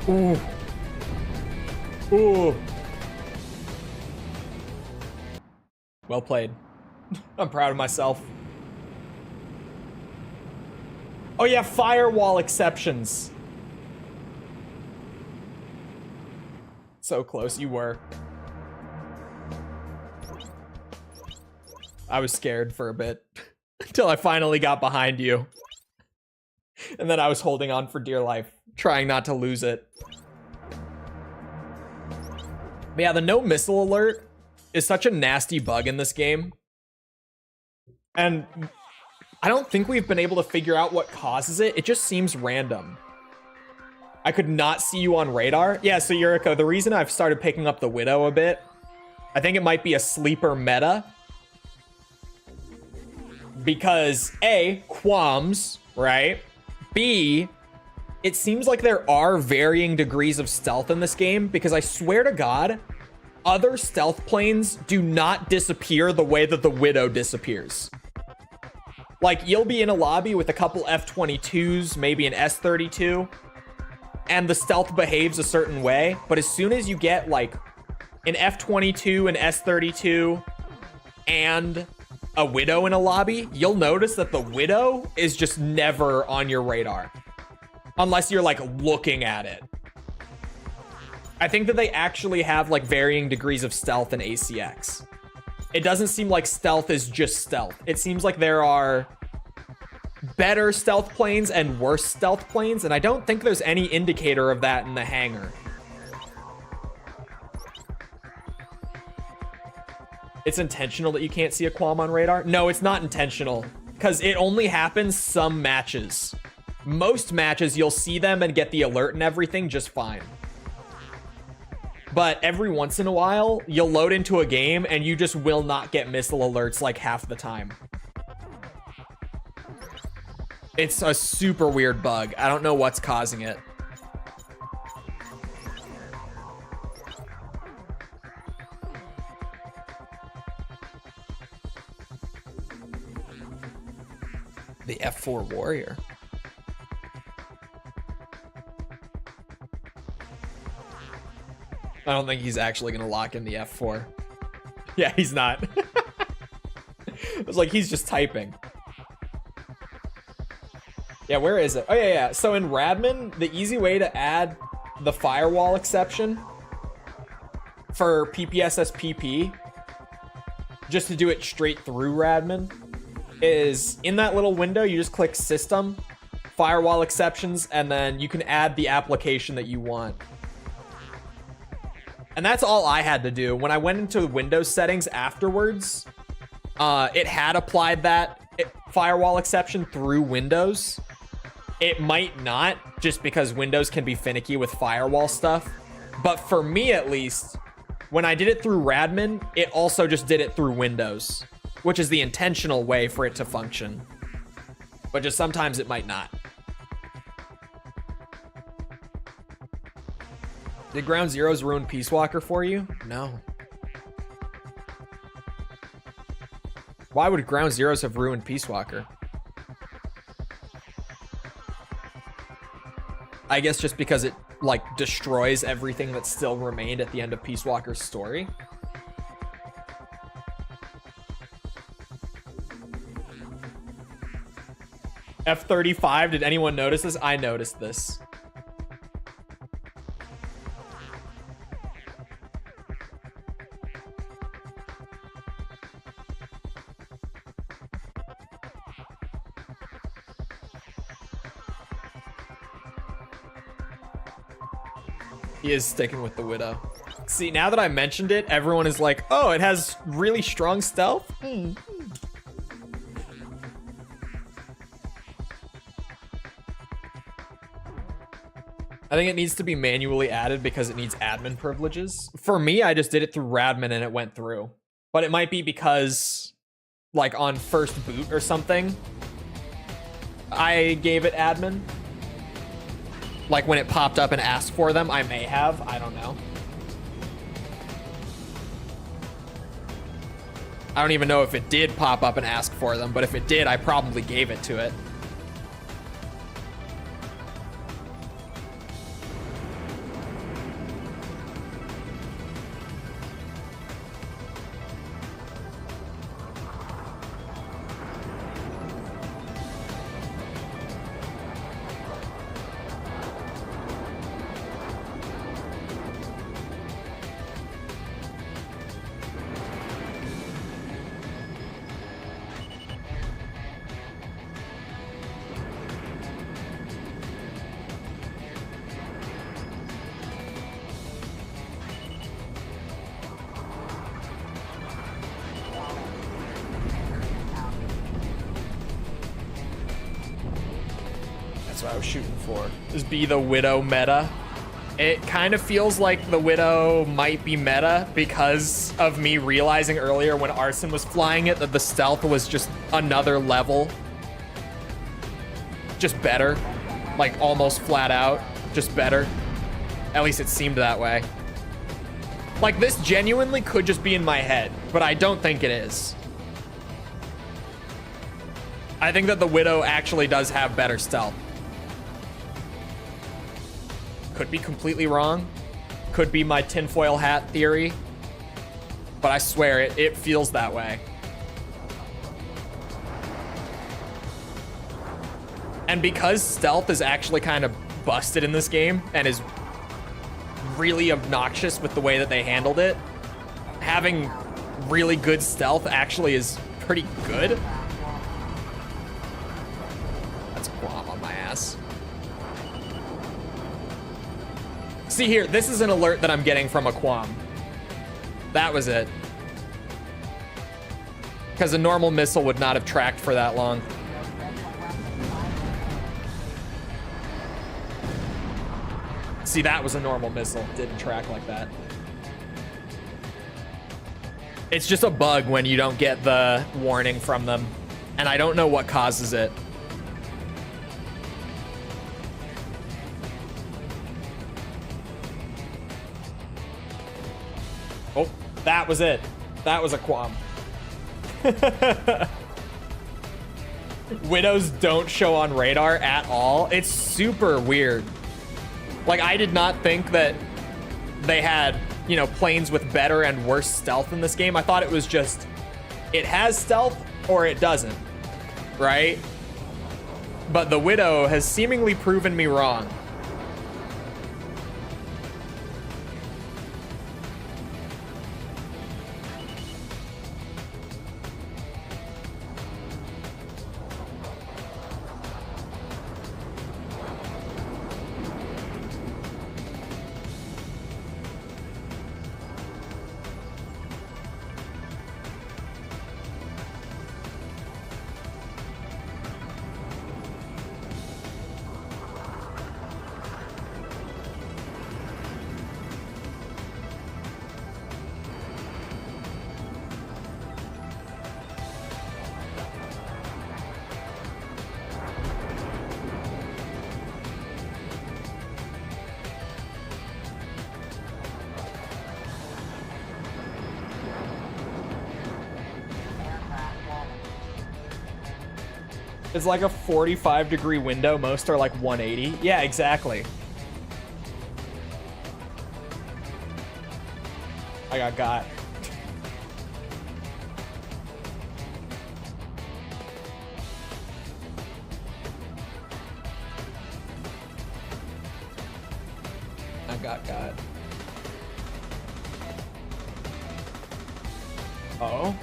Ooh. Ooh. Well played. I'm proud of myself. Oh yeah, firewall exceptions. So close, you were. I was scared for a bit until I finally got behind you. And then I was holding on for dear life, trying not to lose it. But yeah, the no missile alert is such a nasty bug in this game. And I don't think we've been able to figure out what causes it. It just seems random. I could not see you on radar. Yeah, so Yuriko, the reason I've started picking up the Widow a bit, I think it might be a sleeper meta. Because A, qualms, right? B, it seems like there are varying degrees of stealth in this game, because I swear to God, other stealth planes do not disappear the way that the Widow disappears. Like, you'll be in a lobby with a couple F-22s, maybe an S-32, and the stealth behaves a certain way, but as soon as you get, like, an F-22, an S-32, and a Widow in a lobby, you'll notice that the Widow is just never on your radar. Unless you're, like, looking at it. I think that they actually have, like, varying degrees of stealth in ACX. it doesn't seem like stealth is just stealth. It seems like there are better stealth planes and worse stealth planes, and I don't think there's any indicator of that in the hangar. It's intentional that you can't see a qualm on radar? No, it's not intentional, because it only happens some matches. Most matches, you'll see them and get the alert and everything just fine. But every once in a while, you'll load into a game and you just will not get missile alerts like half the time. It's a super weird bug. I don't know what's causing it. The F4 warrior. I don't think he's actually gonna lock in the F4. Yeah, he's not. It was like he's just typing. Yeah, where is it? Oh, yeah. So in Radman, the easy way to add the firewall exception for PPSSPP, just to do it straight through Radman, is in that little window, you just click System, Firewall Exceptions, and then you can add the application that you want. And that's all I had to do. When I went into the Windows settings afterwards, it had applied that firewall exception through Windows. It might not, just because Windows can be finicky with firewall stuff. But for me, at least, when I did it through Radman, it also just did it through Windows, which is the intentional way for it to function. But just sometimes it might not. Did Ground Zeroes ruin Peace Walker for you? No. Why would Ground Zeroes have ruined Peace Walker? I guess just because it, like, destroys everything that still remained at the end of Peace Walker's story. F-35, did anyone notice this? I noticed this. He is sticking with the Widow. See, now that I mentioned it, everyone is like, oh, it has really strong stealth? I think it needs to be manually added because it needs admin privileges. For me, I just did it through Radman and it went through. But it might be because, like, on first boot or something, I gave it admin. Like, when it popped up and asked for them, I may have. I don't know. I don't even know if it did pop up and ask for them, but if it did, I probably gave it to it. That's what I was shooting for. Just be the Widow meta. It kind of feels like the Widow might be meta because of me realizing earlier when Arson was flying it that the stealth was just another level. Just better. Like almost flat out. Just better. At least it seemed that way. Like this genuinely could just be in my head, but I don't think it is. I think that the Widow actually does have better stealth. Could be completely wrong. Could be my tinfoil hat theory. But I swear it feels that way. And because stealth is actually kind of busted in this game and is really obnoxious with the way that they handled it, having really good stealth actually is pretty good. That's Quam on my ass. See here, this is an alert that I'm getting from a Quam. That was it. Because a normal missile would not have tracked for that long. See, that was a normal missile. Didn't track like that. It's just a bug when you don't get the warning from them. And I don't know what causes it. Oh, that was it. That was a Quam. Widows don't show on radar at all. It's super weird. Like, I did not think that they had, you know, planes with better and worse stealth in this game. I thought it was just, it has stealth or it doesn't, right? But the Widow has seemingly proven me wrong. It's like a 45-degree window. Most are like 180. Yeah, exactly. I got. I got. Uh-oh.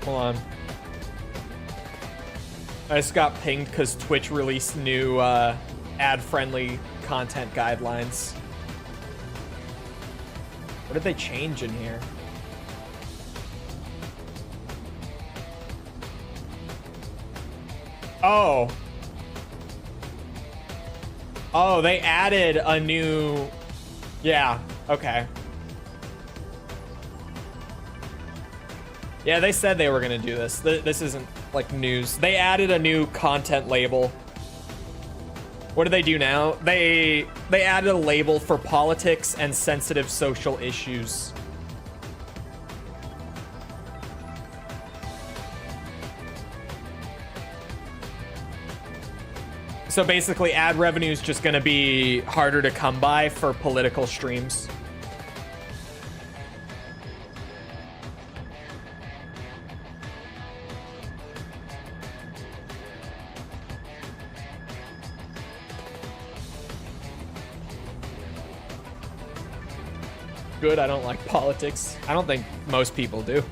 Hold on. I just got pinged because Twitch released new ad-friendly content guidelines. What did they change in here? Oh. Oh, they added a new... Yeah, okay. Yeah, they said they were gonna do this. This isn't like news. They added a new content label. What do they do now? They added a label for politics and sensitive social issues. So basically, ad revenue is just gonna be harder to come by for political streams. Good, I don't like politics. I don't think most people do.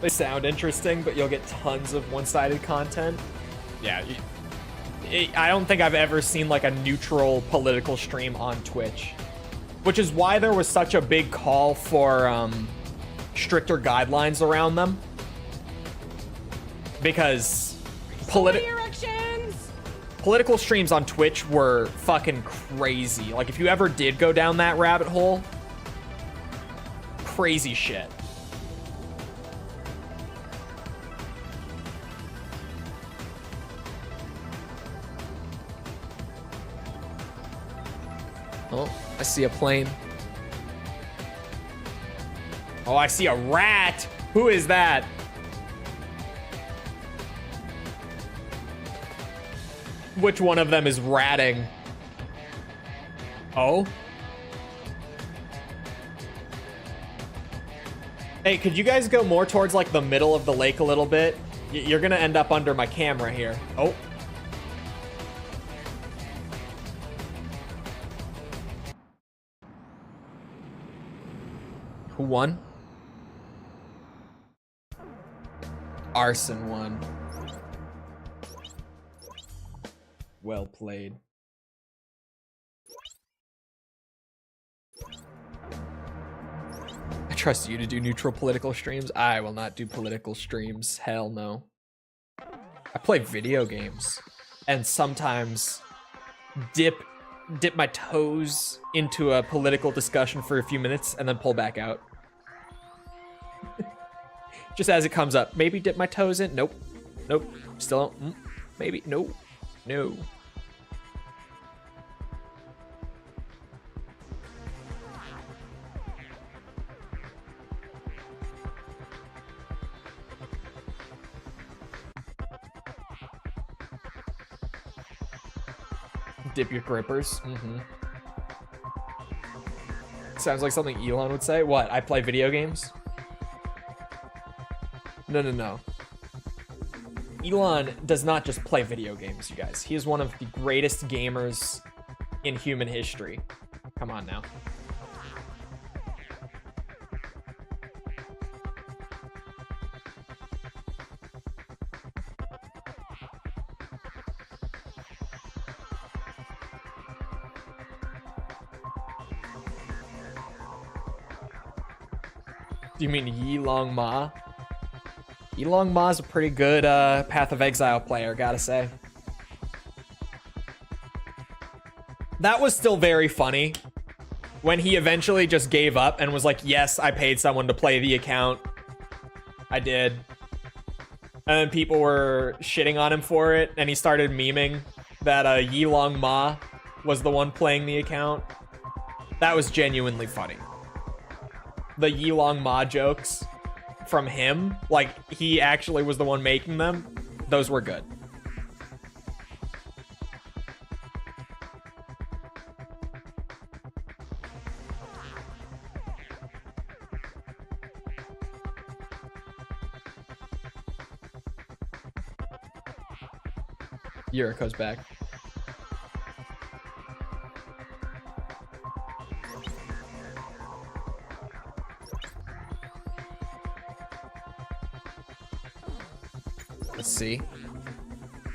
They sound interesting, but you'll get tons of one-sided content. Yeah, I don't think I've ever seen like a neutral political stream on Twitch, which is why there was such a big call for stricter guidelines around them. Because political streams on Twitch were fucking crazy. Like if you ever did go down that rabbit hole, crazy shit. Oh, I see a plane. Oh, I see a rat. Who is that? Which one of them is ratting? Oh? Hey, could you guys go more towards like the middle of the lake a little bit? You're gonna end up under my camera here. Oh. Who won? Arson won. Well played. I trust you to do neutral political streams. I will not do political streams. Hell no. I play video games and sometimes dip my toes into a political discussion for a few minutes and then pull back out. Just as it comes up. Maybe dip my toes in. Nope. Nope. Still don't. Maybe. Nope. No. Dip your grippers. Sounds like something Elon would say. What? I play video games? No. Elon does not just play video games, you guys. He is one of the greatest gamers in human history. Come on now. Do you mean Yilong Ma? Yilong Ma's a pretty good Path of Exile player, gotta say. That was still very funny when he eventually just gave up and was like, yes, I paid someone to play the account. I did. And then people were shitting on him for it, and he started memeing that Yilong Ma was the one playing the account. That was genuinely funny. The Yilong Ma jokes from him, like he actually was the one making them, those were good. Yuriko's back. Let's see.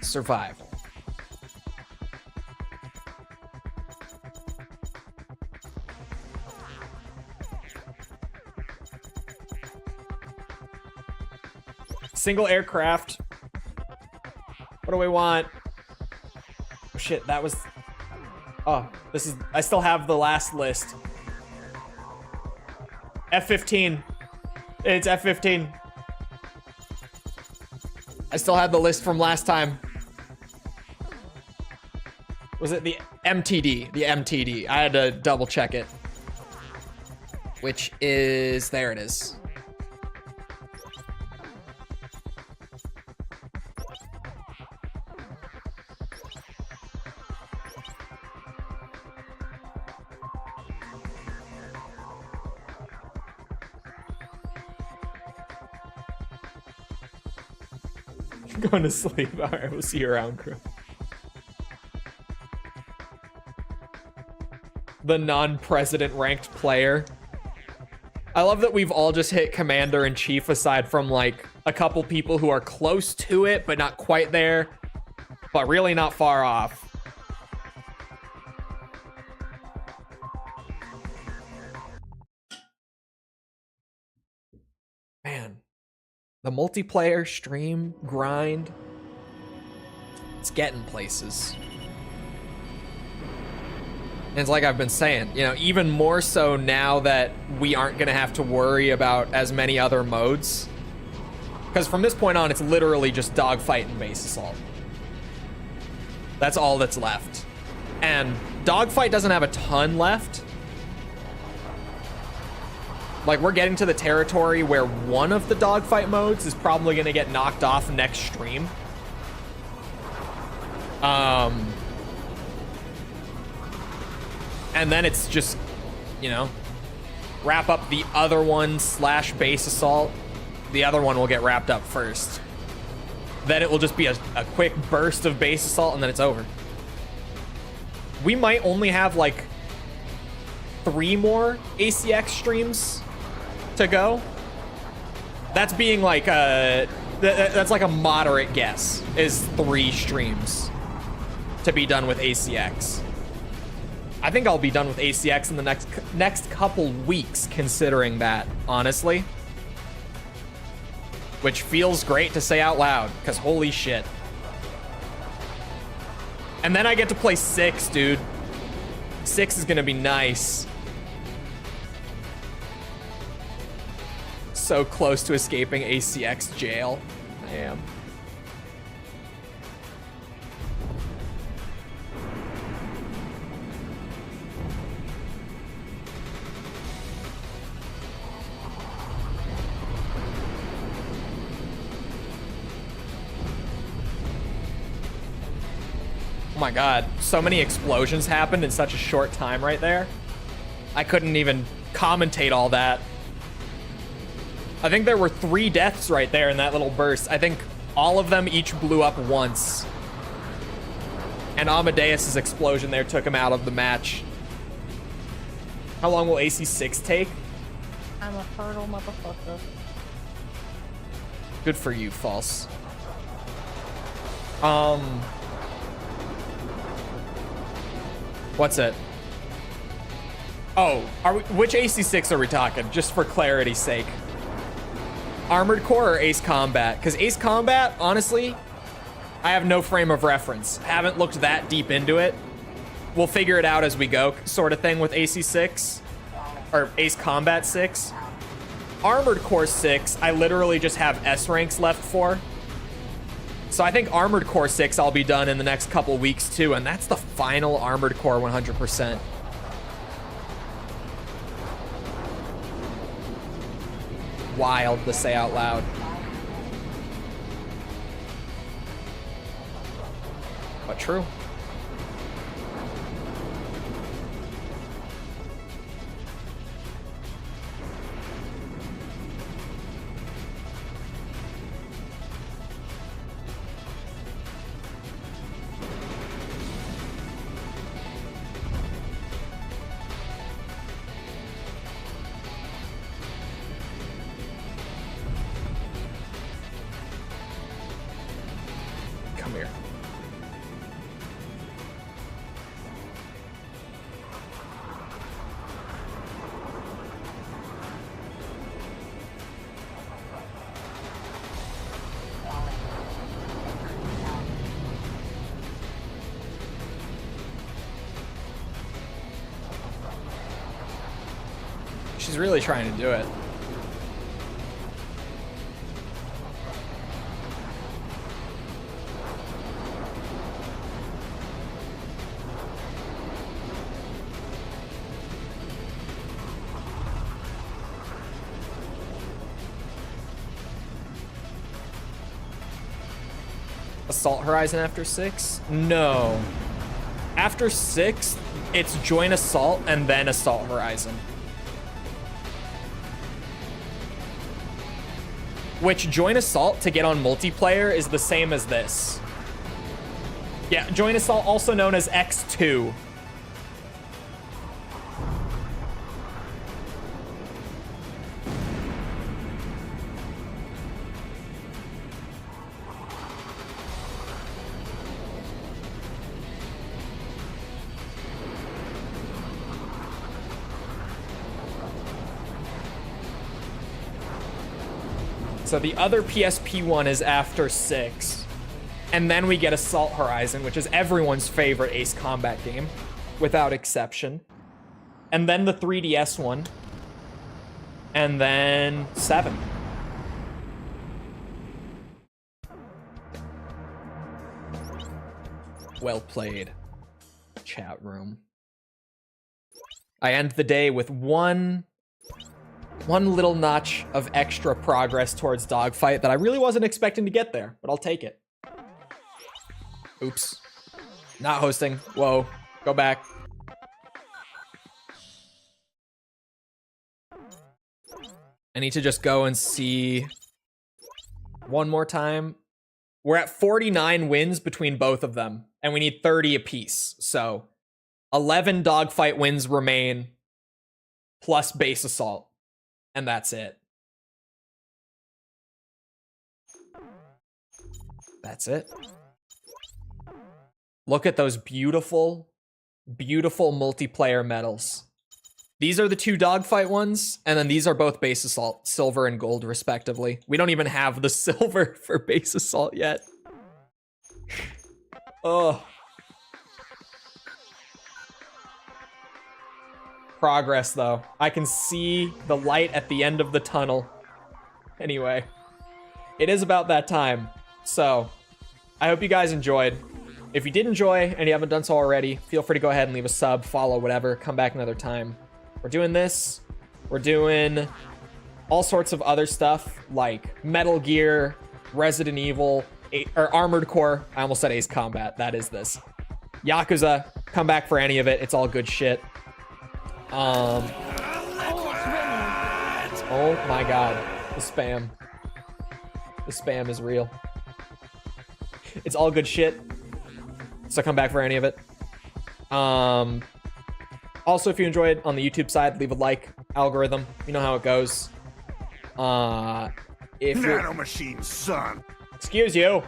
Survival. Single aircraft. What do we want? Oh shit, that was... Oh, this is... I still have the last list. F-15. It's F-15. I still had the list from last time. Was it the MTD? The MTD. I had to double check it. Which is... There it is. Going to sleep. All right, we'll see you around, crew. The non-president ranked player. I love that we've all just hit commander-in-chief aside from like a couple people who are close to it, but not quite there, but really not far off. Man. The multiplayer stream grind, it's getting places. And it's like I've been saying, you know, even more so now that we aren't gonna have to worry about as many other modes. Because from this point on, it's literally just dogfight and base assault. That's all that's left. And Dogfight doesn't have a ton left. Like, we're getting to the territory where one of the dogfight modes is probably going to get knocked off next stream. And then it's just, you know, wrap up the other one / base assault. The other one will get wrapped up first. Then it will just be a quick burst of base assault, and then it's over. We might only have like 3 more ACX streams to go. That's being like that's like a moderate guess, is 3 streams to be done with ACX. I think I'll be done with ACX in the next couple weeks, considering that, honestly. Which feels great to say out loud, because holy shit. And then I get to play 6, dude. 6 is gonna be nice. So close to escaping ACX jail. I am. Oh my god, so many explosions happened in such a short time right there. I couldn't even commentate all that. I think there were 3 deaths right there in that little burst. I think all of them each blew up once. And Amadeus's explosion there took him out of the match. How long will AC6 take? I'm a fertile motherfucker. Good for you, False. What's it? Oh, which AC6 are we talking? Just for clarity's sake. Armored Core or Ace Combat? Because Ace Combat, honestly, I have no frame of reference. Haven't looked that deep into it. We'll figure it out as we go, sort of thing with AC6. Or Ace Combat 6. Armored Core 6, I literally just have S ranks left for. So I think Armored Core 6 I'll be done in the next couple weeks too, and that's the final Armored Core 100%. Wild to say out loud. But true. Come here. She's really trying to do it. Assault Horizon after 6? No. After 6, it's join Assault and then Assault Horizon. Which join Assault to get on multiplayer is the same as this. Yeah, join Assault, also known as X2. So the other PSP one is after 6. And then we get Assault Horizon, which is everyone's favorite Ace Combat game, without exception. And then the 3DS one. And then 7. Well played, chat room. I end the day with one little notch of extra progress towards dogfight that I really wasn't expecting to get there, but I'll take it. Oops. Not hosting. Whoa. Go back. I need to just go and see one more time. We're at 49 wins between both of them, and we need 30 apiece. So 11 dogfight wins remain, plus base assault, and that's it. That's it. Look at those beautiful, beautiful multiplayer medals. These are the 2 dogfight ones, and then these are both base assault, silver and gold respectively. We don't even have the silver for base assault yet. Oh. Progress though. I can see the light at the end of the tunnel. Anyway, it is about that time. So, I hope you guys enjoyed. If you did enjoy and you haven't done so already, feel free to go ahead and leave a sub, follow, whatever. Come back another time. We're doing this. We're doing all sorts of other stuff like Metal Gear, Resident Evil, or Armored Core. I almost said Ace Combat. That is this. Yakuza. Come back for any of it. It's all good shit. Oh my god. The spam. The spam is real. It's all good shit. So come back for any of it. Also, if you enjoyed on the YouTube side, leave a like. Algorithm, you know how it goes. If you're... Nanomachine, son. Excuse you.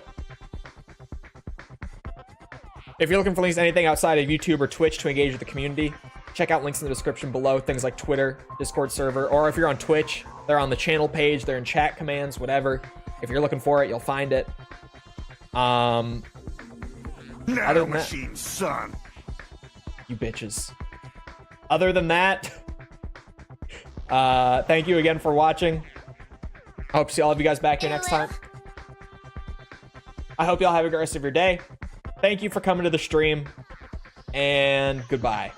If you're looking for links to anything outside of YouTube or Twitch to engage with the community, check out links in the description below. Things like Twitter, Discord server, or if you're on Twitch, they're on the channel page. They're in chat commands, whatever. If you're looking for it, you'll find it. Nanomachine, son. You bitches. Other than that, thank you again for watching. I hope to see all of you guys back here next time. I hope y'all have a great rest of your day. Thank you for coming to the stream, and goodbye.